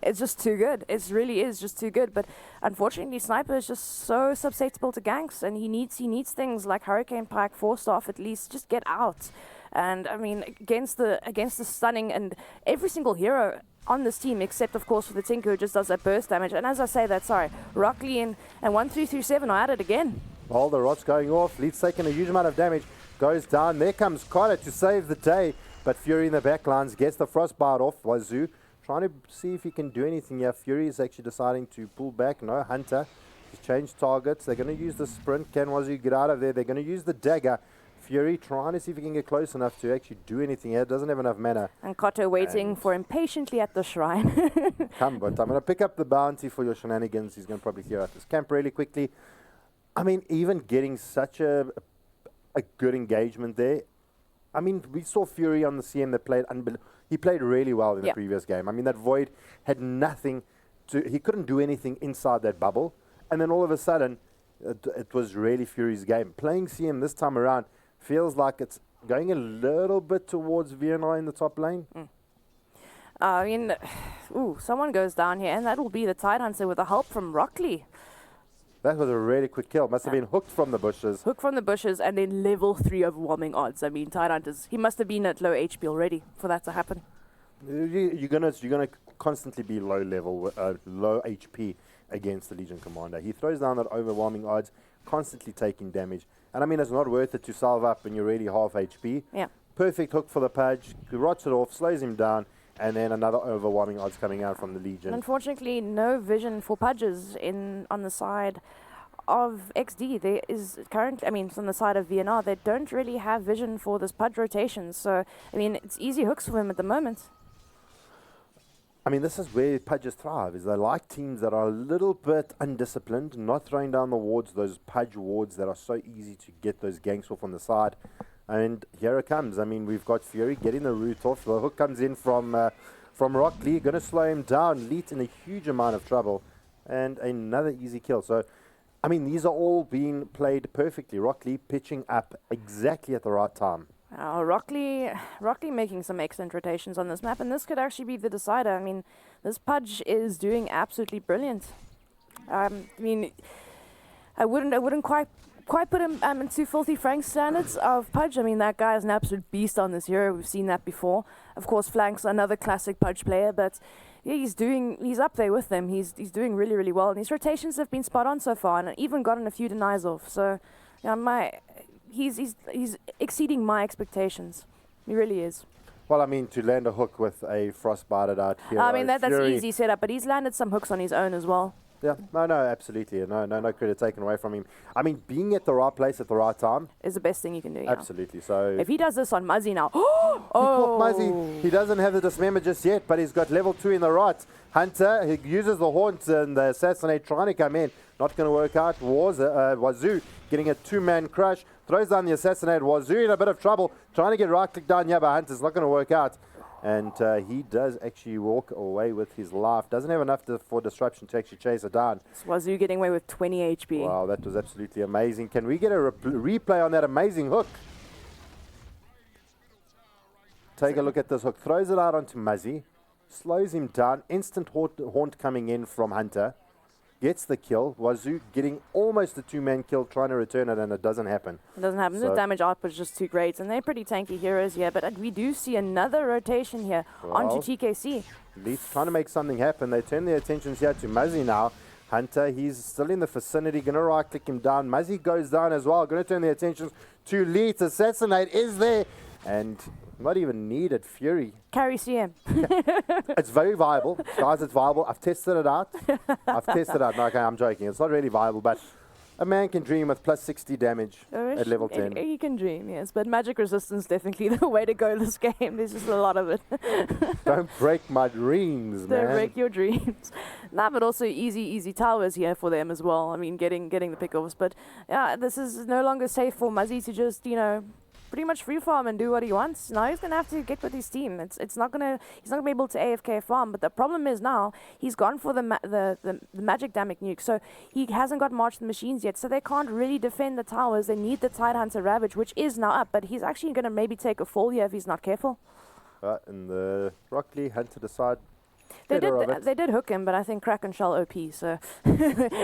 It's just too good. It really is just too good. But unfortunately, Sniper is just so susceptible to ganks, and he needs things like Hurricane Pike, Force Staff at least, just get out. And I mean, against the stunning, and every single hero on this team, except of course for the Tinker, who just does that burst damage. And as I say that, sorry, Rockley and 1337 are at it again. Well, the rot's going off. Leeds taking a huge amount of damage. Goes down. There comes Carter to save the day. But Fury in the backlines gets the frostbite off. Wazoo trying to see if he can do anything here. Fury is actually deciding to pull back. No, Hunter. He's changed targets. They're going to use the sprint. Can Wazoo get out of there? They're going to use the dagger. Fury trying to see if he can get close enough to actually do anything here. Doesn't have enough mana. And Koto waiting for him patiently at the shrine. Come, but I'm going to pick up the bounty for your shenanigans. He's going to probably clear out this camp really quickly. I mean, even getting such a good engagement there. I mean, we saw Fury on the CM that played he played really well in the previous game. I mean, that Void had nothing he couldn't do anything inside that bubble. And then all of a sudden, it was really Fury's game. Playing CM this time around feels like it's going a little bit towards VNI in the top lane. I mean, someone goes down here, and that will be the Tidehunter with the help from Rockley. That was a really quick kill. Must have been hooked from the bushes. Hooked from the bushes, and then level 3 overwhelming odds. I mean, Tidehunters, he must have been at low HP already for that to happen. You're gonna constantly be low level, low HP against the Legion Commander. He throws down that overwhelming odds, constantly taking damage. And I mean, it's not worth it to salve up when you're already half HP. Yeah. Perfect hook for the Pudge. Rots it off, slows him down, and then another overwhelming odds coming out from the Legion. Unfortunately, no vision for Pudges on the side of Exdee. There is currently, I mean, on the side of VNR, they don't really have vision for this Pudge rotation. So, I mean, it's easy hooks for him at the moment. I mean, this is where Pudges thrive, is they like teams that are a little bit undisciplined, not throwing down the wards, those Pudge wards that are so easy to get those ganks off on the side. And here it comes. I mean, we've got Fury getting the root off. The hook comes in from Rockley, going to slow him down. Leet in a huge amount of trouble. And another easy kill. So, I mean, these are all being played perfectly. Rockley pitching up exactly at the right time. Rockley making some excellent rotations on this map, and this could actually be the decider. I mean, this Pudge is doing absolutely brilliant. I mean, I wouldn't quite put him into Filthy Frank standards of Pudge. I mean, that guy is an absolute beast on this hero. We've seen that before. Of course, Flank's another classic Pudge player, but yeah, he's up there with them. He's doing really, really well, and his rotations have been spot on so far, and even gotten a few denies off. So, yeah, he's exceeding my expectations. He really is. Well, I mean, to land a hook with a frostbited out here. I mean, that's easy setup, but he's landed some hooks on his own as well. Yeah, no, absolutely. No credit taken away from him. I mean, being at the right place at the right time is the best thing you can do. Absolutely. So if he does this on Muzzy now, Muzzy, he doesn't have the dismember just yet, but he's got level 2 in the right. Hunter, he uses the haunt and the assassinate trying to come in. Not going to work out. Wazoo getting a 2-man crush. Throws down the assassinate. Wazoo in a bit of trouble. Trying to get right click down here, but Hunter's not going to work out. And he does actually walk away with his life. Doesn't have enough for disruption to actually chase it down. Wazoo getting away with 20 HP. Wow, that was absolutely amazing. Can we get a replay on that amazing hook? Take a look at this hook. Throws it out onto Muzzy. Slows him down. Instant haunt coming in from Hunter. Gets the kill. Wazoo getting almost a 2-man kill, trying to return it, and it doesn't happen. It doesn't happen. The damage output is just too great, and they're pretty tanky heroes here. But we do see another rotation here onto TKC. Leeds trying to make something happen. They turn their attentions here to Muzzy now. Hunter, he's still in the vicinity. Going to right-click him down. Muzzy goes down as well. Going to turn their attentions to Leeds. Assassinate is there. And not even needed. Fury. Carry CM. It's very viable. Guys, it's viable. I've tested it out. No, okay, I'm joking. It's not really viable, but a man can dream with plus 60 damage at level 10. He can dream, yes. But magic resistance definitely the way to go this game. There's just a lot of it. Don't break my dreams, man. Don't break your dreams. Nah, but also easy towers here for them as well. I mean, getting the pickoffs. But yeah, this is no longer safe for Muzzy to just, pretty much free farm and do what he wants. Now he's gonna have to get with his team. He's not gonna be able to AFK farm. But the problem is now he's gone for the magic damage nuke, so he hasn't got March the Machines yet. So they can't really defend the towers. They need the Tidehunter Ravage, which is now up, but he's actually gonna maybe take a fall here if he's not careful. And the Rock Lee hunted aside. They did hook him, but I think Kraken Shell OP, so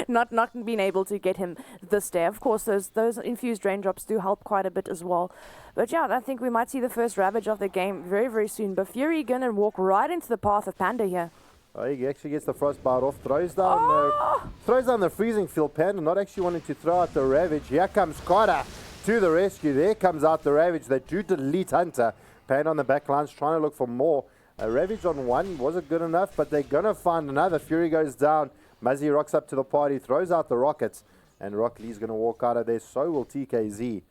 not being able to get him this day. Of course, those infused raindrops do help quite a bit as well. But yeah, I think we might see the first Ravage of the game very, very soon. But Fury gonna walk right into the path of Panda here. Oh, he actually gets the Frostbite off, throws down the freezing field. Panda not actually wanting to throw out the Ravage. Here comes Carter to the rescue. There comes out the Ravage. They do delete Hunter. Panda on the back lines trying to look for more. A Ravage on one wasn't good enough, but they're going to find another. Fury goes down. Muzzy rocks up to the party, throws out the rockets, and Rock Lee's going to walk out of there. So will TKZ.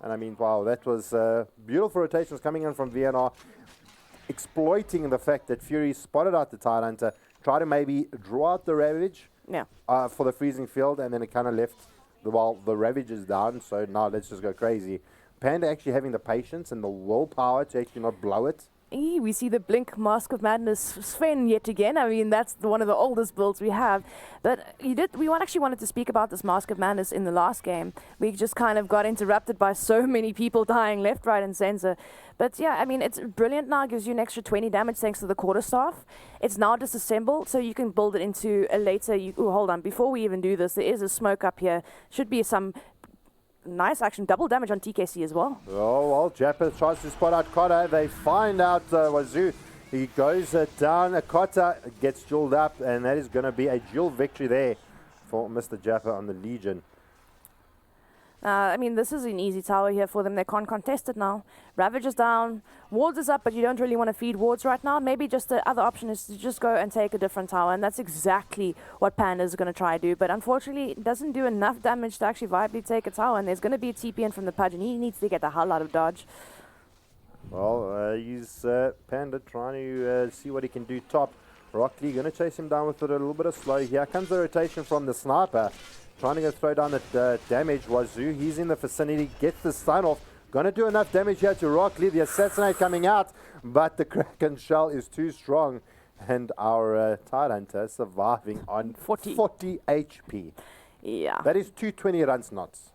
And I mean, wow, that was beautiful rotations coming in from VNR, exploiting the fact that Fury spotted out the Tidehunter, tried to maybe draw out the Ravage for the freezing field, and then it kind of left the Ravage is down. So now let's just go crazy. Panda actually having the patience and the willpower to actually not blow it. We see the Blink Mask of Madness Sven yet again. I mean, that's one of the oldest builds we have. But we actually wanted to speak about this Mask of Madness in the last game. We just kind of got interrupted by so many people dying left, right, and center. But yeah, I mean, it's brilliant now. It gives you an extra 20 damage thanks to the quarterstaff. It's now disassembled, so you can build it into a later... hold on. Before we even do this, there is a smoke up here. Should be some... nice action, double damage on TKC as well. Oh, well, Jappa tries to spot out Kotta. They find out Wazoo. He goes down. Kotta gets jeweled up, and that is going to be a dual victory there for Mr. Jappa on the Legion. I mean, this is an easy tower here for them. They can't contest it now. Ravage is down. Wards is up, but you don't really want to feed wards right now. Maybe just the other option is to just go and take a different tower, and that's exactly what Panda is going to try to do. But unfortunately, it doesn't do enough damage to actually viably take a tower, and there's going to be a TP in from the Pudge, and he needs to get the hell out of dodge. Well, he's Panda trying to see what he can do top. Rock Lee going to chase him down with it a little bit of slow. Here comes the rotation from the sniper. Trying to go throw down the damage. Wazoo, he's in the vicinity, gets the stun off. Going to do enough damage here to Rock Lee. The assassinate coming out, but the Kraken Shell is too strong. And our Tidehunter surviving on 40 HP. Yeah. That is 220 runs knots.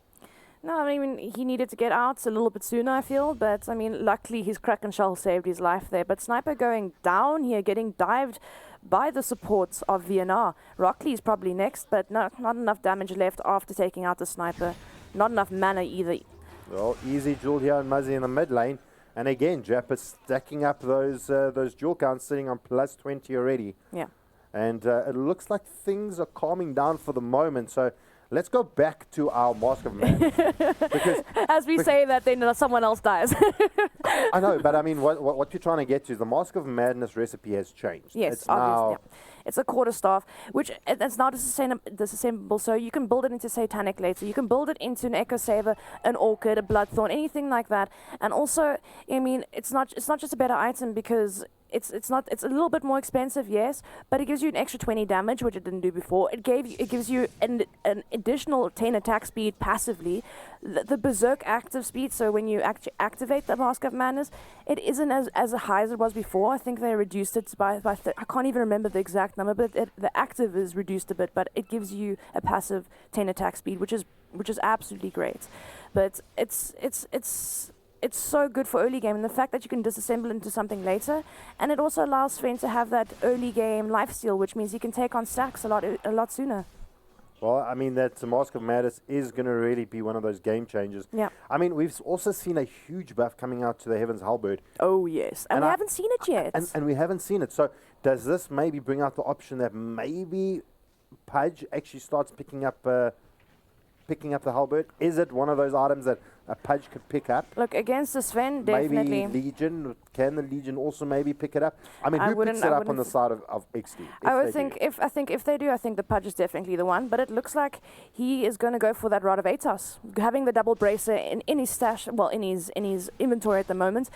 No, I mean, he needed to get out a little bit sooner, I feel. But, I mean, luckily his Kraken Shell saved his life there. But Sniper going down here, getting dived by the supports of VNR. Rockley is probably next, but not enough damage left after taking out the Sniper. Not enough mana either. Well, easy jewel here on Muzzy in the mid lane. And again, Jappa stacking up those jewel counts, sitting on plus 20 already. Yeah. And it looks like things are calming down for the moment. So let's go back to our Mask of Madness. As we say that, then someone else dies. I know, but I mean, what you're trying to get to is the Mask of Madness recipe has changed. Yes, it's obviously. now It's a quarterstaff, which it's now disassemblable, so you can build it into Satanic later. You can build it into an Echo Saver, an Orchid, a Bloodthorn, anything like that. And also, I mean, it's not just a better item because it's a little bit more expensive, yes, but it gives you an extra 20 damage, which it didn't do before. It gives you an additional 10 attack speed passively. The Berserk active speed, so when you actually activate the Mask of Madness, it isn't as high as it was before. I think they reduced it by I can't even remember the exact number, but the active is reduced a bit, but it gives you a passive 10 attack speed, which is absolutely great. But it's so good for early game, and the fact that you can disassemble into something later, and it also allows Sven to have that early game lifesteal, which means he can take on stacks a lot sooner. Well, I mean, that Mask of Madness is going to really be one of those game changers. Yeah. I mean, we've also seen a huge buff coming out to the Heaven's Halberd. Oh, yes. And we haven't seen it yet. And we haven't seen it. So does this maybe bring out the option that maybe Pudge actually starts picking up the Halberd? Is it one of those items that a Pudge could pick up? Look, against the Sven, definitely. Maybe Legion can the Legion also maybe pick it up? I mean, who picks it up on the side of Exdee? I think if they do, I think the Pudge is definitely the one. But it looks like he is going to go for that Rod of Atos, having the double bracer in his stash, well, in his inventory at the moment,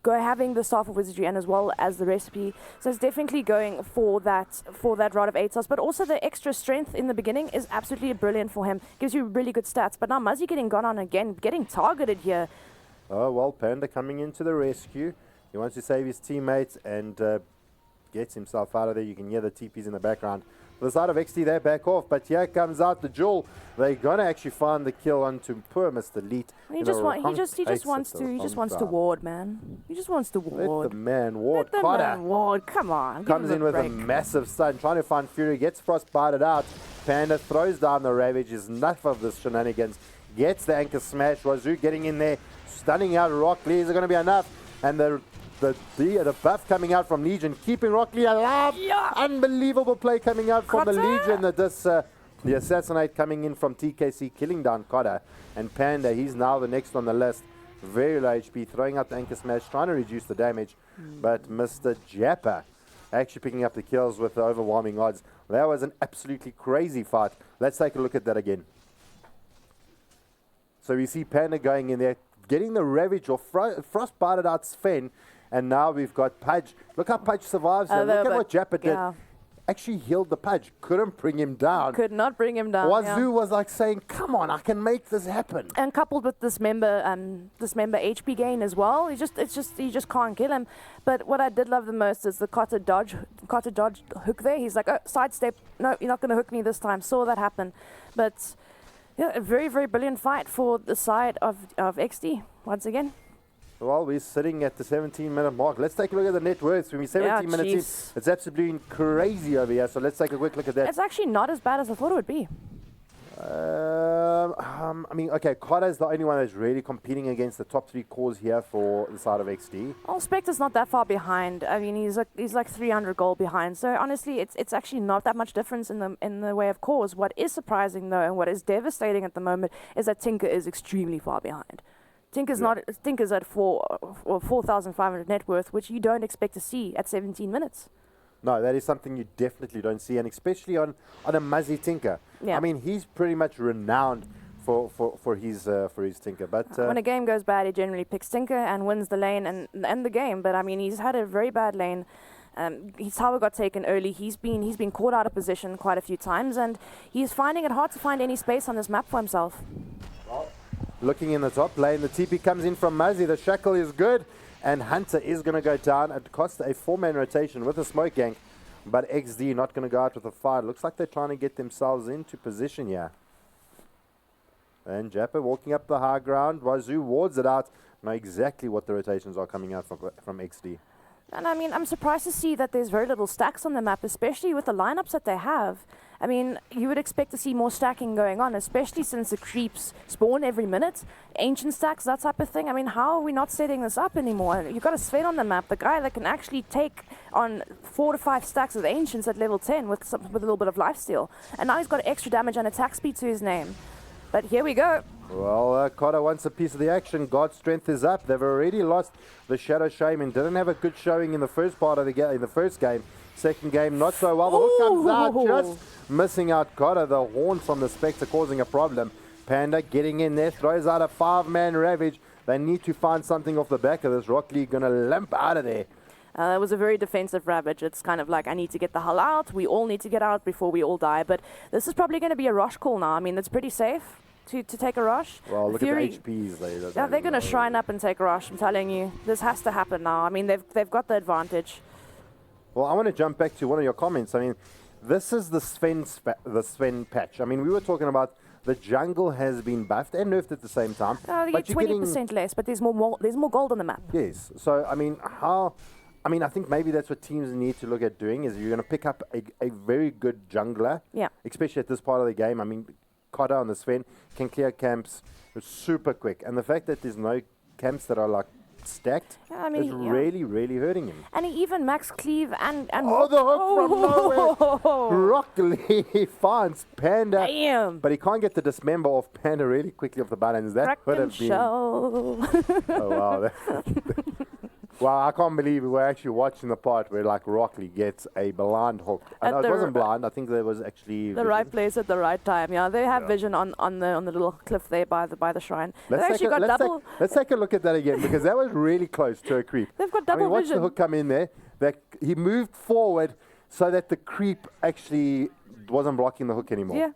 having the Staff of Wizardry and as well as the recipe. So it's definitely going for that Rod of Atos. But also the extra strength in the beginning is absolutely brilliant for him. Gives you really good stats. But now Muzzy getting gone on again, getting targeted here. Oh, well, Panda coming into the rescue. He wants to save his teammates and gets himself out of there. You can hear the TPs in the background. For the side of Exdee, they back off, but here comes out the Jewel. They're going to actually find the kill onto poor Mr. Leet. He just wants to ward, man. He just wants to ward. Let the man ward. Let the man ward. Come on. Comes in with a massive stun, trying to find Fury, gets frostbited out. Panda throws down the Ravage. Is enough of this shenanigans. Gets the anchor smash. Wazoo getting in there, stunning out Rock Lee. Is it going to be enough? And the buff coming out from Legion, keeping Rock Lee alive. Yeah. Unbelievable play coming out from the Cotter. Legion. The assassinate coming in from TKC, killing down Cotter. And Panda, he's now the next on the list. Very low HP, throwing out the anchor smash, trying to reduce the damage. But Mr. Jappa actually picking up the kills with the overwhelming odds. That was an absolutely crazy fight. Let's take a look at that again. So we see Panda going in there, getting the Ravage or frostbited out Sven. And now we've got Pudge. Look how Pudge survives here. Look at what Jappa did. Actually healed the Pudge. Couldn't bring him down. Could not bring him down. Wazoo was like saying, come on, I can make this happen. And coupled with this member HP gain as well, you just can't kill him. But what I did love the most is the Cotter dodge hook there. He's like, oh, sidestep. No, you're not going to hook me this time. Saw that happen. But yeah, a very, very brilliant fight for the side of Exdee once again. Well, we're sitting at the 17-minute mark. Let's take a look at the net worth. When we 17 minutes in, it's absolutely crazy over here. So let's take a quick look at that. It's actually not as bad as I thought it would be. I mean, okay, Cotter is the only one that's really competing against the top 3 cores here for the side of Exdee. Well, Spectre's not that far behind. I mean, he's like 300 gold behind. So honestly, it's actually not that much difference in the way of cores. What is surprising though, and what is devastating at the moment, is that Tinker is extremely far behind. Tinker's at 4,500 net worth, which you don't expect to see at 17 minutes. No, that is something you definitely don't see, and especially on a Muzzy Tinker. Yeah. I mean, he's pretty much renowned for his Tinker. But when a game goes bad, he generally picks Tinker and wins the lane and the game. But I mean, he's had a very bad lane. His tower got taken early. He's been caught out of position quite a few times, and he's finding it hard to find any space on this map for himself. Looking in the top lane, the TP comes in from Muzzy. The shackle is good, and Hunter is going to go down. It costs a 4-man rotation with a smoke gank, but Exdee not going to go out with a fight. Looks like they're trying to get themselves into position here. And Jappa walking up the high ground. Wazoo wards it out. Know exactly what the rotations are coming out from Exdee. And I mean, I'm surprised to see that there's very little stacks on the map, especially with the lineups that they have. I mean, you would expect to see more stacking going on, especially since the creeps spawn every minute. Ancient stacks, that type of thing. I mean, how are we not setting this up anymore? You've got a Sven on the map, the guy that can actually take on 4 to 5 stacks of Ancients at level 10 with a little bit of lifesteal. And now he's got extra damage and attack speed to his name. But here we go. Well, Cotter wants a piece of the action. God's strength is up. They've already lost the Shadow Shaman. Didn't have a good showing in the first part of the game, in the first game. Second game, not so well. The hook comes out, just missing out Cotter. The horn from the Spectre causing a problem. Panda getting in there, throws out a 5-man Ravage. They need to find something off the back of this. Rock Lee going to limp out of there. It was a very defensive Ravage. It's kind of like, I need to get the hell out. We all need to get out before we all die. But this is probably going to be a rush call now. I mean, it's pretty safe to take a rush. Well, look Fury, at the HPs. They're going to shrine up and take a rush. I'm telling you. This has to happen now. I mean, they've got the advantage. Well, I want to jump back to one of your comments. I mean, this is the Sven patch. I mean, we were talking about the jungle has been buffed and nerfed at the same time. You get 20% less, but there's more gold on the map. Yes. So, I mean, I think maybe that's what teams need to look at doing, is you're going to pick up a very good jungler. Yeah. Especially at this part of the game. I mean, Cotter on the Sven can clear camps super quick. And the fact that there's no camps that are like stacked is really, really hurting him. And he even max cleave and the hook from nowhere. Rock Lee finds Panda. Damn. But he can't get the dismember off Panda really quickly off the buttons. That would have been... show. Oh, wow. Well, I can't believe we're actually watching the part where like Rockley gets a blind hook. I At know it the wasn't blind. I think there was actually The right vision. place at the right time. Yeah, they have Yeah. vision on the little cliff there by the shrine. They've Let's actually take, a, got let's, double. take, let's take a look at that again because that was really close to a creep. They've got I double mean, watch vision. the hook come in there. That he moved forward so that the creep actually wasn't blocking the hook anymore. Yeah.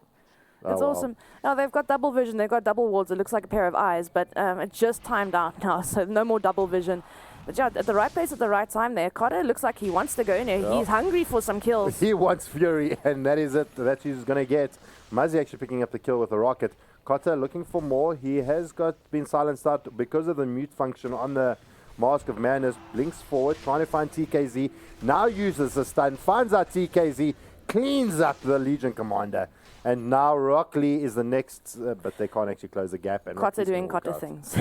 Oh, It's wow. awesome. Now they've got double vision. They've got double wards. It looks like a pair of eyes, but it just timed out now, so no more double vision. But yeah, at the right place at the right time there. Cotter looks like he wants to go in there. Yeah. He's hungry for some kills. He wants Fury, and that is it. That's who he's going to get. Muzzy actually picking up the kill with a rocket. Cotter looking for more. He has been silenced out because of the mute function on the Mask of Madness. Blinks forward, trying to find TKZ. Now uses the stun, finds out TKZ, cleans up the Legion commander. And now Rockley is the next, but they can't actually close the gap. And Cotter Rockley's doing gonna walk Cotter out. things.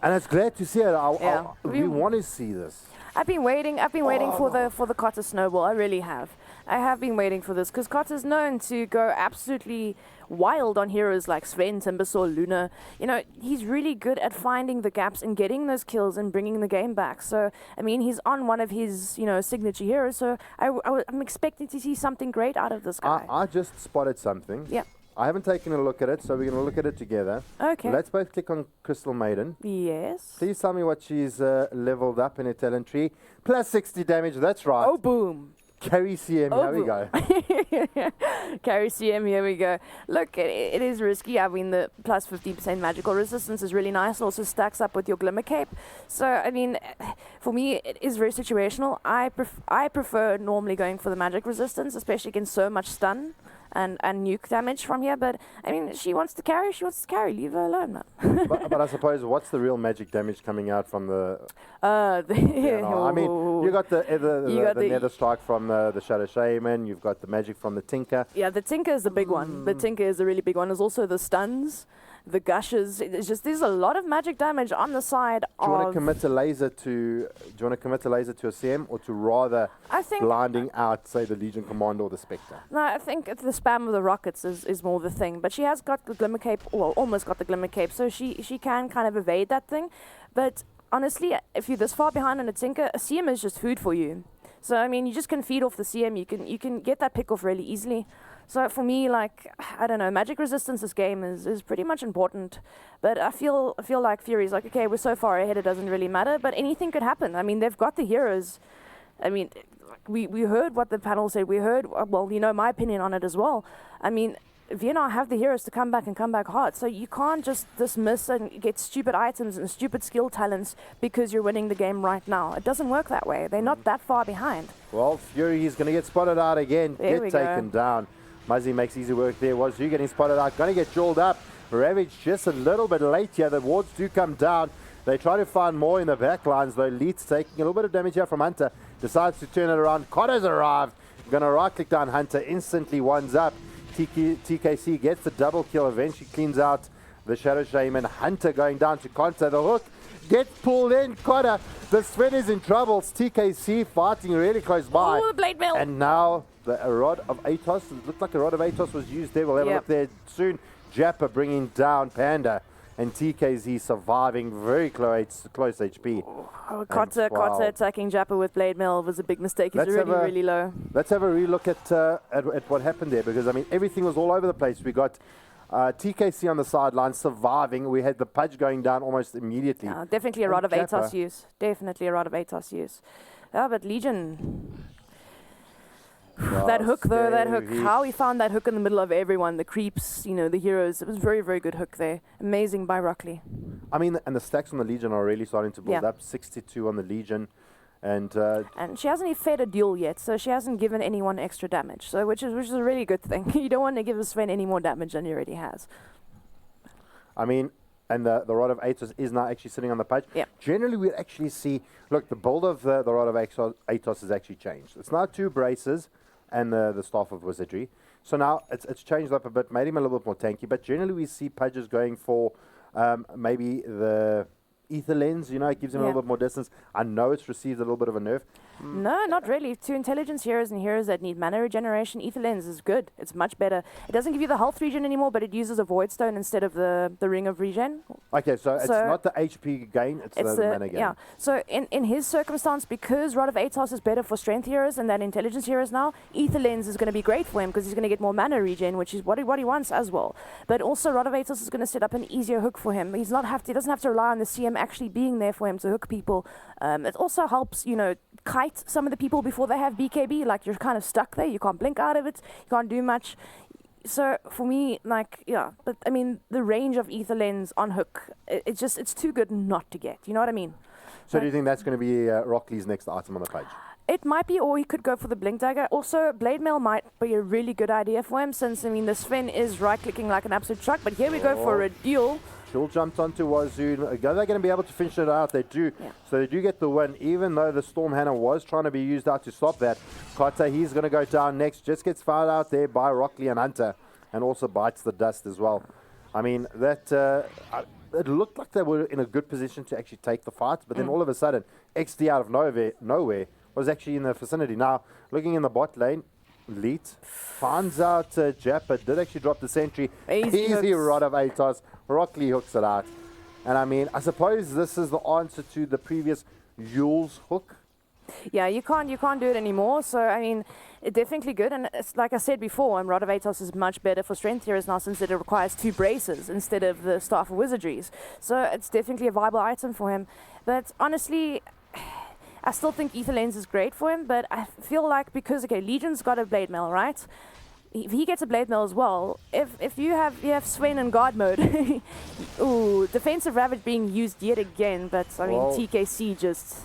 And it's glad to see it. Yeah. We want to see this. I've been waiting for the Cotter snowball. I really have. I have been waiting for this because Cotter's known to go absolutely wild on heroes like Sven, Timbersaw, Luna. You know, he's really good at finding the gaps and getting those kills and bringing the game back. So, I mean, he's on one of his, signature heroes. So I'm expecting to see something great out of this guy. I just spotted something. Yeah. I haven't taken a look at it, so we're going to look at it together. Okay. Let's both click on Crystal Maiden. Yes. Please tell me what she's leveled up in her talent tree. Plus 60 damage, that's right. Oh, boom. Carry CM, Oh, here we boom. go. Carry CM, here we go. Look, it is risky. I mean, the plus 50% magical resistance is really nice. It also stacks up with your Glimmer Cape. So, I mean, for me, it is very situational. I prefer normally going for the magic resistance, especially against so much stun and nuke damage from here. But, I mean, she wants to carry. Leave her alone, man. but I suppose, what's the real magic damage coming out from the... I I mean, you got the the- Nether Strike from the Shadow Shaman. You've got the magic from the Tinker. Yeah, the Tinker is the big one. The Tinker is a really big one. There's also the stuns, the gushes. It's just there's a lot of magic damage on the side Do you want to of. commit a laser to a CM, or to rather I think. blinding out, say, the Legion Commander or the Spectre? No, I think the spam of the rockets is more the thing. But she has got the Glimmer Cape, well, almost got the Glimmer Cape, so she can kind of evade that thing. But honestly, if you're this far behind on a Tinker, a CM is just food for you. So I mean, you just can feed off the CM. You can get that pick off really easily. So for me, like, I don't know, magic resistance this game is pretty much important. But I feel like Fury's like, okay, we're so far ahead, it doesn't really matter. But anything could happen. I mean, they've got the heroes. I mean, we heard what the panel said. We heard, well, my opinion on it as well. I mean, Vienna have the heroes to come back hard. So you can't just dismiss and get stupid items and stupid skill talents because you're winning the game right now. It doesn't work that way. They're not that far behind. Well, Fury is going to get spotted out again, There we get taken down. Muzzy makes easy work there. Was you getting spotted out? Going to get jeweled up. Ravage just a little bit late here. The wards do come down. They try to find more in the back lines, though. Leeds taking a little bit of damage here from Hunter. Decides to turn it around. Cotter's arrived. Going to right-click down Hunter. Instantly one's up. TKC gets the double kill. Eventually cleans out the Shadow Shaman. Hunter going down to counter. The hook gets pulled in. Cotter. The Sven is in trouble. TKC fighting really close by. Oh, the blade mill. And now the Rod of Atos. It looked like a Rod of Atos was used there. We'll have a look there soon. Jappa bringing down Panda. And TKZ surviving very close HP. Oh, Cotter attacking Jappa with blade mill was a big mistake. He's really low. Let's have a relook at what happened there, because I mean everything was all over the place. We got TKC on the sideline surviving. We had the Pudge going down almost immediately. Definitely a And Rod of Jappa. Atos use. Definitely a Rod of Atos use. Yeah, but Legion. That hook though, that hook. How he found that hook in the middle of everyone, the creeps, the heroes. It was very, very good hook there. Amazing by Rockley. I mean, and the stacks on the Legion are really starting to build up. 62 on the Legion. And she hasn't even fed a duel yet, so she hasn't given anyone extra damage. So which is a really good thing. You don't want to give Sven any more damage than he already has. I mean, and the Rod of Atos is now actually sitting on the page. Yeah. Generally, we actually see, look, the build of the Rod of Atos has actually changed. It's now 2 braces and the Staff of Wizardry. So now it's changed up a bit, made him a little bit more tanky, but generally we see Pudges going for maybe the Ether Lens, it gives him a little bit more distance. I know it's received a little bit of a nerf. No, not really. Two intelligence heroes and heroes that need mana regeneration. Ether Lens is good. It's much better. It doesn't give you the health regen anymore, but it uses a Void Stone instead of the Ring of Regen. Okay, so it's not the HP gain, it's the mana gain. Yeah. So in his circumstance, because Rod of Atos is better for strength heroes and than intelligence heroes now, Ether Lens is going to be great for him because he's going to get more mana regen, which is what he wants as well. But also Rod of Atos is going to set up an easier hook for him. He doesn't have to rely on the CM actually being there for him to hook people. It also helps, kite some of the people before they have BKB. Like, you're kind of stuck there. You can't blink out of it. You can't do much. So for me, but I mean, the range of Ether Lens on hook, it's too good not to get. You know what I mean? So do you think that's going to be Rockley's next item on the page? It might be, or he could go for the Blink Dagger. Also, Blade Mail might be a really good idea for him, since, I mean, the Sven is right-clicking like an absolute truck. But here we go for a duel. Duel jumped onto Wazoo. Are they going to be able to finish it out? They do. Yeah. So they do get the win, even though the Storm Hammer was trying to be used out to stop that. Kata, he's going to go down next. Just gets fouled out there by Rockley and Hunter, and also bites the dust as well. I mean, it looked like they were in a good position to actually take the fight, but then all of a sudden, Exdee out of nowhere was actually in the vicinity. Now, looking in the bot lane, Leet finds out Jappa did actually drop the sentry. Easy Rod of Atos. Rockley hooks it out. And I mean, I suppose this is the answer to the previous Yule's hook. Yeah, you can't do it anymore. So, I mean, it's definitely good. And it's, like I said before, Rod of Atos is much better for strength heroes now, since it requires 2 braces instead of the Staff of Wizardries. So it's definitely a viable item for him. But honestly, I still think Ether Lens is great for him, but I feel like because, Legion's got a Blade Mail, right? If he gets a Blade Mail as well, if you have Sven in guard mode, ooh, defensive Ravage being used yet again, but I mean, TKC just...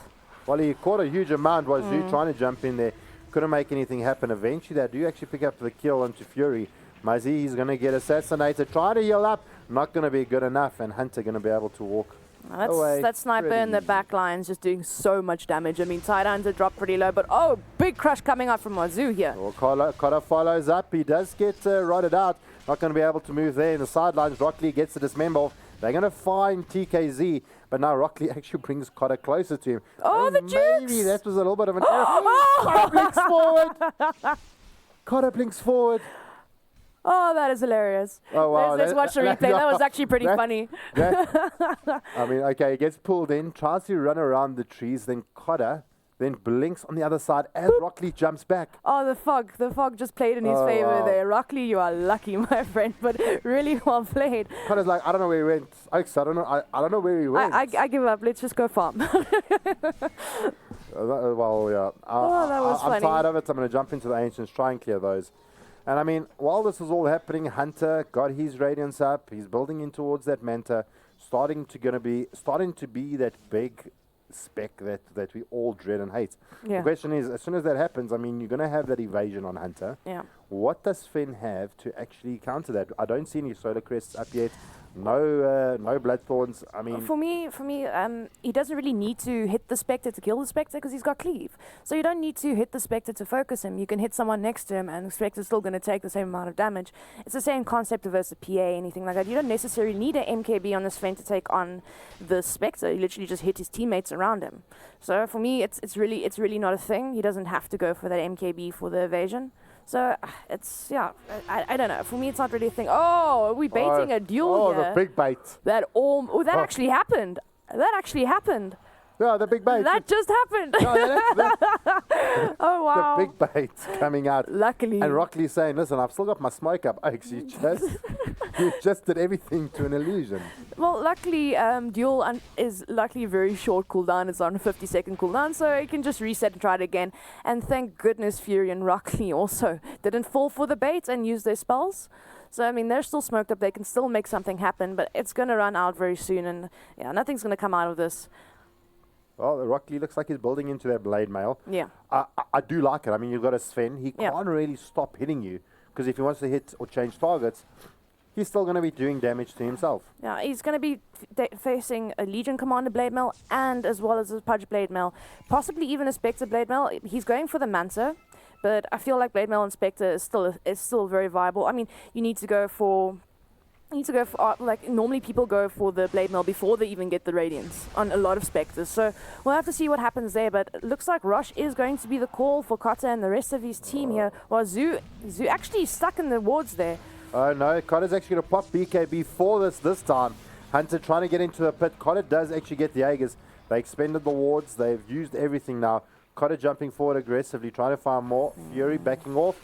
Well, he caught a huge amount, was trying to jump in there. Couldn't make anything happen. Eventually, they do actually pick up the kill onto Fury. Mazi, he's going to get assassinated. Try to heal up. Not going to be good enough, and Hunter going to be able to walk away. That sniper in the back line is just doing so much damage. I mean, Tidines are dropped pretty low, but big crush coming out from Wazoo here. Well, Kota follows up. He does get rotted out. Not going to be able to move there in the sidelines. Rockley gets the dismember. They're going to find TKZ, but now Rockley actually brings Kota closer to him. The jukes! Maybe that was a little bit of an error. Kota blinks forward. Kota blinks forward. Oh, that is hilarious. Oh, wow. Let's watch the replay. That was actually pretty funny. I mean, okay, he gets pulled in, tries to run around the trees, then Kota, then blinks on the other side as Rockley jumps back. Oh, the fog just played in his favor there. Rockley, you are lucky, my friend, but really well played. Kota's like, I don't know where he went. Oaks, I don't know where he went. I give up. Let's just go farm. Well, yeah. That was funny. I'm tired of it. I'm going to jump into the Ancients, try and clear those. And I mean, while this was all happening, Hunter got his Radiance up. He's building in towards that Manta, starting to be that big spec that we all dread and hate. Yeah. The question is, as soon as that happens, I mean, you're going to have that evasion on Hunter. Yeah. What does Finn have to actually counter that? I don't see any Solar Crests up yet. No Bloodthorns. I mean, for me, he doesn't really need to hit the Spectre to kill the Spectre because he's got Cleave. So you don't need to hit the Spectre to focus him. You can hit someone next to him, and the Spectre's still going to take the same amount of damage. It's the same concept versus PA, anything like that. You don't necessarily need an MKB on this Sven to take on the Spectre. You literally just hit his teammates around him. So for me, it's really not a thing. He doesn't have to go for that MKB for the evasion. So I don't know. For me, it's not really a thing. Oh, are we baiting a duel here? Oh, the big bait. That actually happened. That actually happened. Yeah, the big bait. That just happened. No, Oh, wow. The big bait coming out. Luckily. And Rockley saying, listen, I've still got my smoke up. Oaks, you just did everything to an illusion. Well, luckily, Duel is luckily a very short cooldown. It's on a 50-second cooldown, so you can just reset and try it again. And thank goodness Fury and Rockley also didn't fall for the bait and use their spells. So, I mean, they're still smoked up. They can still make something happen, but it's going to run out very soon, and yeah, nothing's going to come out of this. Well, Rockley looks like he's building into that Blade Mail. Yeah. I do like it. I mean, you've got a Sven. He can't really stop hitting you, because if he wants to hit or change targets, he's still going to be doing damage to himself. Yeah, he's going to be facing a Legion Commander Blade Mail and as well as a Pudge Blade Mail, possibly even a Spectre Blade Mail. He's going for the Manta, but I feel like Blade Mail and Spectre is still very viable. I mean, you need to go for need to go for, like, normally people go for the Blade Mail before they even get the Radiance on a lot of Spectres. So we'll have to see what happens there, but it looks like Rosh is going to be the call for Kotta and the rest of his team here. While Zoo actually stuck in the wards there. Oh no, Kotta's actually going to pop BKB for this time. Hunter trying to get into the pit. Kotta does actually get the Aegis. They expended the wards. They've used everything now. Kotta jumping forward aggressively, trying to find more. Fury backing off.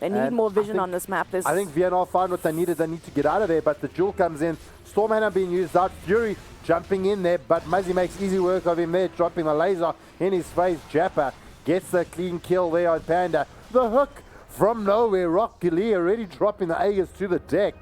They need more vision on this map. I think VNR found what they needed. They need to get out of there, but the jewel comes in. Storm Hammer being used out. Fury jumping in there, but Muzzy makes easy work of him there, dropping the laser in his face. Jappa gets the clean kill there on Panda. The hook from nowhere. Rocky Lee already dropping the Aegis to the deck.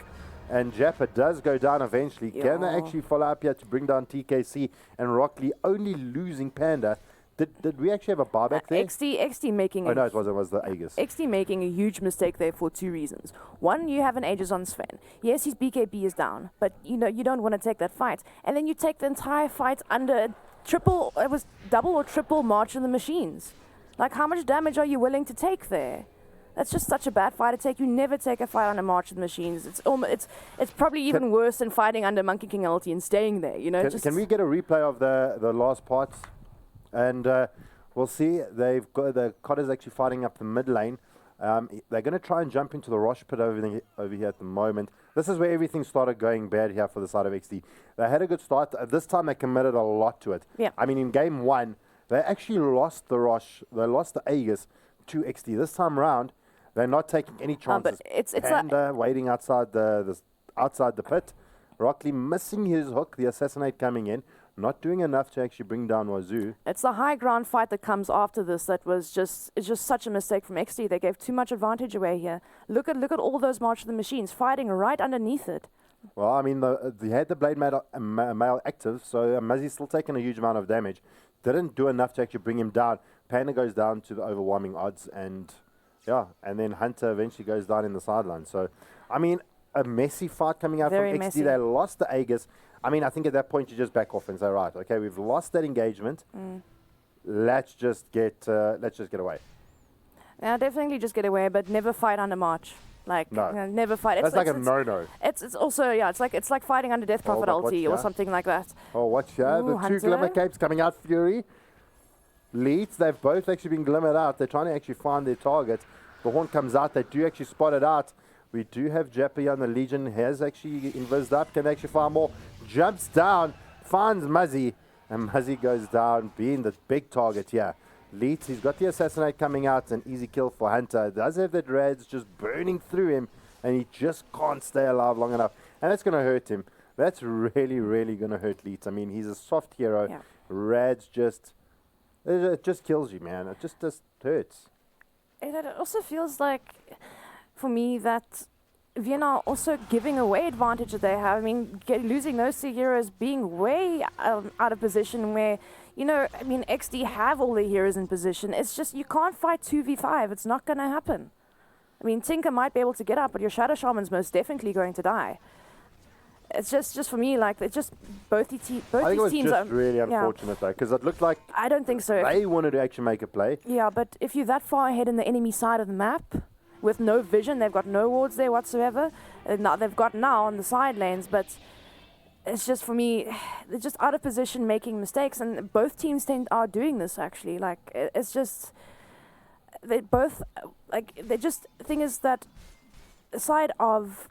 And Jappa does go down eventually. Can they actually follow up here to bring down TKC? And Rock Lee only losing Panda. Did we actually have a buyback there? Exdee making no, it was the Aegis. Exdee making a huge mistake there for two reasons. One, you have an Aegis on Sven. Yes, his BKB is down, but you don't want to take that fight. And then you take the entire fight under double or triple March in the Machines. Like, how much damage are you willing to take there? That's just such a bad fight to take. You never take a fight under March of the Machines. It's probably even worse than fighting under Monkey King LT and staying there. Can we get a replay of the last parts? And we'll see. They've got the Kotta's actually fighting up the mid lane. They're going to try and jump into the Rosh pit over here at the moment. This is where everything started going bad here for the side of Exdee. They had a good start. This time they committed a lot to it. Yeah. I mean, in game one, they actually lost the Rosh. They lost the Aegis to Exdee. This time round, they're not taking any chances. But it's Panda waiting outside the pit. Rockley missing his hook. The assassinate coming in. Not doing enough to actually bring down Wazoo. It's the high ground fight that comes after this it's just such a mistake from Exdee. They gave too much advantage away here. Look at all those March of the Machines fighting right underneath it. Well, I mean, they had the Blade Mail active, so Muzzy's still taking a huge amount of damage. Didn't do enough to actually bring him down. Panda goes down to the overwhelming odds, and then Hunter eventually goes down in the sideline. So, I mean, a messy fight coming out Very from messy. Exdee. They lost the Aegis. I mean, I think at that point you just back off and say, right, okay, we've lost that engagement. Let's just get away. Yeah, definitely just get away, but never fight under March. Like, No. never fight. That's like a no-no. It's also it's like fighting under Death Prophet but LT or something like that. Oh, watch here. Ooh, The two Hunter. Glimmer Capes coming out. Fury leads. They've both actually been glimmered out. They're trying to actually find their target. The Horn comes out. They do actually spot it out. We do have Jappa on the Legion. Has actually invised up. Can actually find more. Jumps down. Finds Muzzy. And Muzzy goes down, being the big target here. Leeds, he's got the assassinate coming out. An easy kill for Hunter. Does have the dreads just burning through him. And he just can't stay alive long enough. And that's going to hurt him. That's really, really going to hurt Leeds. I mean, he's a soft hero. Yeah. Rads it just kills you, man. It just hurts. It also feels like, for me, that Vienna are also giving away advantage that they have. I mean, losing those two heroes, being way out of position where, Exdee have all the heroes in position. It's just, you can't fight 2v5. It's not going to happen. I mean, Tinker might be able to get up, but your Shadow Shaman's most definitely going to die. It's just for me, like, it's just both these teams. I think it was just really unfortunate, though, because it looked like I don't think so. They wanted to actually make a play. Yeah, but if you're that far ahead in the enemy side of the map, with no vision, they've got no wards there whatsoever. Now they've got on the side lanes, but it's just, for me, they're just out of position, making mistakes, and both teams are doing this actually. Like, it's just they both thing is that the side of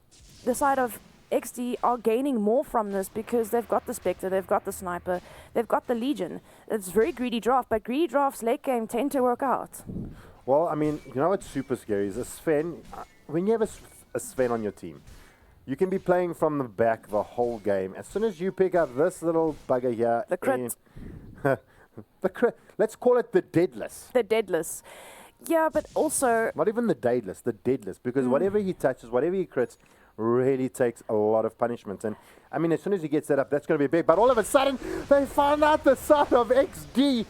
Exdee are gaining more from this because they've got the Spectre, they've got the Sniper, they've got the Legion. It's very greedy draft, but greedy drafts late game tend to work out. Well, I mean, you know what's super scary is a Sven. When you have a Sven on your team, you can be playing from the back the whole game. As soon as you pick up this little bugger here, The crit. the crit. Let's call it the deadless. The deadless. Yeah, but also Not even the dadeless, the deadless, because whatever he touches, whatever he crits, really takes a lot of punishment. And I mean, as soon as he gets set up, that's going to be big. But all of a sudden, they found out the side of Exdee,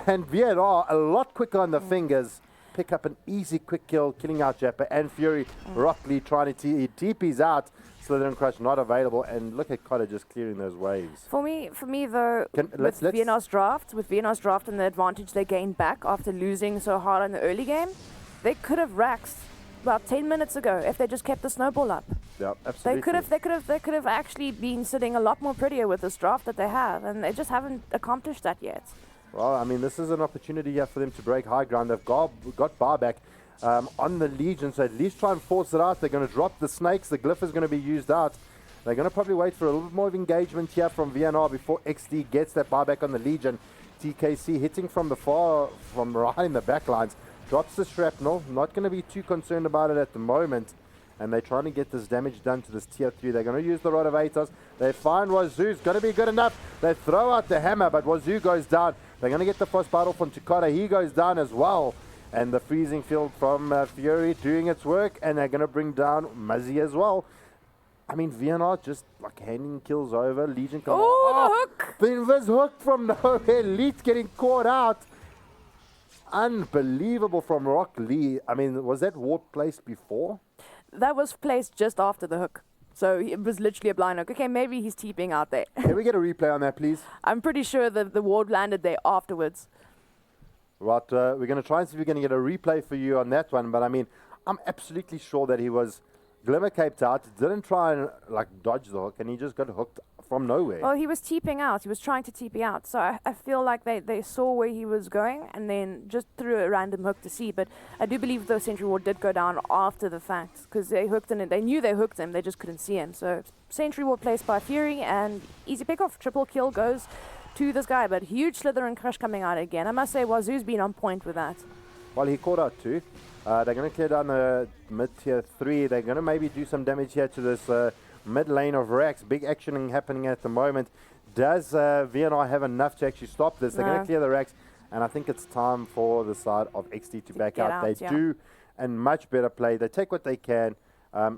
and VNR a lot quicker on the fingers. Pick up an easy, quick kill, killing out Jappa and Fury. Rockley trying to TP's out. Slytherin Crush not available, and look at Kotta just clearing those waves. For me though, let's- with Vienna's draft and the advantage they gained back after losing so hard in the early game, they could have raxed about 10 minutes ago if they just kept the snowball up. Yeah, absolutely. They could have actually been sitting a lot more prettier with this draft that they have, and they just haven't accomplished that yet. Well, I mean, this is an opportunity here for them to break high ground. They've got buyback on the Legion, so at least try and force it out. They're going to drop the snakes. The glyph is going to be used out. They're going to probably wait for a little bit more of engagement here from VNR before Exdee gets that buyback on the Legion. TKC hitting from right in the back lines. Drops the shrapnel. Not going to be too concerned about it at the moment. And they're trying to get this damage done to this tier 3. They're going to use the Rod of Atos. They find Wazoo's going to be good enough. They throw out the hammer, but Wazoo goes down. They're going to get the frost battle from Chikota. He goes down as well. And the freezing field from Fury doing its work. And they're going to bring down Muzzy as well. I mean, VNR just like handing kills over. Legion. Oh, the hook! The invis hook from nowhere. Leeds getting caught out. Unbelievable from Rock Lee. I mean, was that ward placed before? That was placed just after the hook. So it was literally a blind hook. Okay, maybe he's TPing out there. Can we get a replay on that, please? I'm pretty sure that the ward landed there afterwards. Right, we're going to try and see if we can get a replay for you on that one. But I mean, I'm absolutely sure that he was glimmer caped out, didn't try and like dodge the hook, and he just got hooked from nowhere. Well, he was TPing out. He was trying to TP out. So I feel like they saw where he was going and then just threw a random hook to see. But I do believe the Sentry Ward did go down after the fact because they hooked him. They knew they hooked him. They just couldn't see him. So Sentry Ward placed by Fury and easy pick off. Triple kill goes to this guy. But huge Slither and Crush coming out again. I must say Wazoo's been on point with that. Well, he caught out too. They're going to clear down the mid-tier 3. They're going to maybe do some damage here to this mid lane of Rax. Big actioning happening at the moment. Does VNR have enough to actually stop this? They're going to clear the Rax. And I think it's time for the side of Exdee to back out. They do a much better play. They take what they can.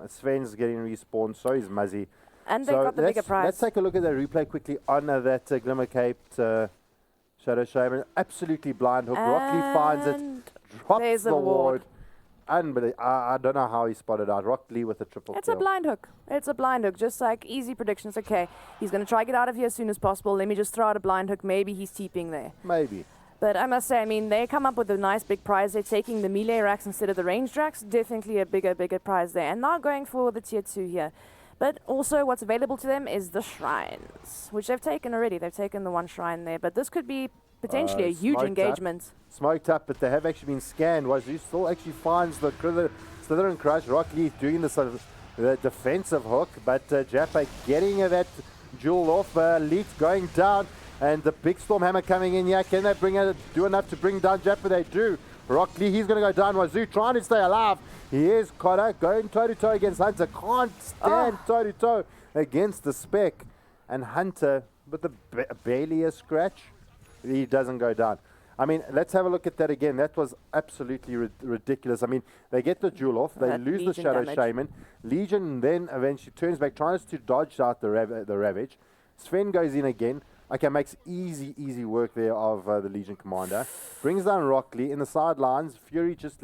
Sven's getting respawned. So is Muzzy. And they got the bigger prize. Let's take a look at the replay quickly on that Glimmer-caped Shadow Shaman. Absolutely blind hook. Rock Lee finds it. Drops the ward. Unbelievable. I don't know how he spotted out. Rock Lee with a triple It's kill. a blind hook. It's a blind hook. Just like easy predictions. Okay, he's going to try to get out of here as soon as possible. Let me just throw out a blind hook. Maybe he's TPing there. Maybe. But I must say, I mean, they come up with a nice big prize. They're taking the melee racks instead of the ranged racks. Definitely a bigger prize there. And now going for the tier 2 here. But also what's available to them is the shrines, which they've taken already. They've taken the one shrine there. But this could be potentially a huge engagement. Smoked up, but they have actually been scanned. Wazoo still actually finds the Slither and Crush. Rock Lee doing the sort of the defensive hook, but Jappa getting that jewel off. Leet going down, and the big storm hammer coming in here. Can they do enough to bring down Jappa? They do. Rock Lee, he's going to go down. Wazoo trying to stay alive. He is Cotter going toe-to-toe against Hunter. Can't stand toe-to-toe against the Spec. And Hunter, with barely a scratch, he doesn't go down. I mean, let's have a look at that again. That was absolutely ridiculous. I mean, they get the jewel off. They lose the Shadow Shaman. Legion then eventually turns back, tries to dodge out the Ravage. Sven goes in again. Okay, makes easy work there of the Legion commander. Brings down Rockley in the sidelines. Fury just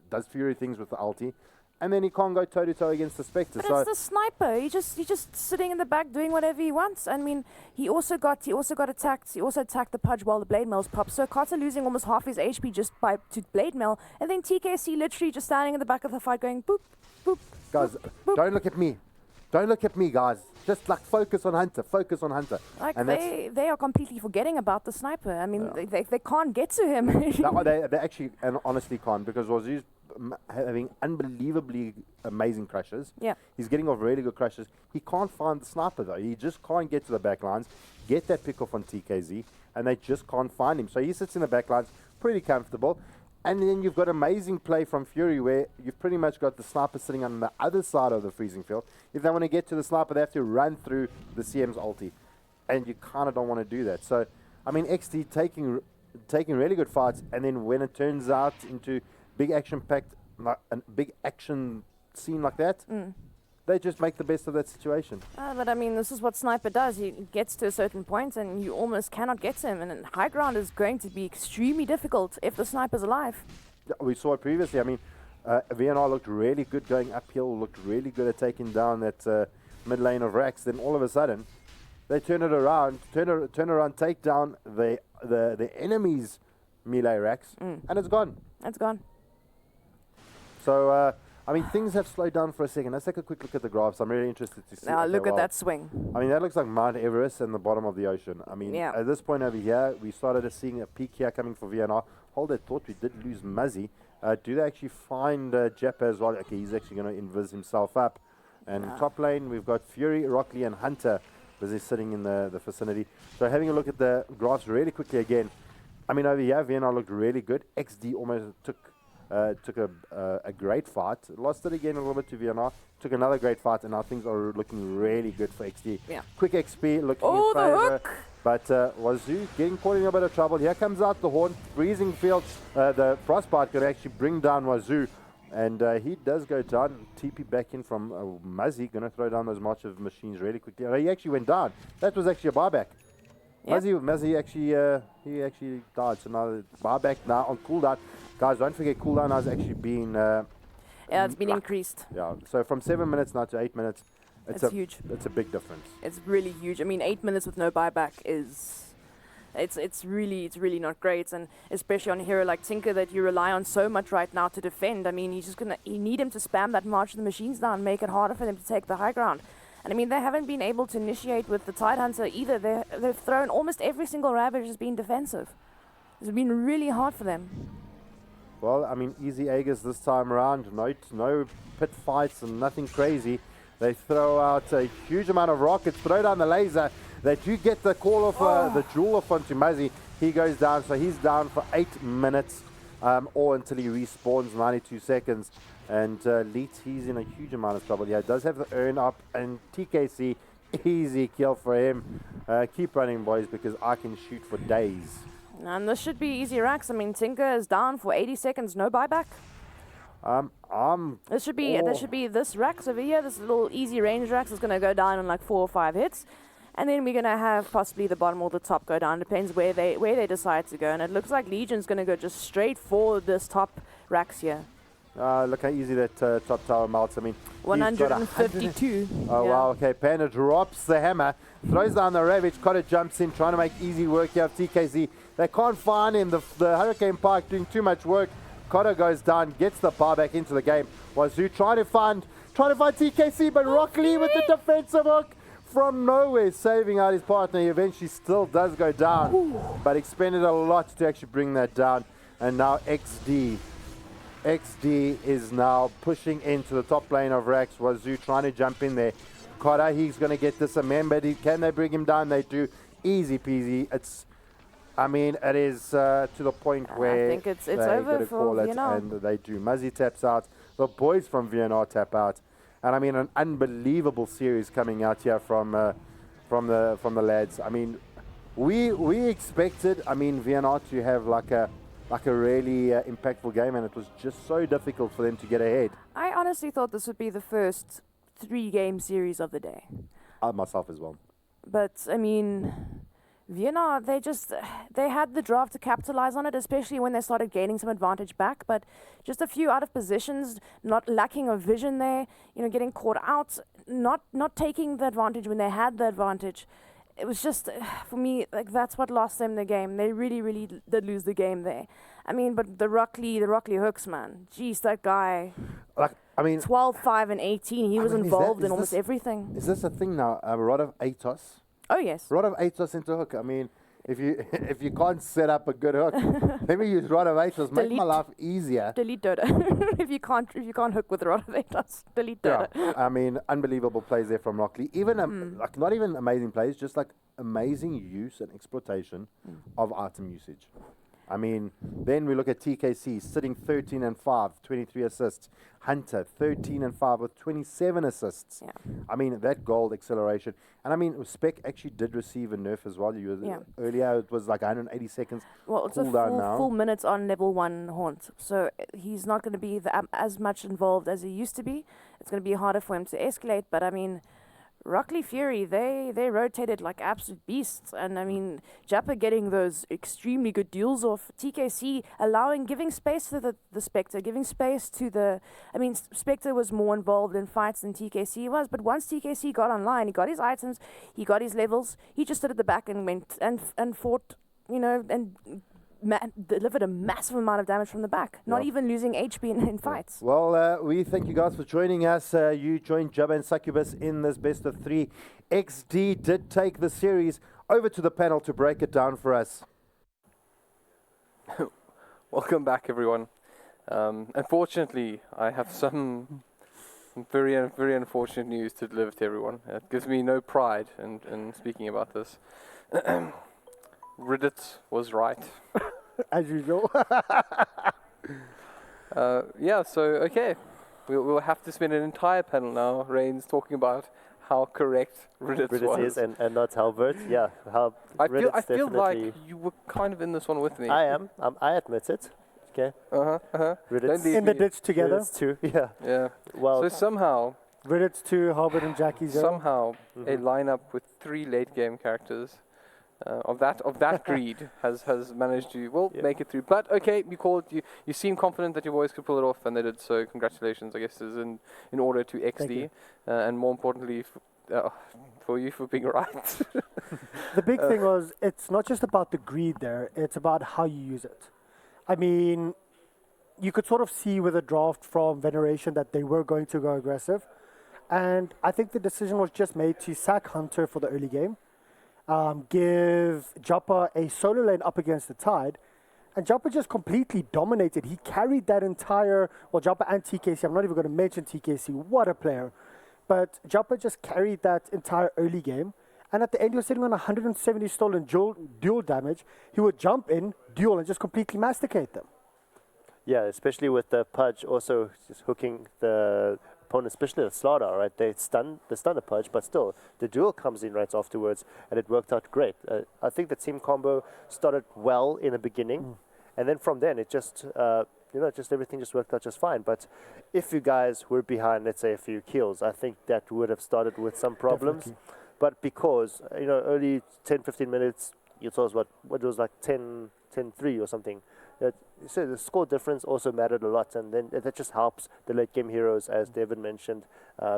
does Fury things with the ulti. And then he can't go toe-to-toe against the Spectre. But it's the sniper. He's just sitting in the back doing whatever he wants. I mean, he also got attacked. He also attacked the Pudge while the Blade Mail's popped. So Carter losing almost half his HP just to Blade Mail. And then TKC literally just standing in the back of the fight going boop, boop, guys, boop, boop. Don't look at me. Don't look at me, guys. Just like focus on Hunter. Focus on Hunter. Like and they are completely forgetting about the sniper. I mean, they can't get to him. They actually and honestly can't, because Wazoo's having unbelievably amazing crushes. Yeah. He's getting off really good crushes. He can't find the sniper though. He just can't get to the back lines, get that pick off on TKZ, and they just can't find him. So he sits in the back lines, pretty comfortable. And then you've got amazing play from Fury, where you've pretty much got the sniper sitting on the other side of the freezing field. If they want to get to the sniper, they have to run through the CM's ulti. And you kind of don't want to do that. So, I mean, Exdee taking really good fights, and then when it turns out into big action-packed, a big action scene like that, they just make the best of that situation. But I mean, this is what Sniper does. He gets to a certain point and you almost cannot get to him. And high ground is going to be extremely difficult if the Sniper's alive. Yeah, we saw it previously. I mean, VNR looked really good going uphill, looked really good at taking down that mid lane of Rax. Then all of a sudden, they turn it around, turn around, take down the enemy's melee Rax, and it's gone. It's gone. So I mean, things have slowed down for a second. Let's take a quick look at the graphs. I'm really interested to see. Now okay, look at well, that swing. I mean, that looks like Mount Everest in the bottom of the ocean. I mean, Yeah. at this point over here, we started seeing a peak here coming for VNR. Hold that thought, we did lose Muzzy. Do they actually find Jeppa as well? Okay, he's actually going to invis himself up. And top lane, we've got Fury, Rockley, and Hunter busy sitting in the vicinity. So having a look at the graphs really quickly again. I mean, over here, VNR looked really good. Exdee almost took a great fight. Lost it again a little bit to VNR. Took another great fight, and now things are looking really good for XD. Yeah. Quick XP looking in Oh, the favor. hook! But Wazoo getting caught in a bit of trouble. Here comes out the horn. Freezing field. The Frostbite could actually bring down Wazoo. And he does go down. TP back in from Muzzy. Going to throw down those March of Machines really quickly. He actually went down. That was actually a buyback. Yep. Muzzy actually he actually died. So now buyback now on cooldown. Guys, don't forget cooldown has actually been Yeah, it's been increased. yeah. So from 7 minutes now to 8 minutes, It's huge. It's a big difference. It's really huge. I mean, 8 minutes with no buyback is, it's really not great, and especially on a hero like Tinker that you rely on so much right now to defend. I mean, you need him to spam that March of the Machines down, make it harder for them to take the high ground. And I mean, they haven't been able to initiate with the Tidehunter either. They've thrown almost every single Ravage has been defensive. It's been really hard for them. Well, I mean, easy Aegis this time around. No pit fights and nothing crazy. They throw out a huge amount of rockets, throw down the laser. They do get the call off, the jewel off onto Muzzy. He goes down, so he's down for 8 minutes, or until he respawns 92 seconds. And Leet, he's in a huge amount of trouble. Yeah, does have the earn up, and TKC, easy kill for him. Keep running, boys, because I can shoot for days. And this should be easy racks. I mean, Tinker is down for 80 seconds, no buyback. This should be this racks over here. This little easy range racks is going to go down in like 4 or 5 hits, and then we're going to have possibly the bottom or the top go down. Depends where they decide to go. And it looks like Legion's going to go just straight for this top racks here. Look how easy that top tower melts. I mean, 152. Oh, yeah. wow. Okay, Panda drops the hammer, throws down the Ravage. Cotter jumps in, trying to make easy work here of TKZ. They can't find him. The Hurricane Pike doing too much work. Cotter goes down, gets the bar back into the game. Wazoo trying to find TKC, but Rockley with the defensive hook from nowhere, saving out his partner. He eventually still does go down, but expended a lot to actually bring that down. And now XD is now pushing into the top lane of Rax. Wazoo trying to jump in there. Cotter, he's going to get this amendment. Can they bring him down? They do. Easy peasy. It is to the point where I think it's they over gotta for call it, VNR. and they do. Muzzy taps out. The boys from VNR tap out. And I mean, an unbelievable series coming out here from the lads. I mean, we expected, VNR to have like a really impactful game, and it was just so difficult for them to get ahead. I honestly thought this would be the first 3-game series of the day. Myself as well. But, I mean, Vienna, they had the draft to capitalize on it, especially when they started gaining some advantage back. But just a few out of positions, not lacking of vision there, getting caught out, not taking the advantage when they had the advantage. It was just, for me, like that's what lost them the game. They really, really did lose the game there. I mean, but the Rockley hooks, man. Jeez, that guy. 12, 5, and 18. He was involved in almost everything. Is this a thing now? A Rod of Atos? Oh, yes. Rod of Atos into hook. I mean, if you can't set up a good hook, let me use Rod of Atos. Make my life easier. Delete Dota. if you can't hook with Rod of Atos, delete Dota. Yeah. I mean, unbelievable plays there from Rockley. Even not even amazing plays, just like amazing use and exploitation of item usage. I mean, then we look at TKC sitting 13 and 5, 23 assists. Hunter 13 and 5 with 27 assists. Yeah. I mean, that gold acceleration. And I mean, Spec actually did receive a nerf as well. Earlier it was like 180 seconds. Well, it's a full minutes on level 1 Haunt. So he's not going to be as much involved as he used to be. It's going to be harder for him to escalate. But I mean, Rockley Fury, they rotated like absolute beasts. And I mean, Jeppa getting those extremely good deals off. TKC giving space to the Spectre, giving space to the... I mean, Spectre was more involved in fights than TKC was, but once TKC got online, he got his items, he got his levels, he just stood at the back and went and fought, and delivered a massive amount of damage from the back, not Yeah. even losing HP in fights. Well, we thank you guys for joining us. You joined Jabba and Succubus in this best of 3. Exdee did take the series over to the panel to break it down for us. Welcome back, everyone. Unfortunately, I have some very, very unfortunate news to deliver to everyone. It gives me no pride in speaking about this. Reddit was right. As usual. Yeah, so, okay. We'll have to spend an entire panel now, Reigns, talking about how correct Reddit was. Reddit is and not Halbert. Yeah, how I Reddit's feel like definitely- you were kind of in this one with me. I am. I admit it. Okay. Reddit's Don't leave In the me. ditch together. Reddit's too. Yeah. Yeah. Well, So somehow, Reddit's 2, Halbert and Jackie 0. somehow, Mhm. a lineup with 3 late game characters of that greed has managed to Yeah. make it through. But okay, you called you seem confident that your boys could pull it off, and they did. So congratulations, I guess, is in order to XD, you. and more importantly, for you for being right. The big thing was, it's not just about the greed there, it's about how you use it. I mean, you could sort of see with the draft from Veneration that they were going to go aggressive. And I think the decision was just made to sack Hunter for the early game, give Joppa a solo lane up against the Tide, and Joppa just completely dominated. He carried that entire, well, Joppa and TKC, I'm not even going to mention TKC, what a player. But Joppa just carried that entire early game. And at the end, he was sitting on 170 stolen dual damage. He would jump in, duel, and just completely masticate them. yeah, especially with the Pudge also just hooking the opponent, especially the Slaughter, right? They stun the Pudge, but still, the duel comes in right afterwards, and it worked out great. I think the team combo started well in the beginning, and then from then, it just, just everything just worked out just fine. But if you guys were behind, let's say, a few kills, I think that would have started with some problems. Definitely. But because, early 10, 15 minutes, you saw what it was like 10-3 or something. So the score difference also mattered a lot, and then that just helps the late game heroes, as Devin mentioned,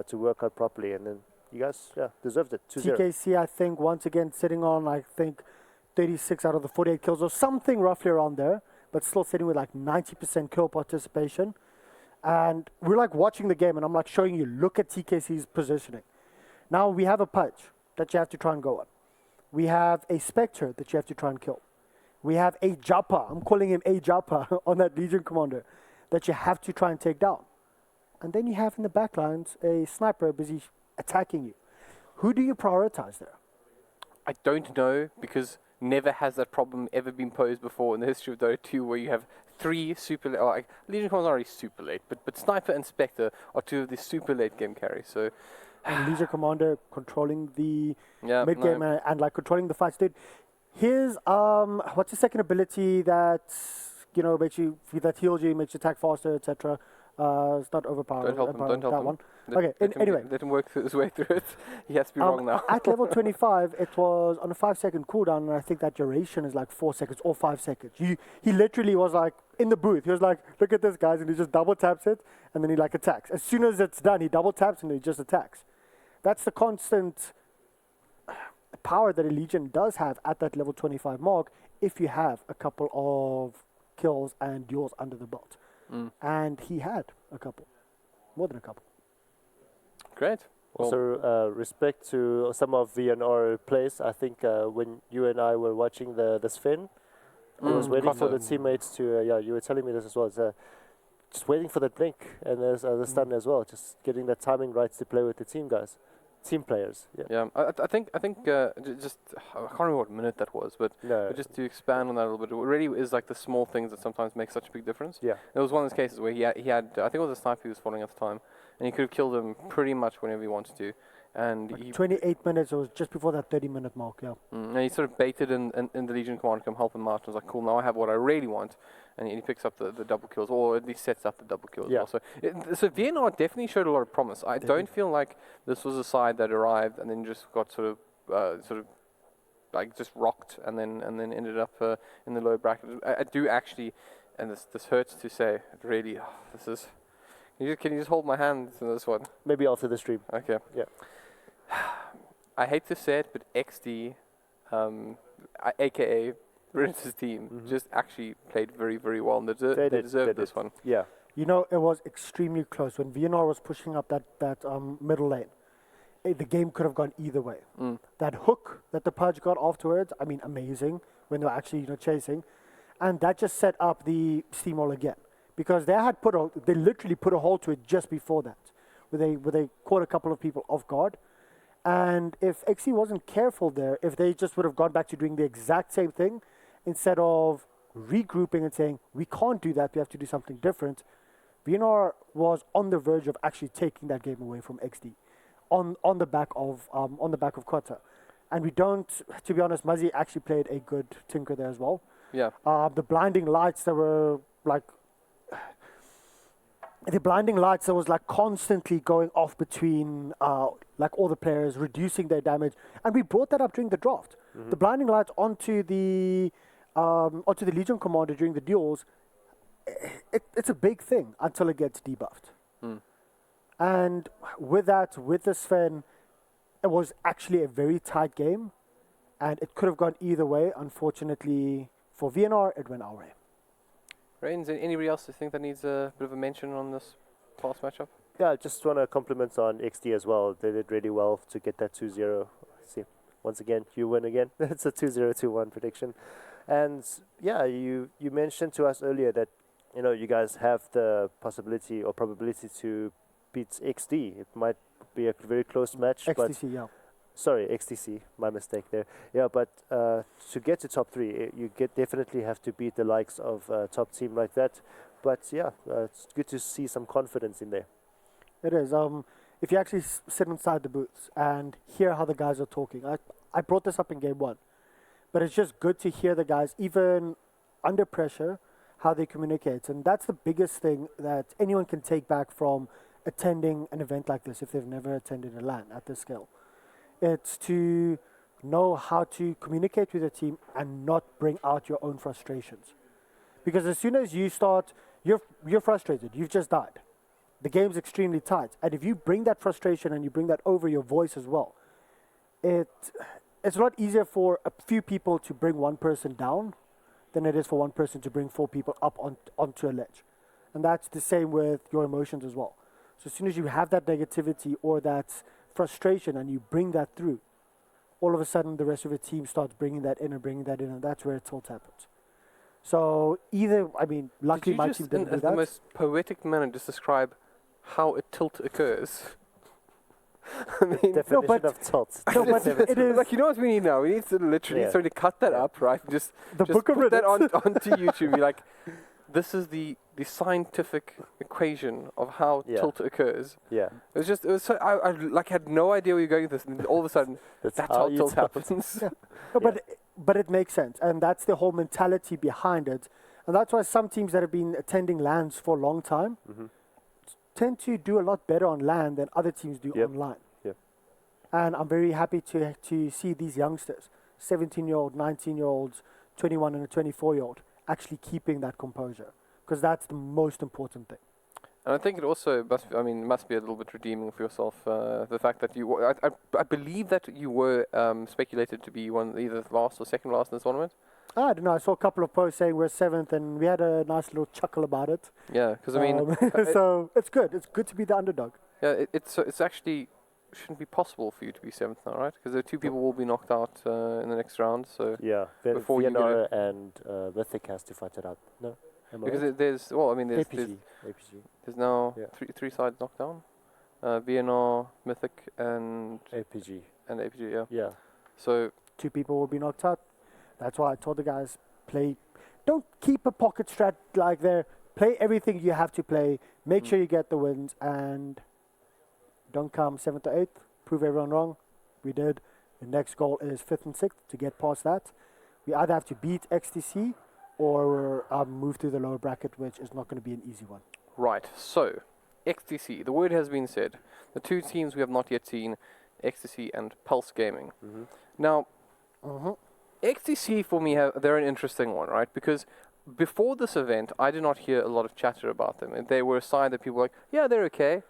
to work out properly. And then you guys, deserved it. 2-0. TKC, I think, once again, sitting on, 36 out of the 48 kills or something roughly around there, but still sitting with 90% kill participation. And we're watching the game, and I'm showing you, look at TKC's positioning. Now we have a Pudge that you have to try and go on. We have a Spectre that you have to try and kill. We have a Joppa, I'm calling him a Joppa, on that Legion Commander that you have to try and take down. And then you have in the backlines a sniper busy attacking you. Who do you prioritize there? I don't know, because never has that problem ever been posed before in the history of Dota 2, where you have 3 super late, Legion Commanders are already super late, but Sniper and Spectre are 2 of the super late game carries. So And Legion Commander controlling the yeah, mid game and controlling the fights. Dude, here's what's the second ability that makes you that heals you, makes you attack faster, etc. It's not overpowered. Don't help him. One. Let- Okay, let him anyway. let him work his way through it. He has to be wrong now. At level 25, it was on a 5-second cooldown, and I think that duration is 4 seconds or 5 seconds. He literally was in the booth. He was look at this, guys, and he just double taps it, and then he attacks. As soon as it's done, he double taps and he just attacks. That's the constant power that a Legion does have at that level 25 mark if you have a couple of kills and duels under the belt. And he had a couple, more than a couple. Great. Well, Also, respect to some of VNR plays. I think when you and I were watching the Sven, I was waiting for the teammates to, you were telling me this as well. It's, just waiting for that blink, and there's the stun as well. Just getting that timing right to play with the team guys, team players. Yeah. yeah, I think just I can't remember what minute that was, but No. just to expand on that a little bit, it really is the small things that sometimes make such a big difference. Yeah. There was one of those cases where he had I think it was a sniper he was following at the time, and he could have killed him pretty much whenever he wanted to, and he 28 minutes, it was just before that 30-minute mark, yeah. and he sort of baited in the Legion Commander to come help him out. I was like, cool, now I have what I really want. And he picks up the double kills, or at least sets up the double kills. Yeah. Also, so VNR definitely showed a lot of promise. I don't feel like this was a side that arrived and then just got sort of just rocked and then ended up in the low bracket. I do actually, and this hurts to say, really, this is. Can you just hold my hand in this one? Maybe after the stream. Okay. Yeah. I hate to say it, but Exdee, aka Ren's team Mhm. just actually played very, very well, and they They did, deserved they this did. one. Yeah. You know, it was extremely close. When VNR was pushing up that middle lane, the game could have gone either way. Mm. That hook that the Purge got afterwards, I mean, amazing, when they were actually, chasing. And that just set up the steamroll again. Because they literally put a hold to it just before that, where they caught a couple of people off guard. And if Exdee wasn't careful there, if they just would have gone back to doing the exact same thing, instead of regrouping and saying, we can't do that, we have to do something different, VNR was on the verge of actually taking that game away from Exdee on the back of Kota. And we don't, to be honest, Muzzy actually played a good tinker there as well. Yeah. The blinding lights that were like constantly going off between like all the players, reducing their damage, and we brought that up during the draft. Mhm. The blinding lights onto the Legion commander during the duels. It's a big thing until it gets debuffed. Mm. And with the Sven, it was actually a very tight game, and it could have gone either way. Unfortunately for VNR, it went our way. Reigns, anybody else you think that needs a bit of a mention on this past matchup? Yeah, I just want to compliment on Exdee as well. They did really well to get that 2-0. See, once again, you win again. It's a 2-0-2-1 prediction. And yeah, you mentioned to us earlier that you guys have the possibility or probability to beat Exdee. It might be a very close match, but XTC, yeah. sorry, XTC, my mistake there. Yeah, but to get to top 3, you definitely have to beat the likes of a top team like that. But yeah, it's good to see some confidence in there. It is. If you actually sit inside the booths and hear how the guys are talking, I brought this up in game 1, but it's just good to hear the guys, even under pressure, how they communicate. And that's the biggest thing that anyone can take back from attending an event like this if they've never attended a LAN at this scale. It's to know how to communicate with the team and not bring out your own frustrations. Because as soon as you start, you're frustrated, you've just died. The game's extremely tight. And if you bring that frustration and you bring that over your voice as well, it's a lot easier for a few people to bring one person down than it is for one person to bring 4 people up onto a ledge. And that's the same with your emotions as well. So as soon as you have that negativity or that frustration and you bring that through, all of a sudden the rest of the team starts bringing that in, and that's where it tilt happens. So luckily my team didn't do in that. the most poetic manner just describe how a tilt occurs? I mean, Definition of tilt. No, but it is like, you know what we need now? We need to literally sort of cut that up, right? Just the book of put that riddance. onto YouTube. Be like, this is the scientific equation of how Yeah. tilt occurs. Yeah, It was so I had no idea where you're going with this, and all of a sudden that's how you tilt tilt. happens. No, but it makes sense, and that's the whole mentality behind it, and that's why some teams that have been attending LANs for a long time Mhm. tend to do a lot better on LAN than other teams do Yep. online. Yep. And I'm very happy to see these youngsters, 17-year-old, 19-year-olds, 21 and a 24-year-old, actually keeping that composure, because that's the most important thing. And I think it also must be a little bit redeeming for yourself, the fact that I believe that you were speculated to be either last or second last in this tournament. I don't know. I saw a couple of posts saying we're 7th, and we had a nice little chuckle about it. Yeah, because So it's good. It's good to be the underdog. yeah, it's actually shouldn't be possible for you to be 7th now, right? Because the 2 people will be knocked out in the next round. So Yeah, Before you get Vienna and Mythic has to fight it out. No, am I because right? there's APG. there's now Yeah. three sides knocked down, VNR, Mythic, and APG. APG. Yeah. Yeah, So 2 people will be knocked out. That's why I told the guys, don't keep a pocket strat like there. Play everything you have to play. Make sure you get the wins, and don't come 7th or 8th. Prove everyone wrong. We did. The next goal is 5th and 6th to get past that. We either have to beat XTC or move to the lower bracket, which is not going to be an easy one. right, so XTC. The word has been said. The 2 teams we have not yet seen, XTC and Pulse Gaming. Mm-hmm. Now, Mm-hmm. XTC for me, they're an interesting one, right? Because before this event, I did not hear a lot of chatter about them. And they were a side that people were like, yeah, they're okay.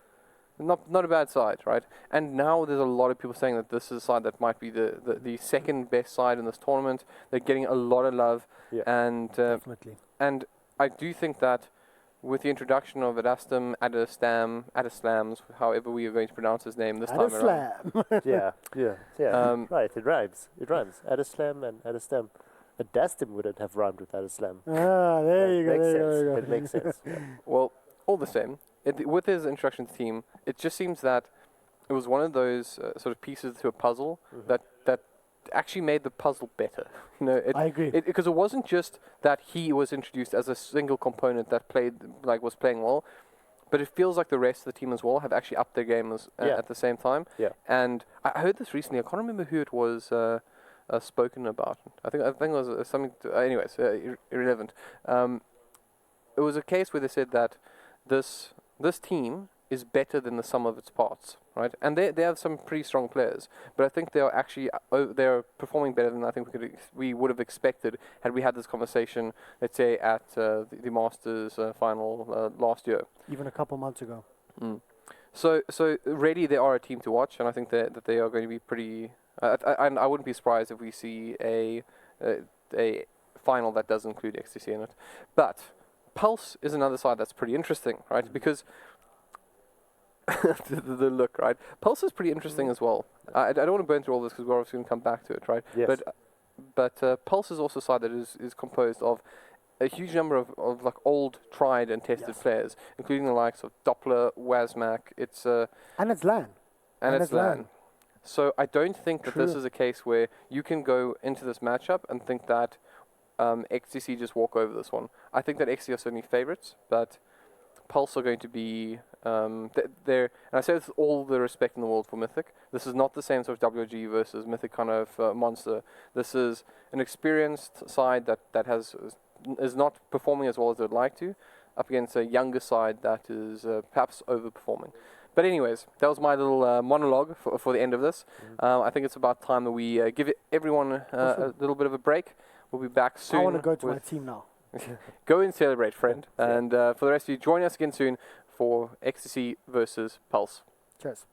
Not a bad side, right? And now there's a lot of people saying that this is a side that might be the second best side in this tournament. They're getting a lot of love, Yeah. and Definitely. and I do think that with the introduction of Adeslam's, however we are going to pronounce his name this time around. Yeah. Um, It rhymes. It rhymes. Adeslam and Adeslam. Adastim wouldn't have rhymed with Adeslam. There you go. Makes There sense. you go. It makes sense. Yeah. Well, all the same, with his introduction to the team, it just seems that it was one of those sort of pieces to a puzzle that actually made the puzzle better. I agree. Because it wasn't just that he was introduced as a single component that was playing well, but it feels like the rest of the team as well have actually upped their game at the same time. Yeah. And I heard this recently. I can't remember who it was spoken about. I think it was something. Anyways, irrelevant. It was a case where they said that this team is better than the sum of its parts, right? And they have some pretty strong players, but I think they are actually they're performing better than I think we would have expected had we had this conversation, let's say at the Masters final last year. Even a couple months ago. So really they are a team to watch, and I think that they are going to be pretty. And I wouldn't be surprised if we see a final that does include XTC in it, but Pulse is another side that's pretty interesting, right? Because the look, right? Pulse is pretty interesting as well. I don't want to burn through all this because we're obviously going to come back to it, right? Yes. But Pulse is also a side that is composed of a huge number of like old, tried and tested players, including the likes of Doppler, Wazmac. And it's LAN. And it's LAN. LAN. So I don't think that this True. is a case where you can go into this matchup and think that XTC just walk over this one. I think that XTC are certainly favourites, but Pulse are going to be they're, and I say this with all the respect in the world for Mythic. This is not the same sort of WG versus Mythic kind of monster. This is an experienced side that is not performing as well as they'd like to, up against a younger side that is perhaps overperforming. But anyways, that was my little monologue for the end of this. I think it's about time that we give everyone a little bit of a break. We'll be back soon. I want to go to my team now. Go and celebrate, friend. And for the rest of you, join us again soon for XTC versus Pulse. Cheers.